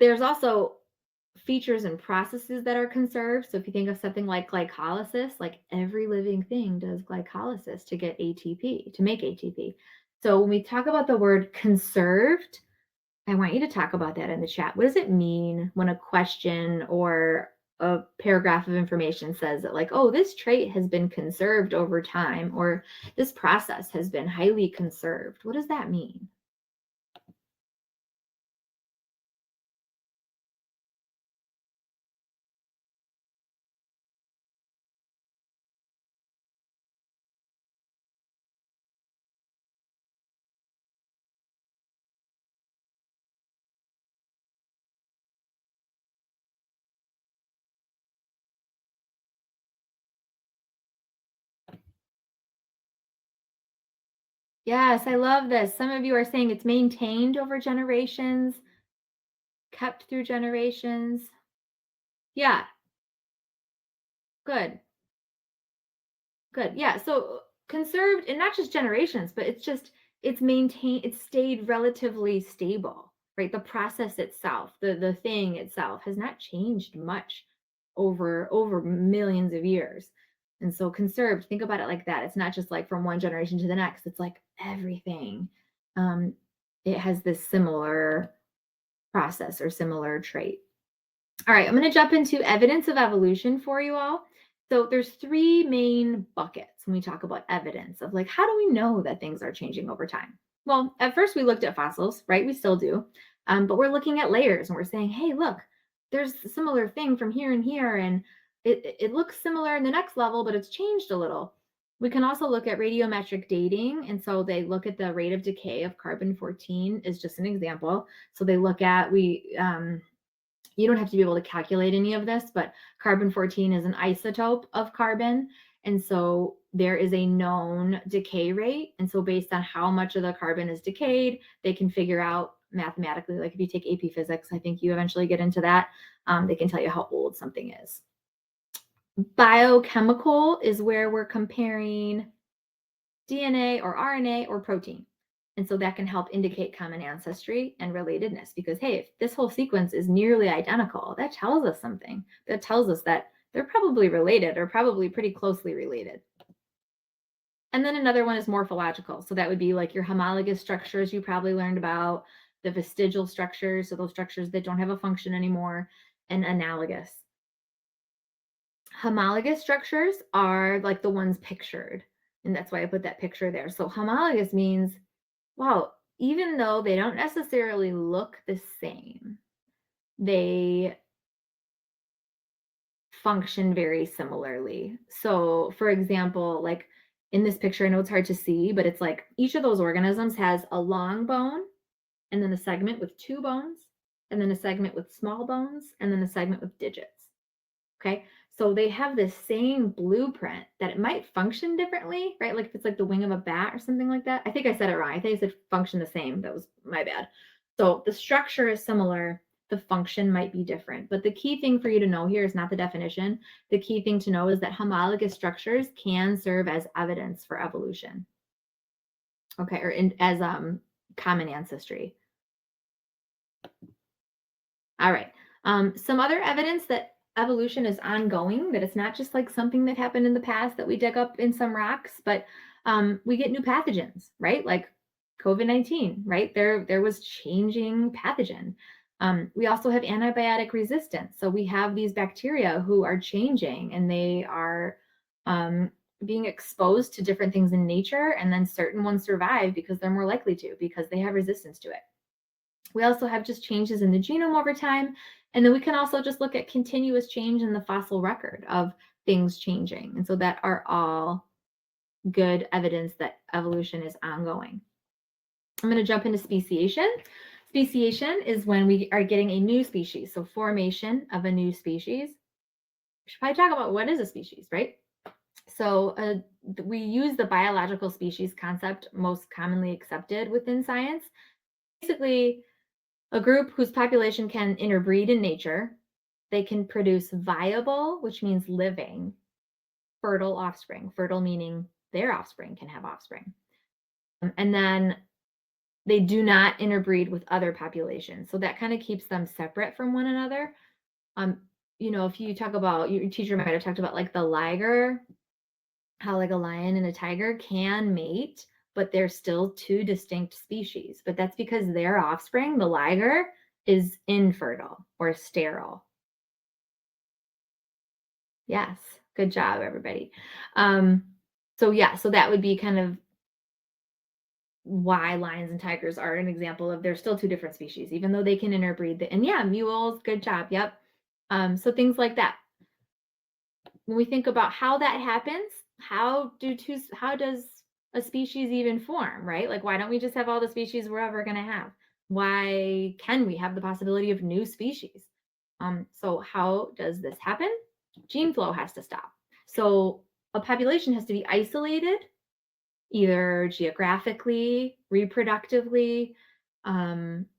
There's also features and processes that are conserved. So if you think of something like glycolysis, like every living thing does glycolysis to get ATP, to make ATP. So when we talk about the word conserved, I want you to talk about that in the chat. What does it mean when a question or a paragraph of information says that like, oh, this trait has been conserved over time, or this process has been highly conserved? What does that mean? Yes, I love this. Some of you are saying it's maintained over generations, kept through generations. Yeah. Good. Good. Yeah. So conserved, and not just generations, but it's maintained, it's stayed relatively stable, right? The process itself, the thing itself has not changed much over millions of years. And so conserved, think about it like that. It's not just like from one generation to the next. It's like everything. It has this similar process or similar trait. All right, I'm going to jump into evidence of evolution for you all. So there's three main buckets when we talk about evidence of like, how do we know that things are changing over time? Well, at first we looked at fossils, right? We still do. But we're looking at layers and we're saying, hey, look, there's a similar thing from here and here, and it looks similar in the next level, but it's changed a little. We can also look at radiometric dating. And so they look at the rate of decay of carbon-14 is just an example. So they look at, You don't have to be able to calculate any of this, but carbon-14 is an isotope of carbon. And so there is a known decay rate. And so based on how much of the carbon is decayed, they can figure out mathematically, like if you take AP physics, I think you eventually get into that, they can tell you how old something is. Biochemical is where we're comparing DNA or RNA or protein. And so that can help indicate common ancestry and relatedness because, hey, if this whole sequence is nearly identical, that tells us something. That tells us that they're probably related or probably pretty closely related. And then another one is morphological. So that would be like your homologous structures you probably learned about, the vestigial structures, so those structures that don't have a function anymore, and analogous. Homologous structures are like the ones pictured. And that's why I put that picture there. So homologous means, wow, even though they don't necessarily look the same, they function very similarly. So for example, like in this picture, I know it's hard to see, but it's like each of those organisms has a long bone and then a segment with 2 bones and then a segment with small bones and then a segment with digits. Okay, so they have this same blueprint that it might function differently, right? Like if it's like the wing of a bat or something like that. I think I said it wrong. I think I said function the same. That was my bad. So the structure is similar. The function might be different. But the key thing for you to know here is not the definition. The key thing to know is that homologous structures can serve as evidence for evolution. Okay, or as common ancestry. All right. Some other evidence that evolution is ongoing, that it's not just like something that happened in the past that we dig up in some rocks, but we get new pathogens, right? Like COVID-19, right? There was changing pathogen. We also have antibiotic resistance. So we have these bacteria who are changing and they are being exposed to different things in nature, and then certain ones survive because they're more likely to, because they have resistance to it. We also have just changes in the genome over time. And then we can also just look at continuous change in the fossil record of things changing. And so that are all good evidence that evolution is ongoing. I'm going to jump into speciation. Speciation is when we are getting a new species. So formation of a new species. We should probably talk about what is a species, right? So we use the biological species concept most commonly accepted within science. Basically, a group whose population can interbreed in nature, they can produce viable, which means living, fertile offspring. Fertile meaning their offspring can have offspring. And then they do not interbreed with other populations. So that kind of keeps them separate from one another. You know, if you talk about, your teacher might have talked about like the liger, how like a lion and a tiger can mate, but they're still 2 distinct species. But that's because their offspring, the liger, is infertile or sterile. Yes, good job, everybody. So that would be kind of why lions and tigers are an example of they're still 2 different species, even though they can interbreed. And yeah, mules, good job. Yep. So things like that. When we think about how that happens, how does a species even form, right? Like, why don't we just have all the species we're ever going to have? Why can we have the possibility of new species? So how does this happen? Gene flow has to stop. So a population has to be isolated, either geographically, reproductively,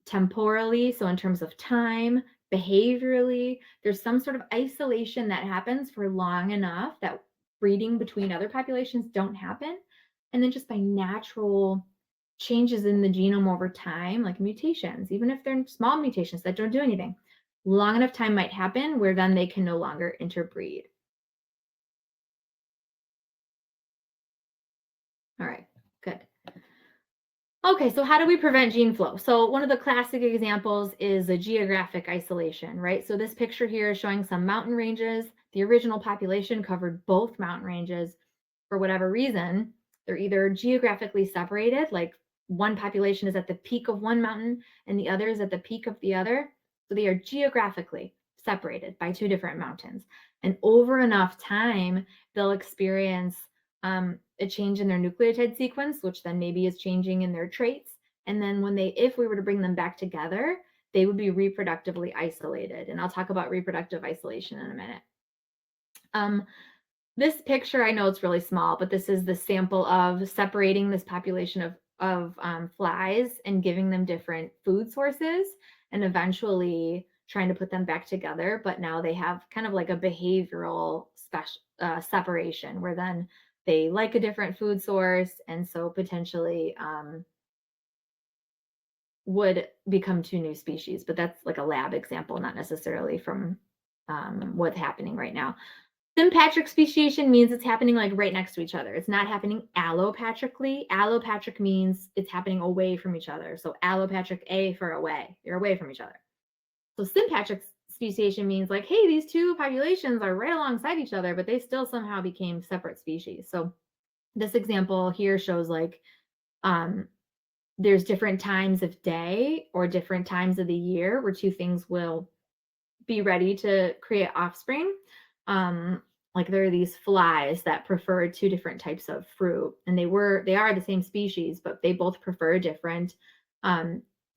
temporally, so in terms of time, behaviorally. There's some sort of isolation that happens for long enough that breeding between other populations don't happen. And then just by natural changes in the genome over time, like mutations, even if they're small mutations that don't do anything, long enough time might happen where then they can no longer interbreed. All right, good. Okay, so how do we prevent gene flow? So one of the classic examples is a geographic isolation, right? So this picture here is showing some mountain ranges. The original population covered both mountain ranges. For whatever reason, they're either geographically separated, like one population is at the peak of one mountain and the other is at the peak of the other. So they are geographically separated by 2 different mountains. And over enough time, they'll experience a change in their nucleotide sequence, which then maybe is changing in their traits. And then if we were to bring them back together, they would be reproductively isolated. And I'll talk about reproductive isolation in a minute. This picture, I know it's really small, but this is the sample of separating this population of flies and giving them different food sources and eventually trying to put them back together. But now they have kind of like a behavioral separation where then they like a different food source. And so potentially would become two new species, but that's like a lab example, not necessarily from what's happening right now. Sympatric speciation means it's happening like right next to each other. It's not happening allopatrically. Allopatric means it's happening away from each other. So allopatric, A for away. They're away from each other. So sympatric speciation means like, hey, these two populations are right alongside each other, but they still somehow became separate species. So this example here shows like there's different times of day or different times of the year where two things will be ready to create offspring. Like there are these flies that prefer two different types of fruit, and they are the same species, but they both prefer different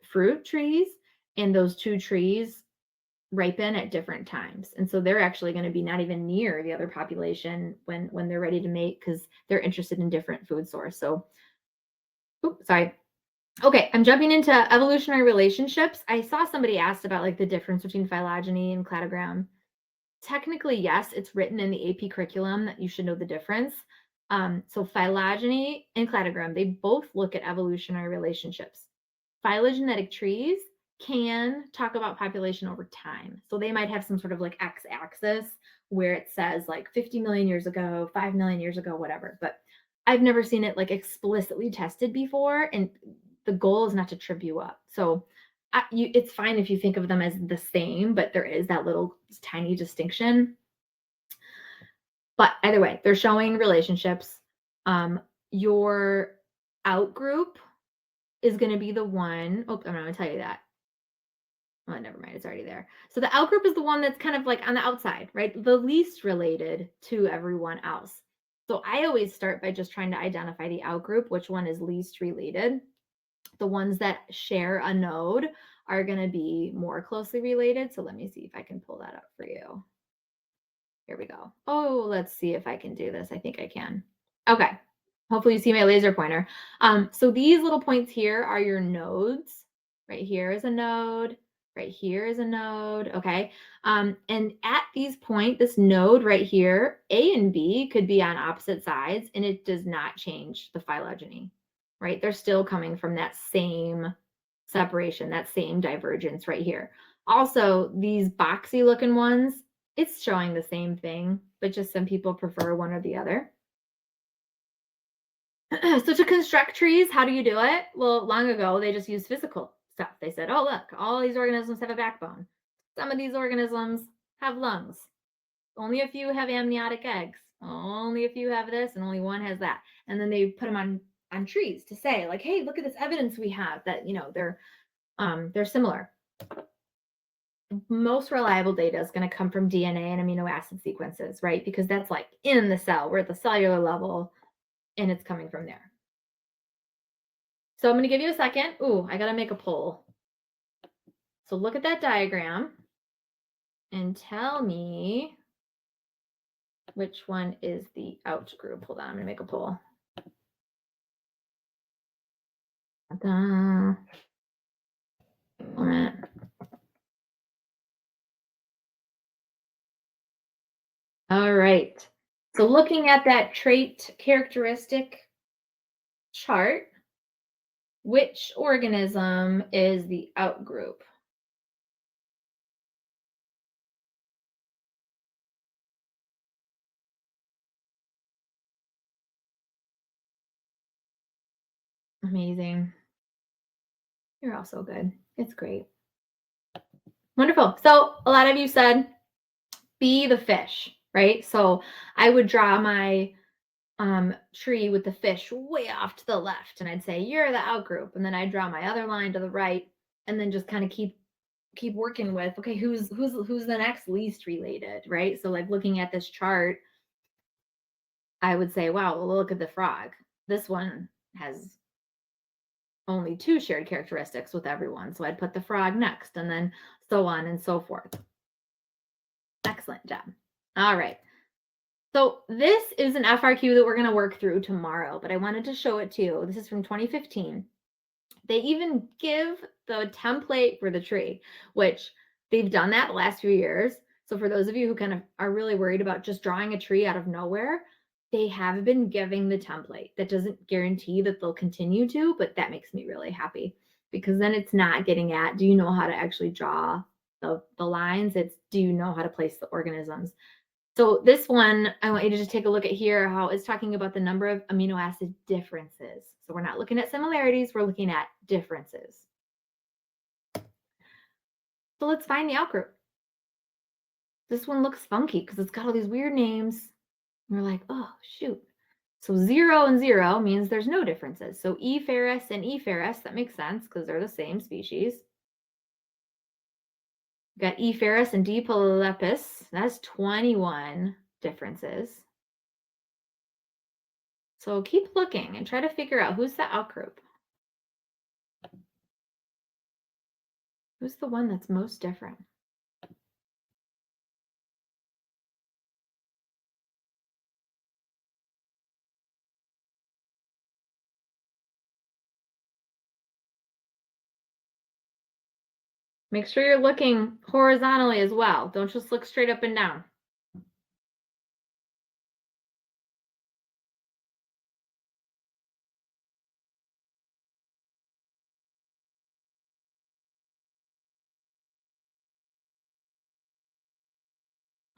fruit trees, and those two trees ripen at different times. And so they're actually going to be not even near the other population when they're ready to mate because they're interested in different food source. So, sorry. Okay, I'm jumping into evolutionary relationships. I saw somebody asked about like the difference between phylogeny and cladogram. Technically, yes, it's written in the AP curriculum that you should know the difference. So phylogeny and cladogram, they both look at evolutionary relationships. Phylogenetic trees can talk about population over time. So they might have some sort of like x-axis where it says like 50 million years ago, 5 million years ago, whatever. But I've never seen it like explicitly tested before. And the goal is not to trip you up. So it's fine if you think of them as the same, but there is that little tiny distinction. But either way, they're showing relationships. Your outgroup is going to be the one. Oh, I'm not going to tell you that. Oh, never mind. It's already there. So the outgroup is the one that's kind of like on the outside, right? The least related to everyone else. So I always start by just trying to identify the outgroup, which one is least related. The ones that share a node are going to be more closely related. So let me see if I can pull that up for you. Here we go. Oh, let's see if I can do this. I think I can. Okay. Hopefully you see my laser pointer. So these little points here are your nodes. Right here is a node. Right here is a node. Okay. And at these points, this node right here, A and B could be on opposite sides, and it does not change the phylogeny. Right? They're still coming from that same separation, that same divergence right here. Also, these boxy looking ones, it's showing the same thing, but just some people prefer one or the other. So to construct trees, how do you do it? Well, long ago, they just used physical stuff. They said, oh, look, all these organisms have a backbone. Some of these organisms have lungs. Only a few have amniotic eggs. Only a few have this, and only one has that. And then they put them on trees to say like, hey, look at this evidence we have that, they're similar. Most reliable data is going to come from DNA and amino acid sequences, right? Because that's like in the cell. We're at the cellular level and it's coming from there. So I'm going to give you a second. Ooh, I got to make a poll. So look at that diagram and tell me which one is the out group. Hold on, I'm going to make a poll. Hold on. All right. So looking at that trait characteristic chart, which organism is the outgroup? Amazing. You're all so good. It's great. Wonderful. So a lot of you said, be the fish, right? So I would draw my tree with the fish way off to the left, and I'd say, you're the outgroup. And then I'd draw my other line to the right, and then just kind of keep working with, okay, who's the next least related, right? So like looking at this chart, I would say, wow, well, look at the frog. This one has only 2 shared characteristics with everyone. So I'd put the frog next, and then so on and so forth. Excellent job. All right. So this is an FRQ that we're going to work through tomorrow, but I wanted to show it to you. This is from 2015. They even give the template for the tree, which they've done that the last few years. So for those of you who kind of are really worried about just drawing a tree out of nowhere, they have been giving the template. That doesn't guarantee that they'll continue to, but that makes me really happy, because then it's not getting at, do you know how to actually draw the lines? It's, do you know how to place the organisms? So this one, I want you to just take a look at here, how it's talking about the number of amino acid differences. So we're not looking at similarities, we're looking at differences. So let's find the outgroup. This one looks funky because it's got all these weird names. And we're like, oh, shoot. So 0 and 0 means there's no differences. So E. ferus and E. ferus, that makes sense because they're the same species. We've got E. ferus and D. polylepis. That's 21 differences. So keep looking and try to figure out who's the outgroup. Who's the one that's most different? Make sure you're looking horizontally as well. Don't just look straight up and down.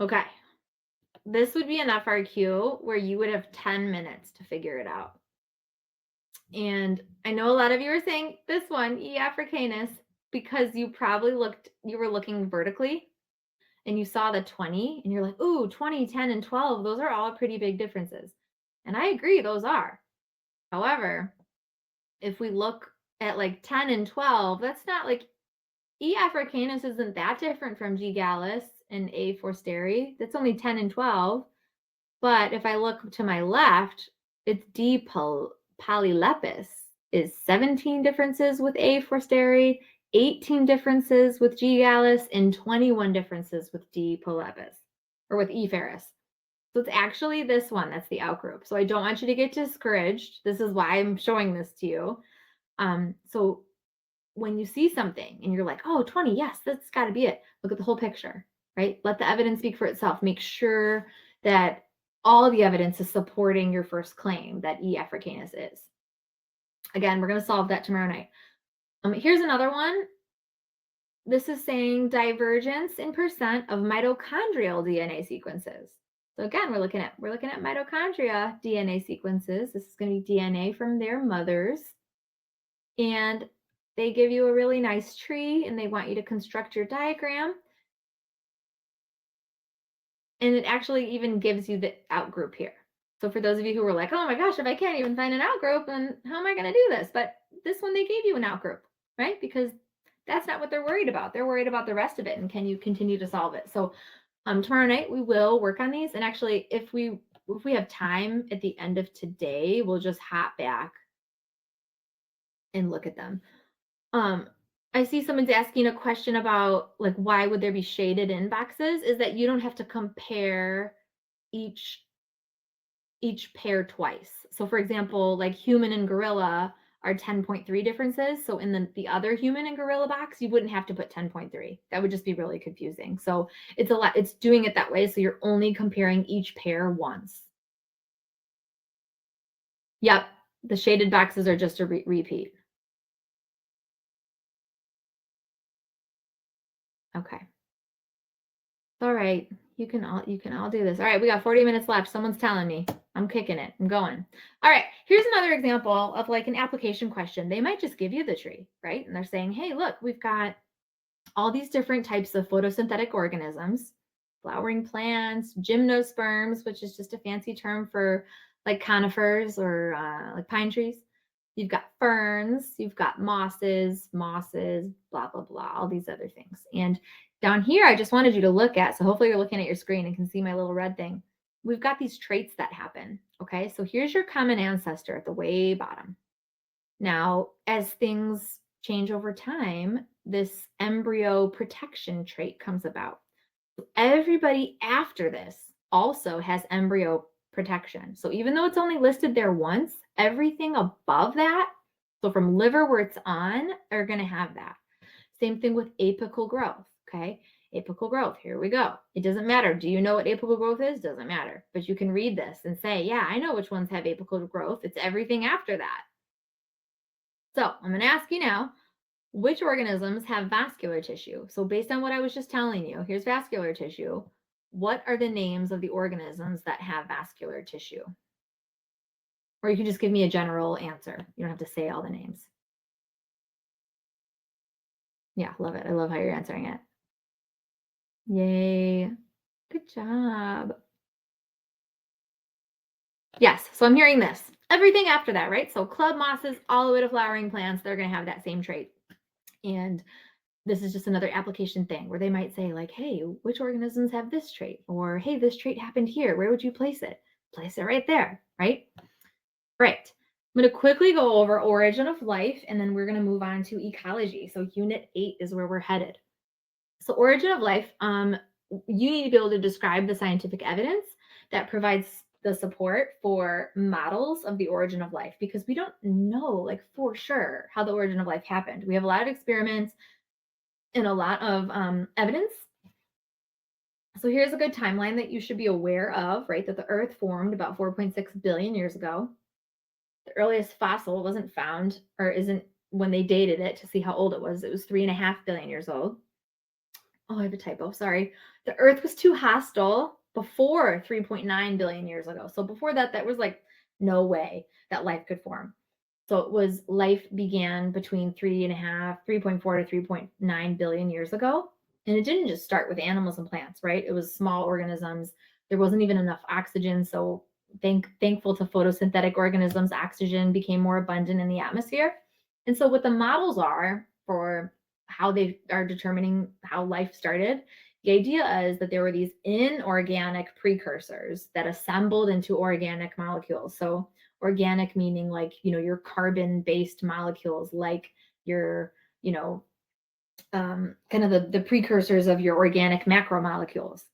Okay. This would be an FRQ where you would have 10 minutes to figure it out. And I know a lot of you are saying this one, E. africanus, because you probably you were looking vertically and you saw the 20 and you're like, ooh, 20, 10, and 12, those are all pretty big differences. And I agree, those are. However, if we look at like 10 and 12, that's not like, E. africanus isn't that different from G. gallus and A. forsteri. That's only 10 and 12. But if I look to my left, it's D. polylepis is 17 differences with A. forsteri, 18 differences with G. gallus, and 21 differences with D. polylepis, or with E. ferus. So it's actually this one that's the outgroup. So I don't want you to get discouraged. This is why I'm showing this to you. So when you see something and you're like, oh, 20, yes, that's got to be it. Look at the whole picture, right? Let the evidence speak for itself. Make sure that all the evidence is supporting your first claim that E. africanus is. Again, we're going to solve that tomorrow night. Here's another one. This is saying divergence in percent of mitochondrial DNA sequences. So again, we're looking at mitochondria DNA sequences. This is going to be DNA from their mothers. And they give you a really nice tree and they want you to construct your diagram. And it actually even gives you the outgroup here. So for those of you who were like, oh my gosh, if I can't even find an outgroup, then how am I going to do this? But this one, they gave you an outgroup, right? Because that's not what they're worried about. They're worried about the rest of it. And can you continue to solve it? So tomorrow night, we will work on these. And actually, if we have time at the end of today, we'll just hop back and look at them. I see someone's asking a question about like, why would there be shaded in boxes? Is that you don't have to compare each pair twice. So for example, like human and gorilla are 10.3 differences. So in the other human and gorilla box, you wouldn't have to put 10.3. That would just be really confusing. So it's doing it that way. So you're only comparing each pair once. Yep. The shaded boxes are just a repeat. Okay. All right. You can all do this. All right, we got 40 minutes left. Someone's telling me. I'm kicking it. I'm going. All right, here's another example of like an application question. They might just give you the tree, right? And they're saying, hey, look, we've got all these different types of photosynthetic organisms, flowering plants, gymnosperms, which is just a fancy term for like conifers or like pine trees. You've got ferns, you've got mosses, blah, blah, blah, all these other things. And down here, I just wanted you to look at, so hopefully you're looking at your screen and can see my little red thing. We've got these traits that happen, okay? So here's your common ancestor at the way bottom. Now, as things change over time, this embryo protection trait comes about. Everybody after this also has embryo protection. So even though it's only listed there once, everything above that, so from liver where it's on, are going to have that. Same thing with apical growth, okay? Apical growth, here we go. It doesn't matter. Do you know what apical growth is? Doesn't matter. But you can read this and say, yeah, I know which ones have apical growth. It's everything after that. So I'm going to ask you now, which organisms have vascular tissue? So based on what I was just telling you, here's vascular tissue. What are the names of the organisms that have vascular tissue? Or you can just give me a general answer. You don't have to say all the names. Yeah, love it. I love how you're answering it. Yay. Good job. Yes, so I'm hearing this. Everything after that, right? So club mosses all the way to flowering plants, they're going to have that same trait. And this is just another application thing where they might say like, hey, which organisms have this trait? Or, hey, this trait happened here. Where would you place it? Place it right there, right? Right. I'm going to quickly go over origin of life, and then we're going to move on to ecology. So unit 8 is where we're headed. So origin of life, you need to be able to describe the scientific evidence that provides the support for models of the origin of life, because we don't know like for sure how the origin of life happened. We have a lot of experiments and a lot of evidence. So here's a good timeline that you should be aware of, right? That the Earth formed about 4.6 billion years ago. The earliest fossil wasn't found, or isn't when they dated it to see how old it was. It was 3.5 billion years old. Oh, I have a typo, sorry. The Earth was too hostile before 3.9 billion years ago. So before that, that was like no way that life could form. So it was life began between 3.4 to 3.9 billion years ago. And it didn't just start with animals and plants, right? It was small organisms. There wasn't even enough oxygen. So thankful to photosynthetic organisms, oxygen became more abundant in the atmosphere. And so what the models are for how they are determining how life started, the idea is that there were these inorganic precursors that assembled into organic molecules. So organic meaning like, your carbon-based molecules, like your, kind of the precursors of your organic macromolecules.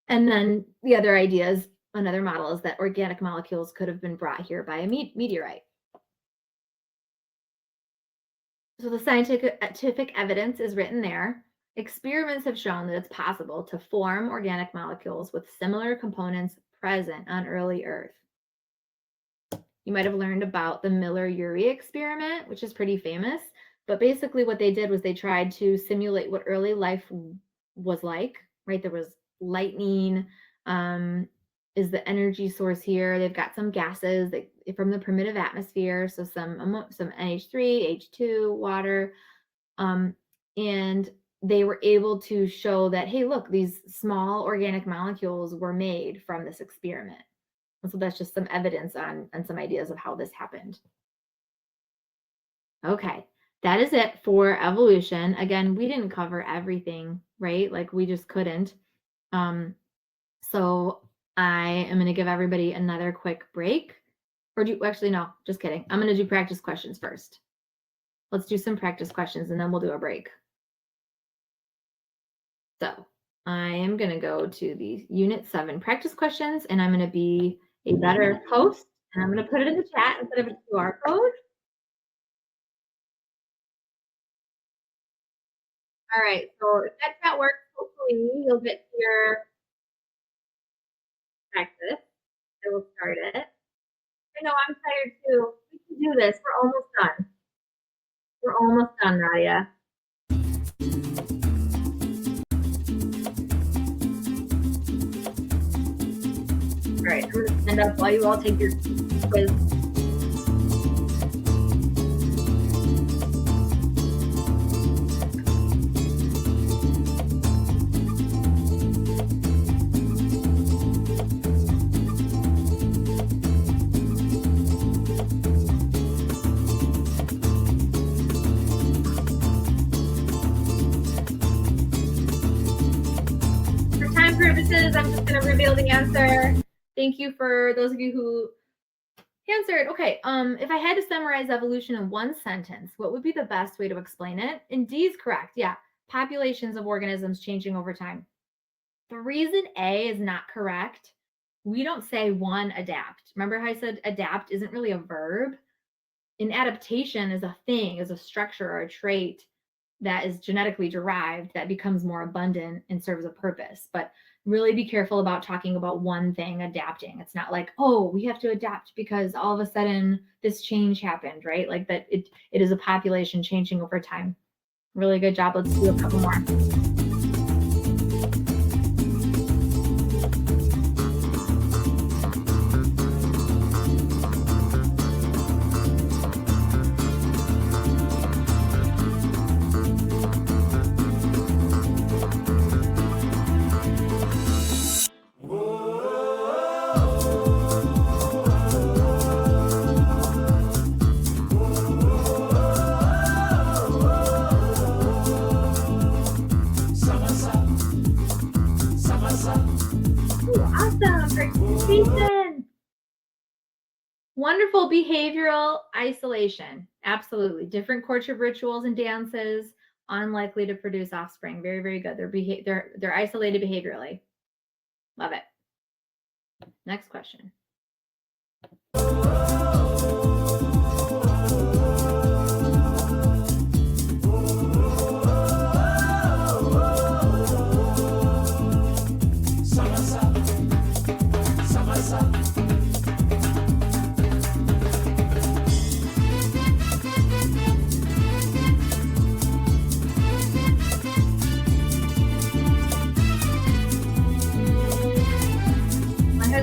And then the other ideas, another model is that organic molecules could have been brought here by a meteorite. So the scientific evidence is written there. Experiments have shown that it's possible to form organic molecules with similar components present on early Earth. You might have learned about the Miller-Urey experiment, which is pretty famous. But basically what they did was they tried to simulate what early life was like, right? There was lightning, is the energy source here. They've got some gases from the primitive atmosphere. So some NH3, H2, water. And they were able to show that, hey, look, these small organic molecules were made from this experiment. And so that's just some evidence on some ideas of how this happened. Okay, that is it for evolution. Again, we didn't cover everything, right? Like we just couldn't. So I am going to give everybody another quick break. Or actually, no, just kidding. I'm going to do practice questions first. Let's do some practice questions and then we'll do a break. So I am going to go to the Unit 7 practice questions, and I'm going to be a better host, and I'm going to put it in the chat instead of a QR code. All right, so if that chat works, hopefully you'll get to your practice. I will start it. I know I'm tired too. We can do this. We're almost done. We're almost done, Nadia. All right, I'm going to stand up while you all take your quiz. For time purposes, I'm just going to reveal the answer. Thank you for those of you who Answered. Okay. If I had to summarize evolution in one sentence, what would be the best way to explain it? And D is correct. Yeah. Populations of organisms changing over time. The reason A is not correct, we don't say one adapt. Remember how I said adapt isn't really a verb? An adaptation is a thing, is a structure or a trait that is genetically derived that becomes more abundant and serves a purpose. But really be careful about talking about one thing adapting. It's not like, oh, we have to adapt because all of a sudden this change happened, right? Like that it is a population changing over time. Really good job. Let's do a couple more. Wonderful behavioral isolation. Absolutely. Different courtship rituals and dances, unlikely to produce offspring. Very, very good. They're isolated behaviorally. Love it. Next question.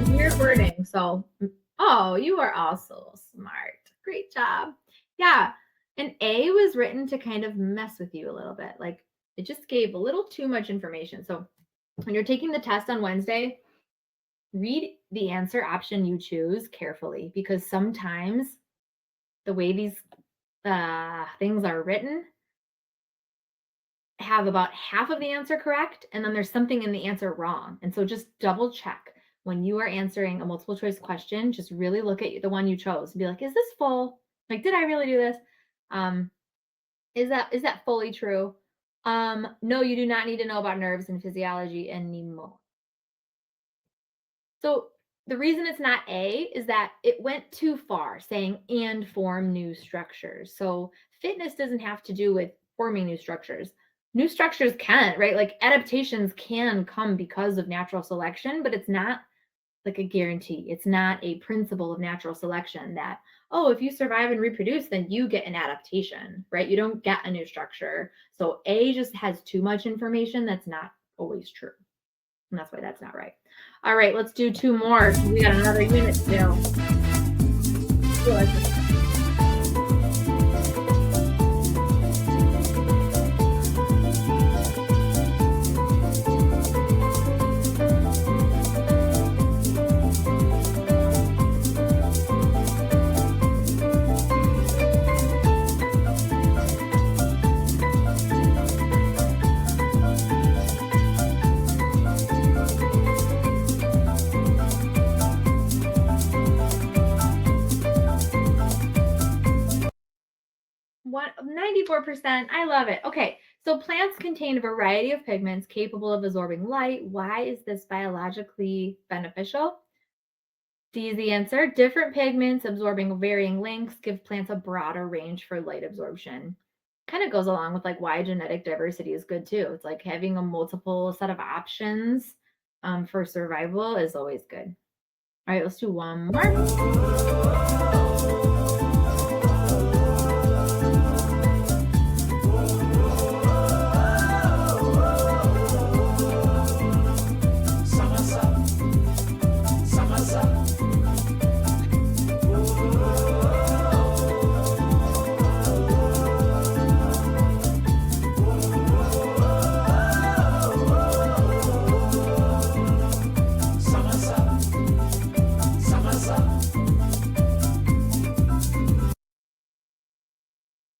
Weird wording. So, oh, you are also smart. Great job. Yeah. And A was written to kind of mess with you a little bit. Like it just gave a little too much information. So when you're taking the test on Wednesday, read the answer option you choose carefully because sometimes the way these things are written have about half of the answer correct, and then there's something in the answer wrong. And so just double check. When you are answering a multiple choice question, just really look at the one you chose and be like, is this full? Like, did I really do this? Is that fully true? No, you do not need to know about nerves and physiology anymore. So the reason it's not A is that it went too far saying and form new structures. So fitness doesn't have to do with forming new structures. New structures can, right? Like adaptations can come because of natural selection, but it's not like a guarantee. It's not a principle of natural selection that, oh, if you survive and reproduce, then you get an adaptation, right? You don't get a new structure. So A just has too much information that's not always true. And that's why that's not right. All right, let's do two more. We got another unit to do. What 94%. I love it. Okay, so plants contain a variety of pigments capable of absorbing light. Why is this biologically beneficial? D is the answer. Different pigments absorbing varying lengths give plants a broader range for light absorption. Kind of goes along with like why genetic diversity is good too. It's like having a multiple set of options for survival is always good. All right, let's do one more.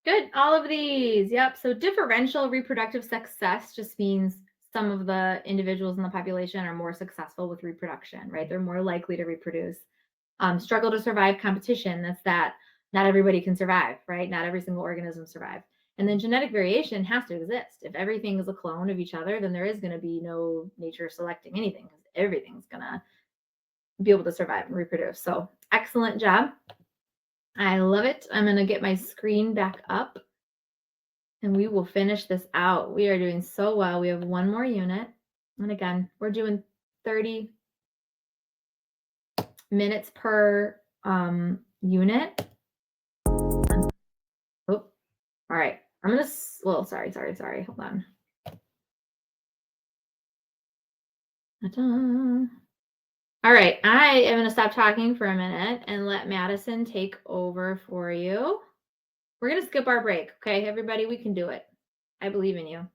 Good. All of these. Yep. So differential reproductive success just means some of the individuals in the population are more successful with reproduction, right? They're more likely to reproduce. Struggle to survive competition, that's that not everybody can survive, right? Not every single organism survive. And then genetic variation has to exist. If everything is a clone of each other, then there is going to be no nature selecting anything, because everything's going to be able to survive and reproduce. So excellent job. I love it. I'm going to get my screen back up and we will finish this out. We are doing so well. We have one more unit. And again, we're doing 30 minutes per unit. Oh, all right. I'm going to, well, sorry. Hold on. Ta-da. All right, I am going to stop talking for a minute and let Madison take over for you. We're going to skip our break, okay? Everybody, we can do it. I believe in you.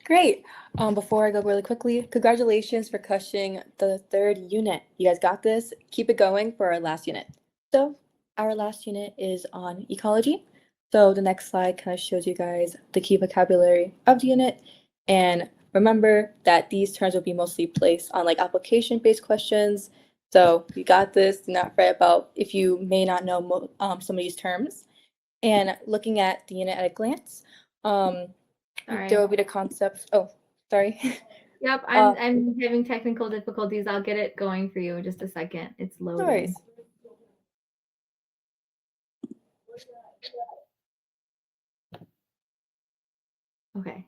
Great. Before I go really quickly, congratulations for crushing the 3rd unit. You guys got this. Keep it going for our last unit. So our last unit is on ecology. So the next slide kind of shows you guys the key vocabulary of the unit. And remember that these terms will be mostly placed on like application-based questions. So you got this. Do not fret about if you may not know some of these terms. And looking at the unit at a glance, there will be the concepts. Oh, sorry. Yep, I'm having technical difficulties. I'll get it going for you in just a second. It's loading. No worries. Okay.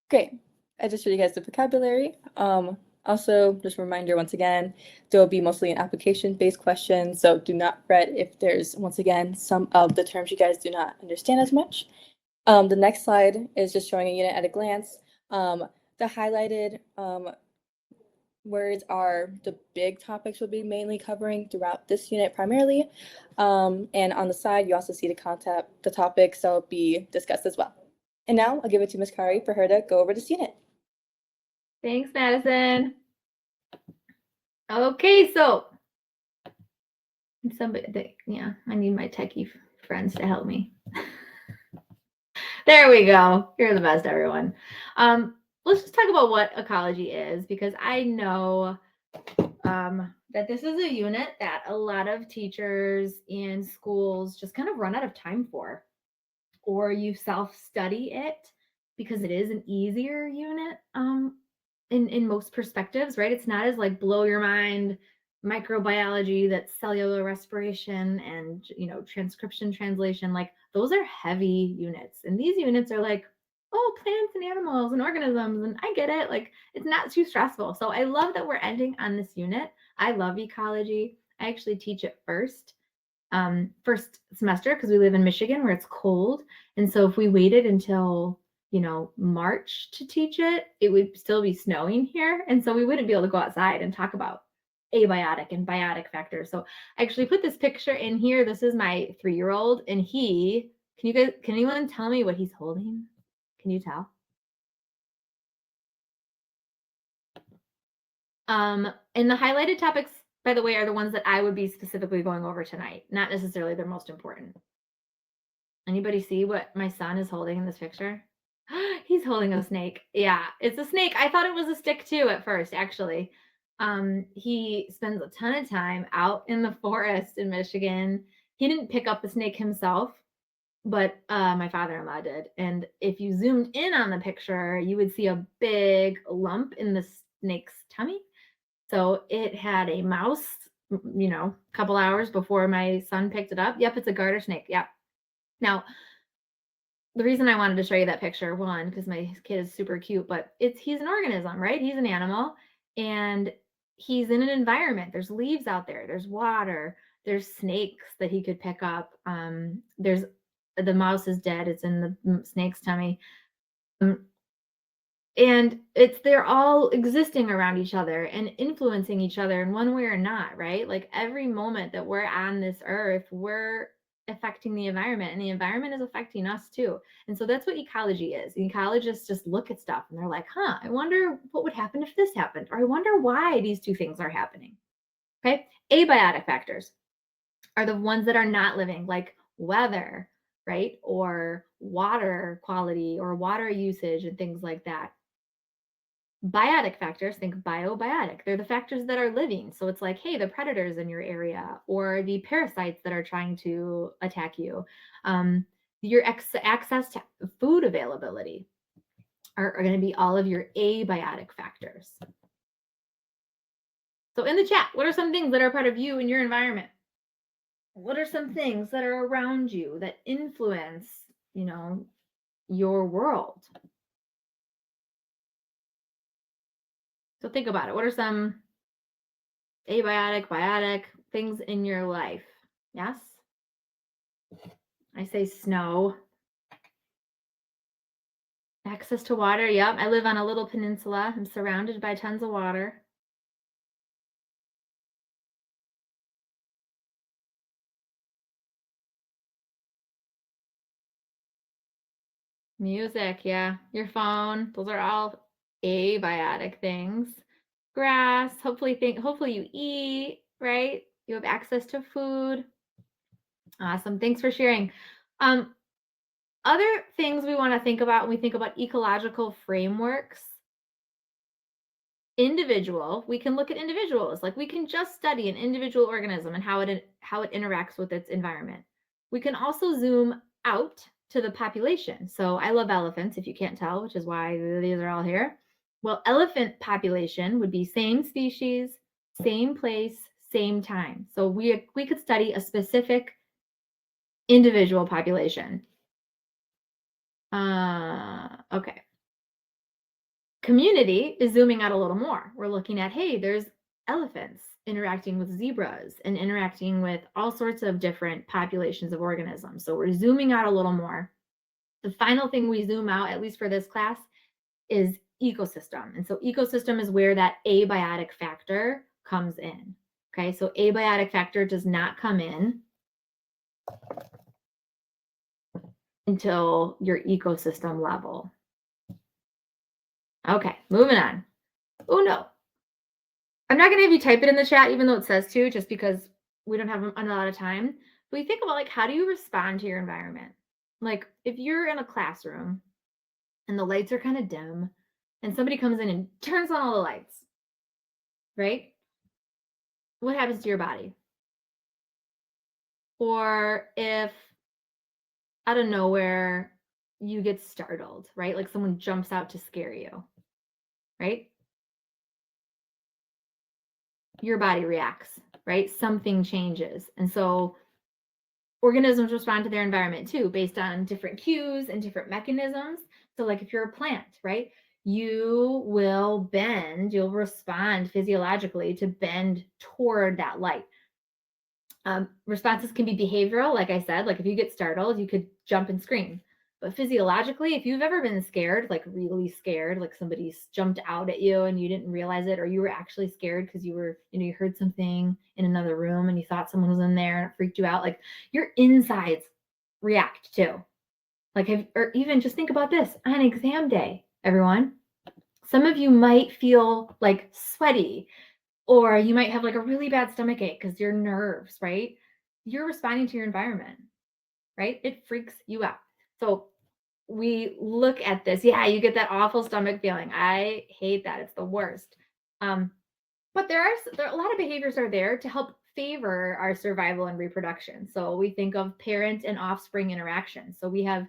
Great. I just showed you guys the vocabulary. Also, just a reminder once again, there will be mostly an application-based question, so do not fret if there's, once again, some of the terms you guys do not understand as much. The next slide is just showing a unit at a glance. The highlighted words are the big topics we'll be mainly covering throughout this unit primarily. And on the side, you also see the topics that will be discussed as well. And now I'll give it to Ms. Kari for her to go over this unit. Thanks, Madison. Okay, so I need my techie friends to help me. There we go. You're the best, everyone. Let's just talk about what ecology is, because I know that this is a unit that a lot of teachers in schools just kind of run out of time for, or you self-study it because it is an easier unit in most perspectives, right? It's not as like blow your mind microbiology, that's cellular respiration and transcription, translation. Like those are heavy units, and these units are like, oh, plants and animals and organisms, and I get it. Like it's not too stressful. So I love that we're ending on this unit. I love ecology. I actually teach it first semester because we live in Michigan where it's cold, and so if we waited until March to teach it, it would still be snowing here. And so we wouldn't be able to go outside and talk about abiotic and biotic factors. So I actually put this picture in here. This is my 3-year-old, and can anyone tell me what he's holding? Can you tell? And the highlighted topics, by the way, are the ones that I would be specifically going over tonight, not necessarily the most important. Anybody see what my son is holding in this picture? He's holding a snake. Yeah, it's a snake. I thought it was a stick too at first, actually. He spends a ton of time out in the forest in Michigan. He didn't pick up the snake himself, but my father-in-law did. And if you zoomed in on the picture, you would see a big lump in the snake's tummy. So it had a mouse, a couple hours before my son picked it up. Yep, it's a garter snake. Yep. Now, the reason I wanted to show you that picture, one, because my kid is super cute, but he's an organism, right? He's an animal, and he's in an environment. There's leaves out there. There's water. There's snakes that he could pick up. The mouse is dead. It's in the snake's tummy. And they're all existing around each other and influencing each other in one way or not, right? Like every moment that we're on this earth, we're affecting the environment, and the environment is affecting us too. And so that's what ecology is. Ecologists just look at stuff and they're like, I wonder what would happen if this happened, or I wonder why these two things are happening. Okay. Abiotic factors are the ones that are not living, like weather, right? Or water quality or water usage and things like that. Biotic factors, think biobiotic. They're the factors that are living. So it's like, hey, the predators in your area or the parasites that are trying to attack you. Your access to food availability are going to be all of your abiotic factors. So in the chat, what are some things that are part of you and your environment? What are some things that are around you that influence, your world? So think about it. What are some abiotic, biotic things in your life? Yes? I say snow. Access to water. Yep. I live on a little peninsula. I'm surrounded by tons of water. Music. Yeah. Your phone. Those are all abiotic things. Grass. Hopefully you eat, right? You have access to food. Awesome. Thanks for sharing. Other things we want to think about when we think about ecological frameworks. We can look at individuals. Like we can just study an individual organism and how it interacts with its environment. We can also zoom out to the population. So I love elephants, if you can't tell, which is why these are all here. Well, elephant population would be same species, same place, same time. So we could study a specific individual population. Okay. Community is zooming out a little more. We're looking at, hey, there's elephants interacting with zebras and interacting with all sorts of different populations of organisms. So we're zooming out a little more. The final thing we zoom out, at least for this class, is ecosystem. And so ecosystem is where that abiotic factor comes in. Okay, so abiotic factor does not come in until your ecosystem level. Okay, moving on. Oh no, I'm not going to have you type it in the chat, even though it says to, just because we don't have a lot of time. But you think about like, how do you respond to your environment? Like if you're in a classroom and the lights are kind of dim and somebody comes in and turns on all the lights, right? What happens to your body? Or if out of nowhere you get startled, right? Like someone jumps out to scare you, right? Your body reacts, right? Something changes. And so organisms respond to their environment too, based on different cues and different mechanisms. So like if you're a plant, right? You will bend, you'll respond physiologically to bend toward that light. Responses can be behavioral, like I said, like if you get startled, you could jump and scream. But physiologically, if you've ever been scared, like really scared, like somebody's jumped out at you and you didn't realize it, or you were actually scared because you were, you heard something in another room and you thought someone was in there and it freaked you out, like your insides react too. Like, or even just think about this on exam day, everyone. Some of you might feel like sweaty, or you might have like a really bad stomach ache because your nerves, right? You're responding to your environment, right? It freaks you out. So we look at this. Yeah, you get that awful stomach feeling. I hate that. It's the worst. But there are a lot of behaviors are there to help favor our survival and reproduction. So we think of parent and offspring interaction. So we have,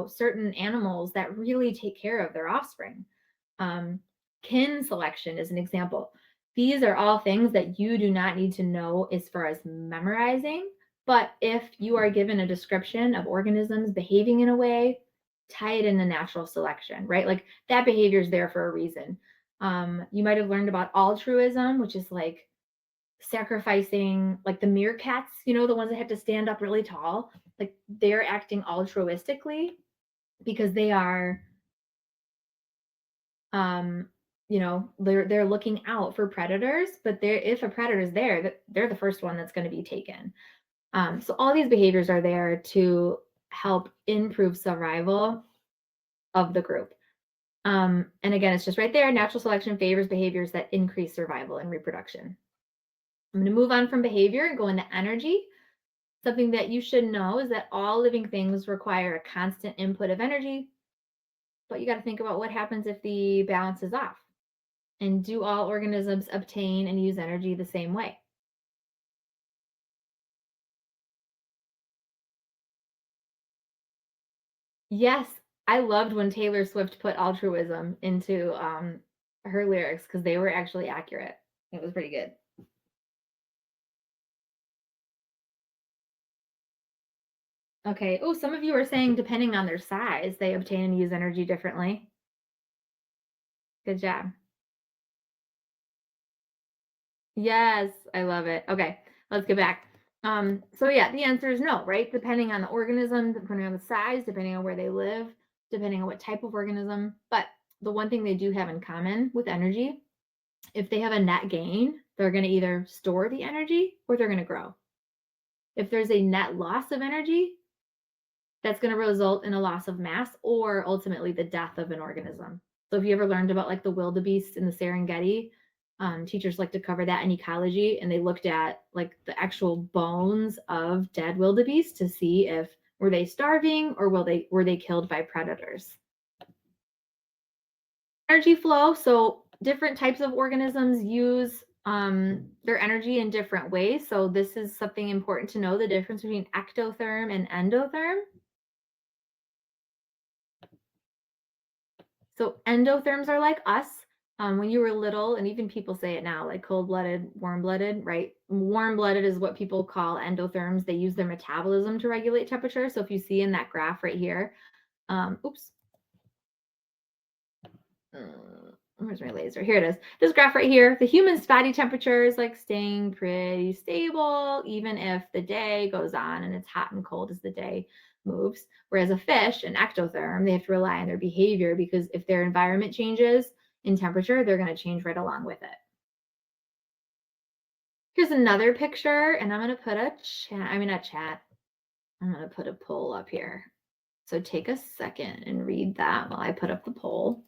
certain animals that really take care of their offspring. Kin selection is an example. These are all things that you do not need to know as far as memorizing, but if you are given a description of organisms behaving in a way, tie it into natural selection, right? Like that behavior is there for a reason. You might have learned about altruism, which is like sacrificing, like the meerkats, the ones that have to stand up really tall, like they're acting altruistically because they are they're looking out for predators, but if a predator is there, they're the first one that's going to be taken. So all these behaviors are there to help improve survival of the group. And again, it's just right there. Natural selection favors behaviors that increase survival and reproduction. I'm going to move on from behavior and go into energy. Something that you should know is that all living things require a constant input of energy, but you got to think about what happens if the balance is off. And do all organisms obtain and use energy the same way? Yes, I loved when Taylor Swift put altruism into her lyrics because they were actually accurate. It was pretty good. Okay. Oh, some of you are saying depending on their size, they obtain and use energy differently. Good job. Yes, I love it. Okay, let's get back. So yeah, the answer is no, right? Depending on the organism, depending on the size, depending on where they live, depending on what type of organism. But the one thing they do have in common with energy, if they have a net gain, they're going to either store the energy or they're going to grow. If there's a net loss of energy, that's going to result in a loss of mass or ultimately the death of an organism. So if you ever learned about like the wildebeest in the Serengeti, teachers like to cover that in ecology, and they looked at like the actual bones of dead wildebeest to see if were they starving or were they killed by predators. Energy flow. So different types of organisms use their energy in different ways. So this is something important to know, the difference between ectotherm and endotherm. So endotherms are like us. When you were little, and even people say it now, like cold-blooded, warm-blooded, right? Warm-blooded is what people call endotherms. They use their metabolism to regulate temperature. So if you see in that graph right here, where's my laser? Here it is. This graph right here, the human's body temperature is like staying pretty stable, even if the day goes on and it's hot and cold as the day moves. Whereas a fish, an ectotherm, they have to rely on their behavior because if their environment changes in temperature, they're going to change right along with it. Here's another picture, and I'm going to put I'm going to put a poll up here. So take a second and read that while I put up the poll.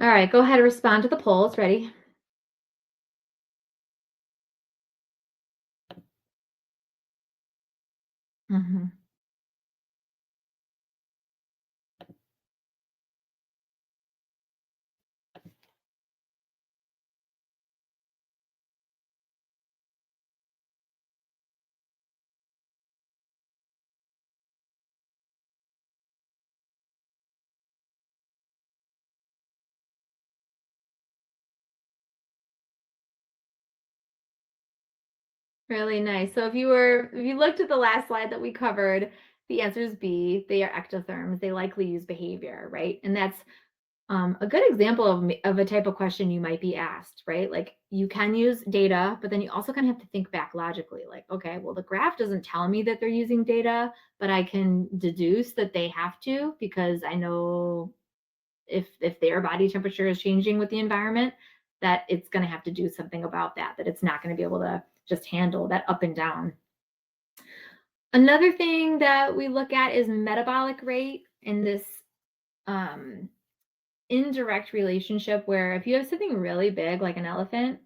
All right, go ahead and respond to the poll. It's ready. Mm-hmm. Really nice. So if you looked at the last slide that we covered, the answer is B. They are ectotherms. They likely use behavior, right? And that's a good example of a type of question you might be asked, right? Like you can use data, but then you also kind of have to think back logically. Like, okay, well, the graph doesn't tell me that they're using data, but I can deduce that they have to because I know if their body temperature is changing with the environment, that it's going to have to do something about that it's not going to be able to just handle that up and down. Another thing that we look at is metabolic rate in this indirect relationship where if you have something really big like an elephant,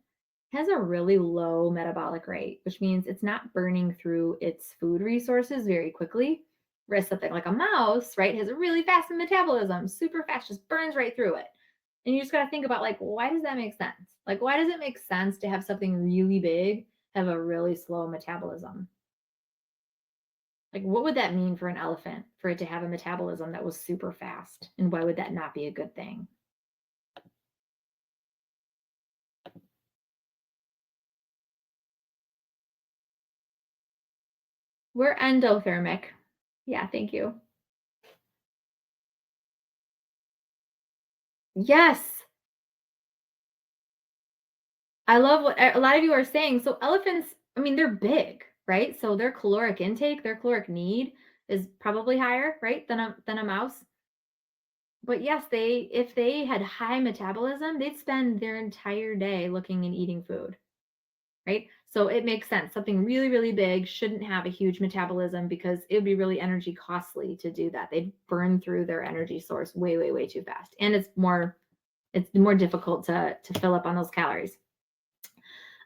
it has a really low metabolic rate, which means it's not burning through its food resources very quickly. Whereas something like a mouse, right, has a really fast metabolism, super fast, just burns right through it. And you just got to think about like, why does that make sense? Like, why does it make sense to have something really big have a really slow metabolism? Like, what would that mean for an elephant for it to have a metabolism that was super fast? And why would that not be a good thing? We're endothermic. Yeah, thank you. Yes. I love what a lot of you are saying. So elephants, I mean, they're big, right? So their caloric intake, their caloric need is probably higher, right, than a mouse. But yes, if they had high metabolism, they'd spend their entire day looking and eating food, right? So it makes sense. Something really, really big shouldn't have a huge metabolism because it would be really energy costly to do that. They'd burn through their energy source way, way, way too fast. And it's more difficult to fill up on those calories.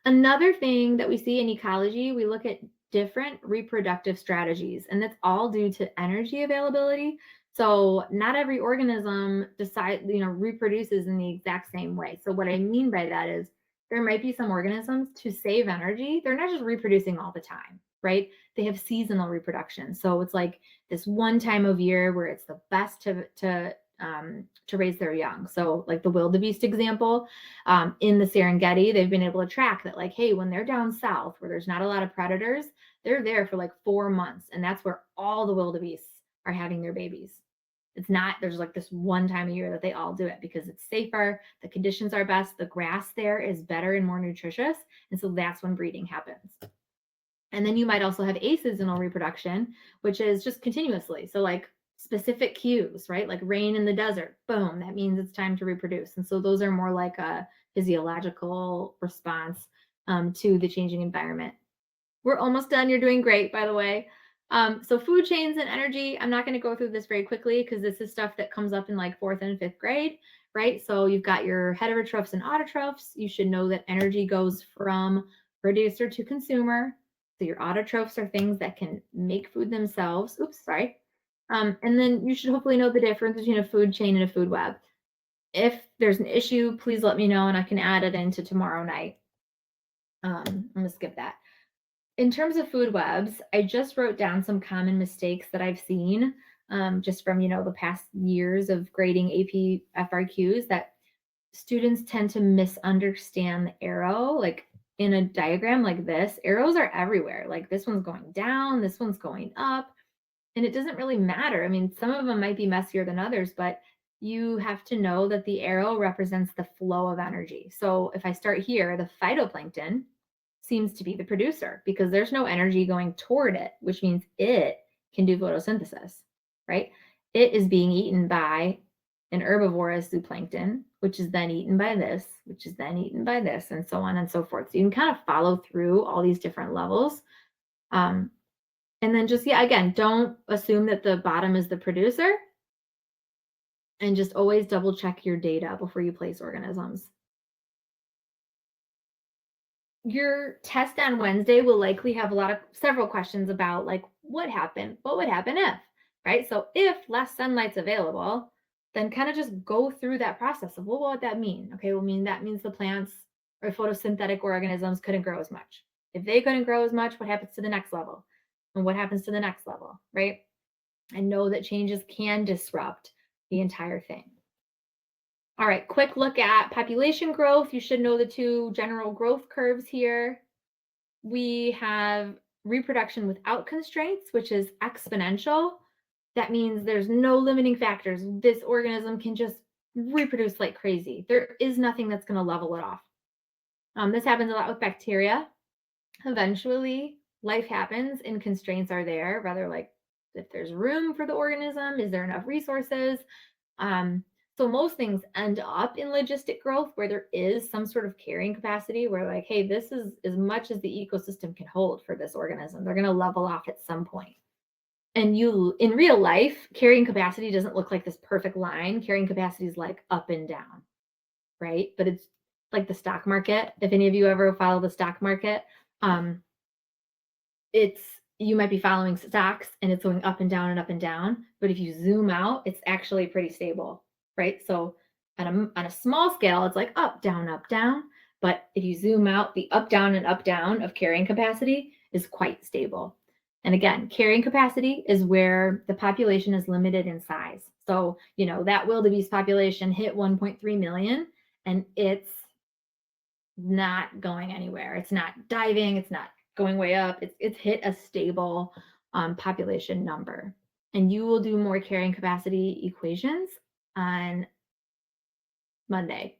Another thing that we see in ecology, we look at different reproductive strategies, and that's all due to energy availability. So not every organism reproduces in the exact same way. So what I mean by that is there might be some organisms to save energy. They're not just reproducing all the time, right? They have seasonal reproduction. So it's like this one time of year where it's the best to raise their young. So like the wildebeest example, in the Serengeti, they've been able to track that, like, hey, when they're down south where there's not a lot of predators, they're there for like 4 months. And that's where all the wildebeests are having their babies. It's not, there's like this one time a year that they all do it because it's safer, the conditions are best, the grass there is better and more nutritious. And so that's when breeding happens. And then you might also have aseasonal reproduction, which is just continuously. So like specific cues, right? Like rain in the desert, boom, that means it's time to reproduce. And so those are more like a physiological response to the changing environment. We're almost done. You're doing great, by the way. So food chains and energy, I'm not going to go through this very quickly because this is stuff that comes up in like 4th and 5th grade, right? So you've got your heterotrophs and autotrophs. You should know that energy goes from producer to consumer. So your autotrophs are things that can make food themselves. Oops, sorry. And then you should hopefully know the difference between a food chain and a food web. If there's an issue, please let me know and I can add it into tomorrow night. I'm going to skip that. In terms of food webs, I just wrote down some common mistakes that I've seen just from, the past years of grading AP FRQs, that students tend to misunderstand the arrow. Like in a diagram like this, arrows are everywhere. Like this one's going down, this one's going up, and it doesn't really matter. I mean, some of them might be messier than others, but you have to know that the arrow represents the flow of energy. So if I start here, the phytoplankton seems to be the producer because there's no energy going toward it, which means it can do photosynthesis, right? It is being eaten by an herbivorous zooplankton, which is then eaten by this, which is then eaten by this, and so on and so forth. So you can kind of follow through all these different levels. And then just, again, don't assume that the bottom is the producer, and just always double check your data before you place organisms. Your test on Wednesday will likely have several questions about like what would happen if, right? So if less sunlight's available, then kind of just go through that process of, well, what would that mean? Okay, well, that means the plants or photosynthetic organisms couldn't grow as much. If they couldn't grow as much, what happens to the next level? And what happens to the next level, right? And know that changes can disrupt the entire thing. All right, quick look at population growth. You should know the 2 general growth curves here. We have reproduction without constraints, which is exponential. That means there's no limiting factors. This organism can just reproduce like crazy. There is nothing that's going to level it off. This happens a lot with bacteria. Eventually, life happens and constraints are there, rather like if there's room for the organism, is there enough resources? So most things end up in logistic growth where there is some sort of carrying capacity where like, hey, this is as much as the ecosystem can hold for this organism. They're going to level off at some point. And in real life, carrying capacity doesn't look like this perfect line. Carrying capacity is like up and down, right? But it's like the stock market. If any of you ever follow the stock market, you might be following stocks and it's going up and down and up and down. But if you zoom out, it's actually pretty stable, right? So on a small scale, it's like up, down, up, down. But if you zoom out, the up, down, and up, down of carrying capacity is quite stable. And again, carrying capacity is where the population is limited in size. So, that wildebeest population hit 1.3 million and it's not going anywhere. It's not diving. It's not going way up. It's hit a stable population number. And you will do more carrying capacity equations on Monday.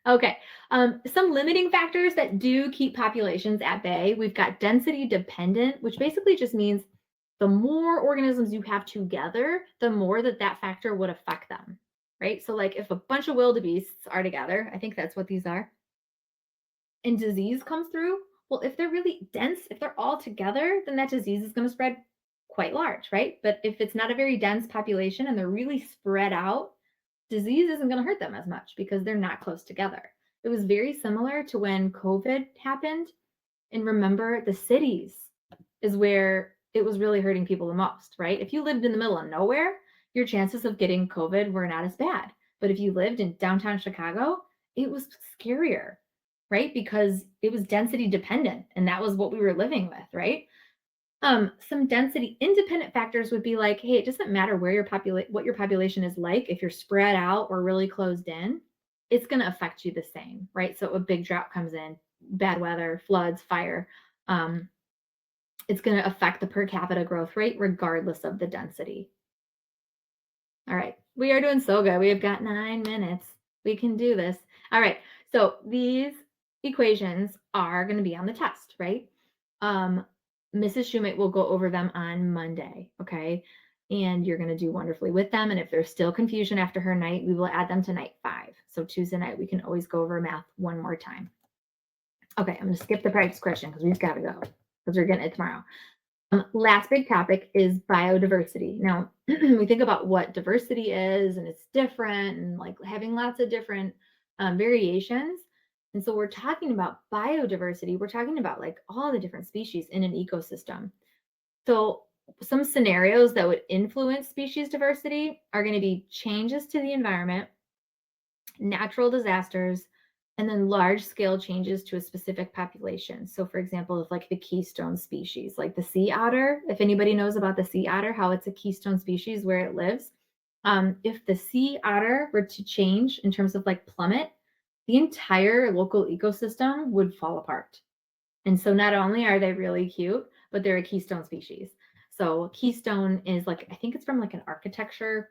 Okay, some limiting factors that do keep populations at bay. We've got density dependent, which basically just means the more organisms you have together, the more that factor would affect them, right? So like if a bunch of wildebeests are together, I think that's what these are, and disease comes through, well, if they're really dense, if they're all together, then that disease is going to spread quite large, right? But if it's not a very dense population and they're really spread out, disease isn't going to hurt them as much because they're not close together. It was very similar to when COVID happened. And remember, the cities is where it was really hurting people the most, right? If you lived in the middle of nowhere, your chances of getting COVID were not as bad. But if you lived in downtown Chicago, it was scarier, right? Because it was density dependent, and that was what we were living with, right? Some density independent factors would be like, hey, it doesn't matter where what your population is like. If you're spread out or really closed in, it's going to affect you the same, right? So a big drought comes in, bad weather, floods, fire. It's going to affect the per capita growth rate regardless of the density. All right, we are doing so good. We have got 9 minutes. We can do this. All right, so these equations are going to be on the test, right? Mrs. Shoemate will go over them on Monday, okay? And you're going to do wonderfully with them. And if there's still confusion after her night, we will add them to night 5. So Tuesday night, we can always go over math one more time. Okay, I'm going to skip the practice question because we've got to go because we're getting it tomorrow. Last big topic is biodiversity. Now, we think about what diversity is, and it's different, and like having lots of different variations. And so we're talking about biodiversity. We're talking about like all the different species in an ecosystem. So some scenarios that would influence species diversity are going to be changes to the environment, natural disasters, and then large scale changes to a specific population. So for example, if like the keystone species, like the sea otter, if anybody knows about the sea otter, how it's a keystone species where it lives, if the sea otter were to change in terms of like plummet, the entire local ecosystem would fall apart. And so not only are they really cute, but they're a keystone species. So keystone is like, I think it's from like an architecture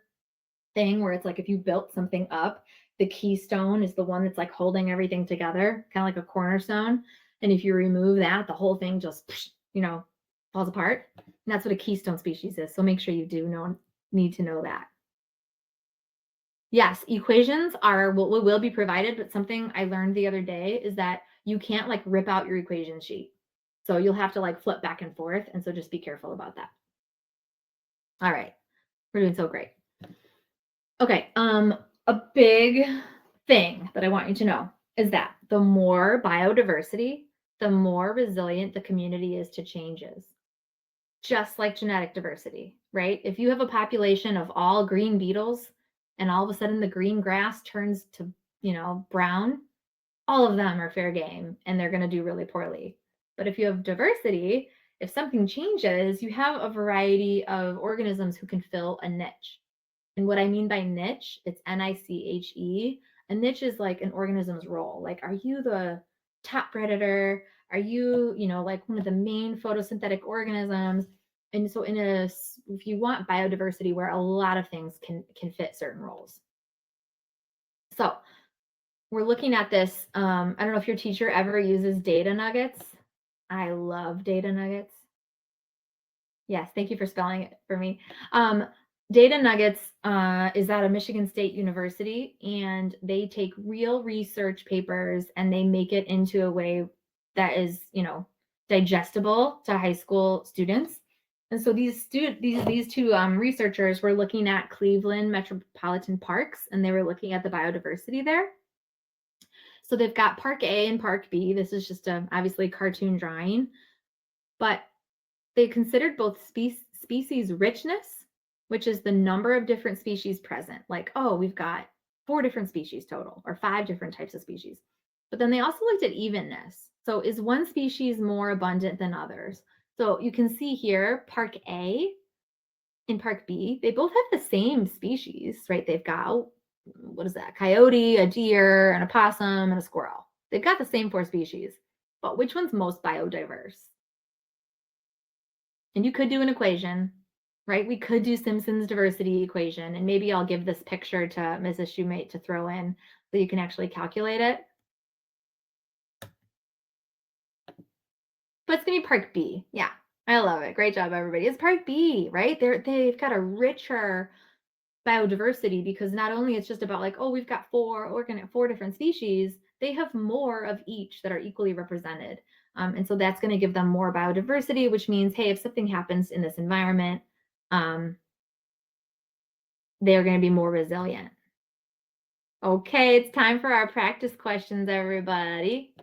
thing where it's like if you built something up, the keystone is the one that's like holding everything together, kind of like a cornerstone. And if you remove that, the whole thing just, falls apart. And that's what a keystone species is. So make sure you do need to know that. Yes, equations are what will be provided, but something I learned the other day is that you can't like rip out your equation sheet. So you'll have to like flip back and forth. And so just be careful about that. All right, we're doing so great. Okay, a big thing that I want you to know is that the more biodiversity, the more resilient the community is to changes. Just like genetic diversity, right? If you have a population of all green beetles and all of a sudden the green grass turns to, brown, all of them are fair game and they're going to do really poorly. But if you have diversity, if something changes, you have a variety of organisms who can fill a niche. And what I mean by niche, it's Niche. A niche is like an organism's role. Like, are you the top predator? Are you, like one of the main photosynthetic organisms? And so if you want biodiversity where a lot of things can fit certain roles. So we're looking at this. I don't know if your teacher ever uses data nuggets. I love data nuggets. Yes, thank you for spelling it for me. Data Nuggets is out of Michigan State University, and they take real research papers and they make it into a way that is, digestible to high school students. And so these two researchers were looking at Cleveland metropolitan parks, and they were looking at the biodiversity there. So they've got Park A and Park B. This is just obviously cartoon drawing, but they considered both species richness, which is the number of different species present. Like, oh, we've got 4 different species total or 5 different types of species. But then they also looked at evenness. So is one species more abundant than others? So you can see here, Park A and Park B, they both have the same species, right? They've got, what is that? Coyote, a deer, an opossum, and a squirrel. They've got the same 4 species, but which one's most biodiverse? And you could do an equation, right? We could do Simpson's diversity equation, and maybe I'll give this picture to Mrs. Shoemate to throw in so you can actually calculate it. But it's gonna be Park B. Yeah, I love it. Great job, everybody. It's Park B, right? They've got a richer biodiversity because not only it's just about like, oh, we've got 4 different species, they have more of each that are equally represented. And so that's going to give them more biodiversity, which means, hey, if something happens in this environment, they're going to be more resilient. Okay, it's time for our practice questions, everybody.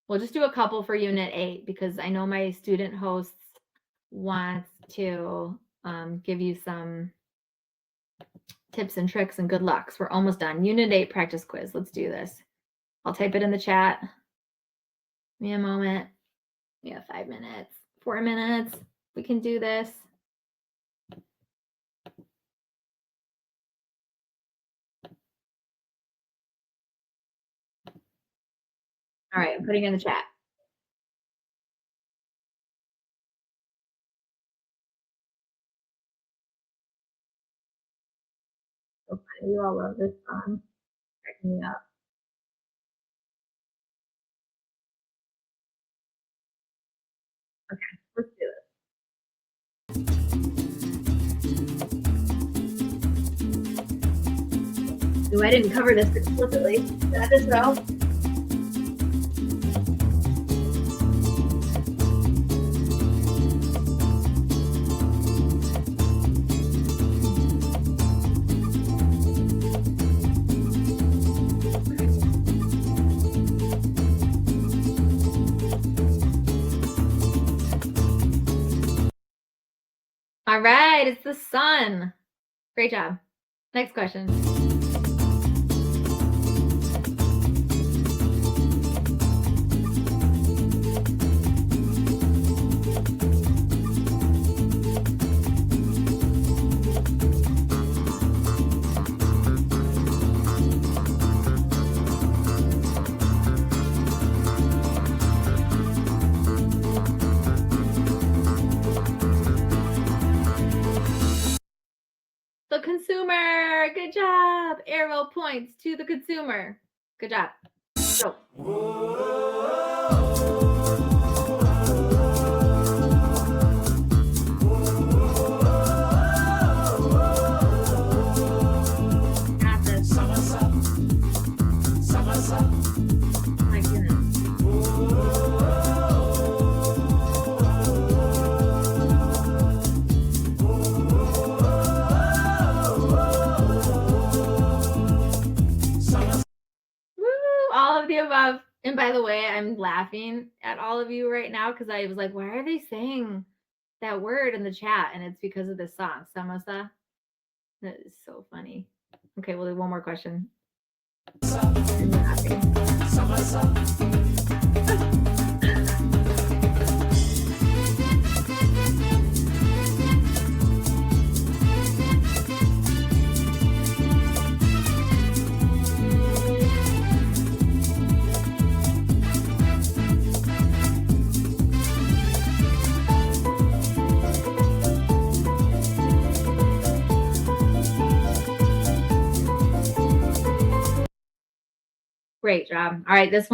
We'll just do a couple for Unit 8 because I know my student hosts wants to give you some tips and tricks and good lucks. We're almost done. Unit 8 practice quiz. Let's do this. I'll type it in the chat. Give me a moment. We have 5 minutes, 4 minutes. We can do this. All right, I'm putting it in the chat. So funny. You all love this song. Cracking me up. Okay, let's do it. Ooh, I didn't cover this explicitly. That is though. All right, it's the sun. Great job. Next question. The consumer. Good job. Arrow points to the consumer. Good job. Go. Got this. My goodness. Woo! All of the above. And by the way, I'm laughing at all of you right now because I was like, why are they saying that word in the chat? And it's because of this song, Samosa. That is so funny. Okay, we'll do one more question. I'm laughing. Great job. All right, this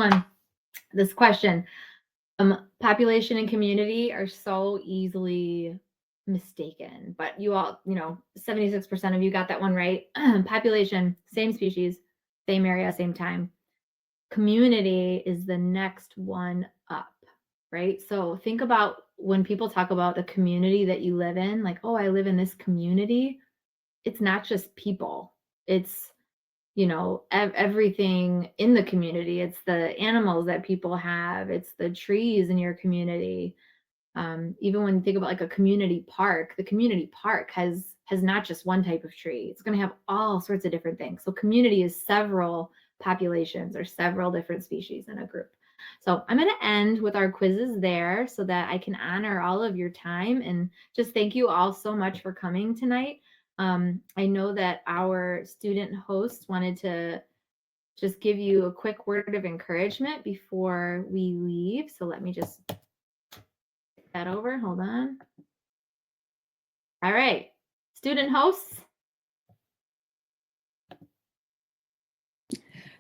question. Population and community are so easily mistaken, but you all, 76% of you got that one right. Population, same species, same area, same time. Community is the next one up, right? So think about when people talk about the community that you live in, like, oh, I live in this community. It's not just people. It's everything in the community. It's the animals that people have. It's the trees in your community. Even when you think about like a community park, the community park has not just one type of tree. It's going to have all sorts of different things. So community is several populations or several different species in a group. So I'm going to end with our quizzes there so that I can honor all of your time and just thank you all so much for coming tonight. I know that our student host wanted to just give you a quick word of encouragement before we leave. So let me just get that over. Hold on. All right, student hosts.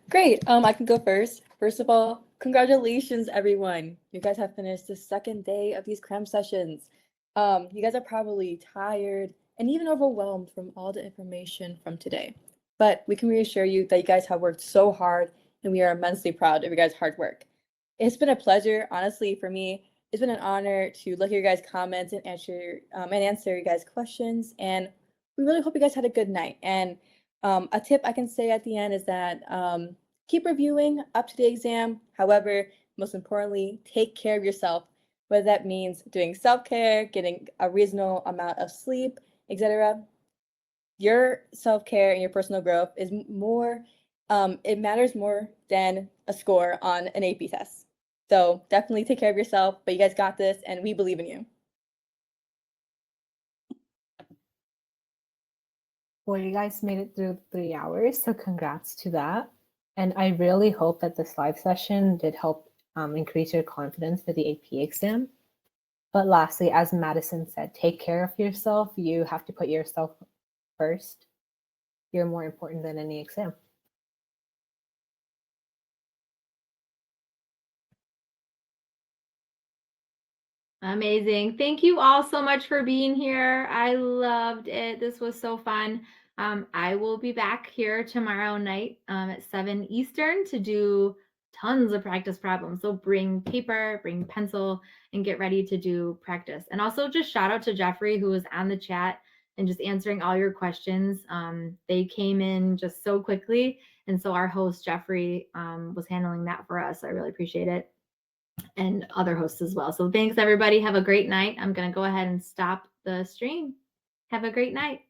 Great. I can go first. First of all, congratulations, everyone. You guys have finished the second day of these cram sessions. You guys are probably tired and even overwhelmed from all the information from today. But we can reassure you that you guys have worked so hard and we are immensely proud of your guys' hard work. It's been a pleasure, honestly, for me. It's been an honor to look at your guys' comments and answer your guys' questions. And we really hope you guys had a good night. And a tip I can say at the end is that keep reviewing up to the exam. However, most importantly, take care of yourself, whether that means doing self-care, getting a reasonable amount of sleep, etc. Your self-care and your personal growth is more, it matters more than a score on an AP test. So definitely take care of yourself, but you guys got this, and we believe in you. Well, you guys made it through 3 hours, so congrats to that. And I really hope that this live session did help increase your confidence for the AP exam. But lastly, as Madison said, take care of yourself. You have to put yourself first. You're more important than any exam. Amazing. Thank you all so much for being here. I loved it. This was so fun. I will be back here tomorrow night at 7 Eastern to do tons of practice problems. So bring paper, bring pencil, and get ready to do practice. And also just shout out to Jeffrey, who was on the chat and just answering all your questions. They came in just so quickly. And so our host, Jeffrey, was handling that for us. I really appreciate it. And other hosts as well. So thanks, everybody. Have a great night. I'm going to go ahead and stop the stream. Have a great night.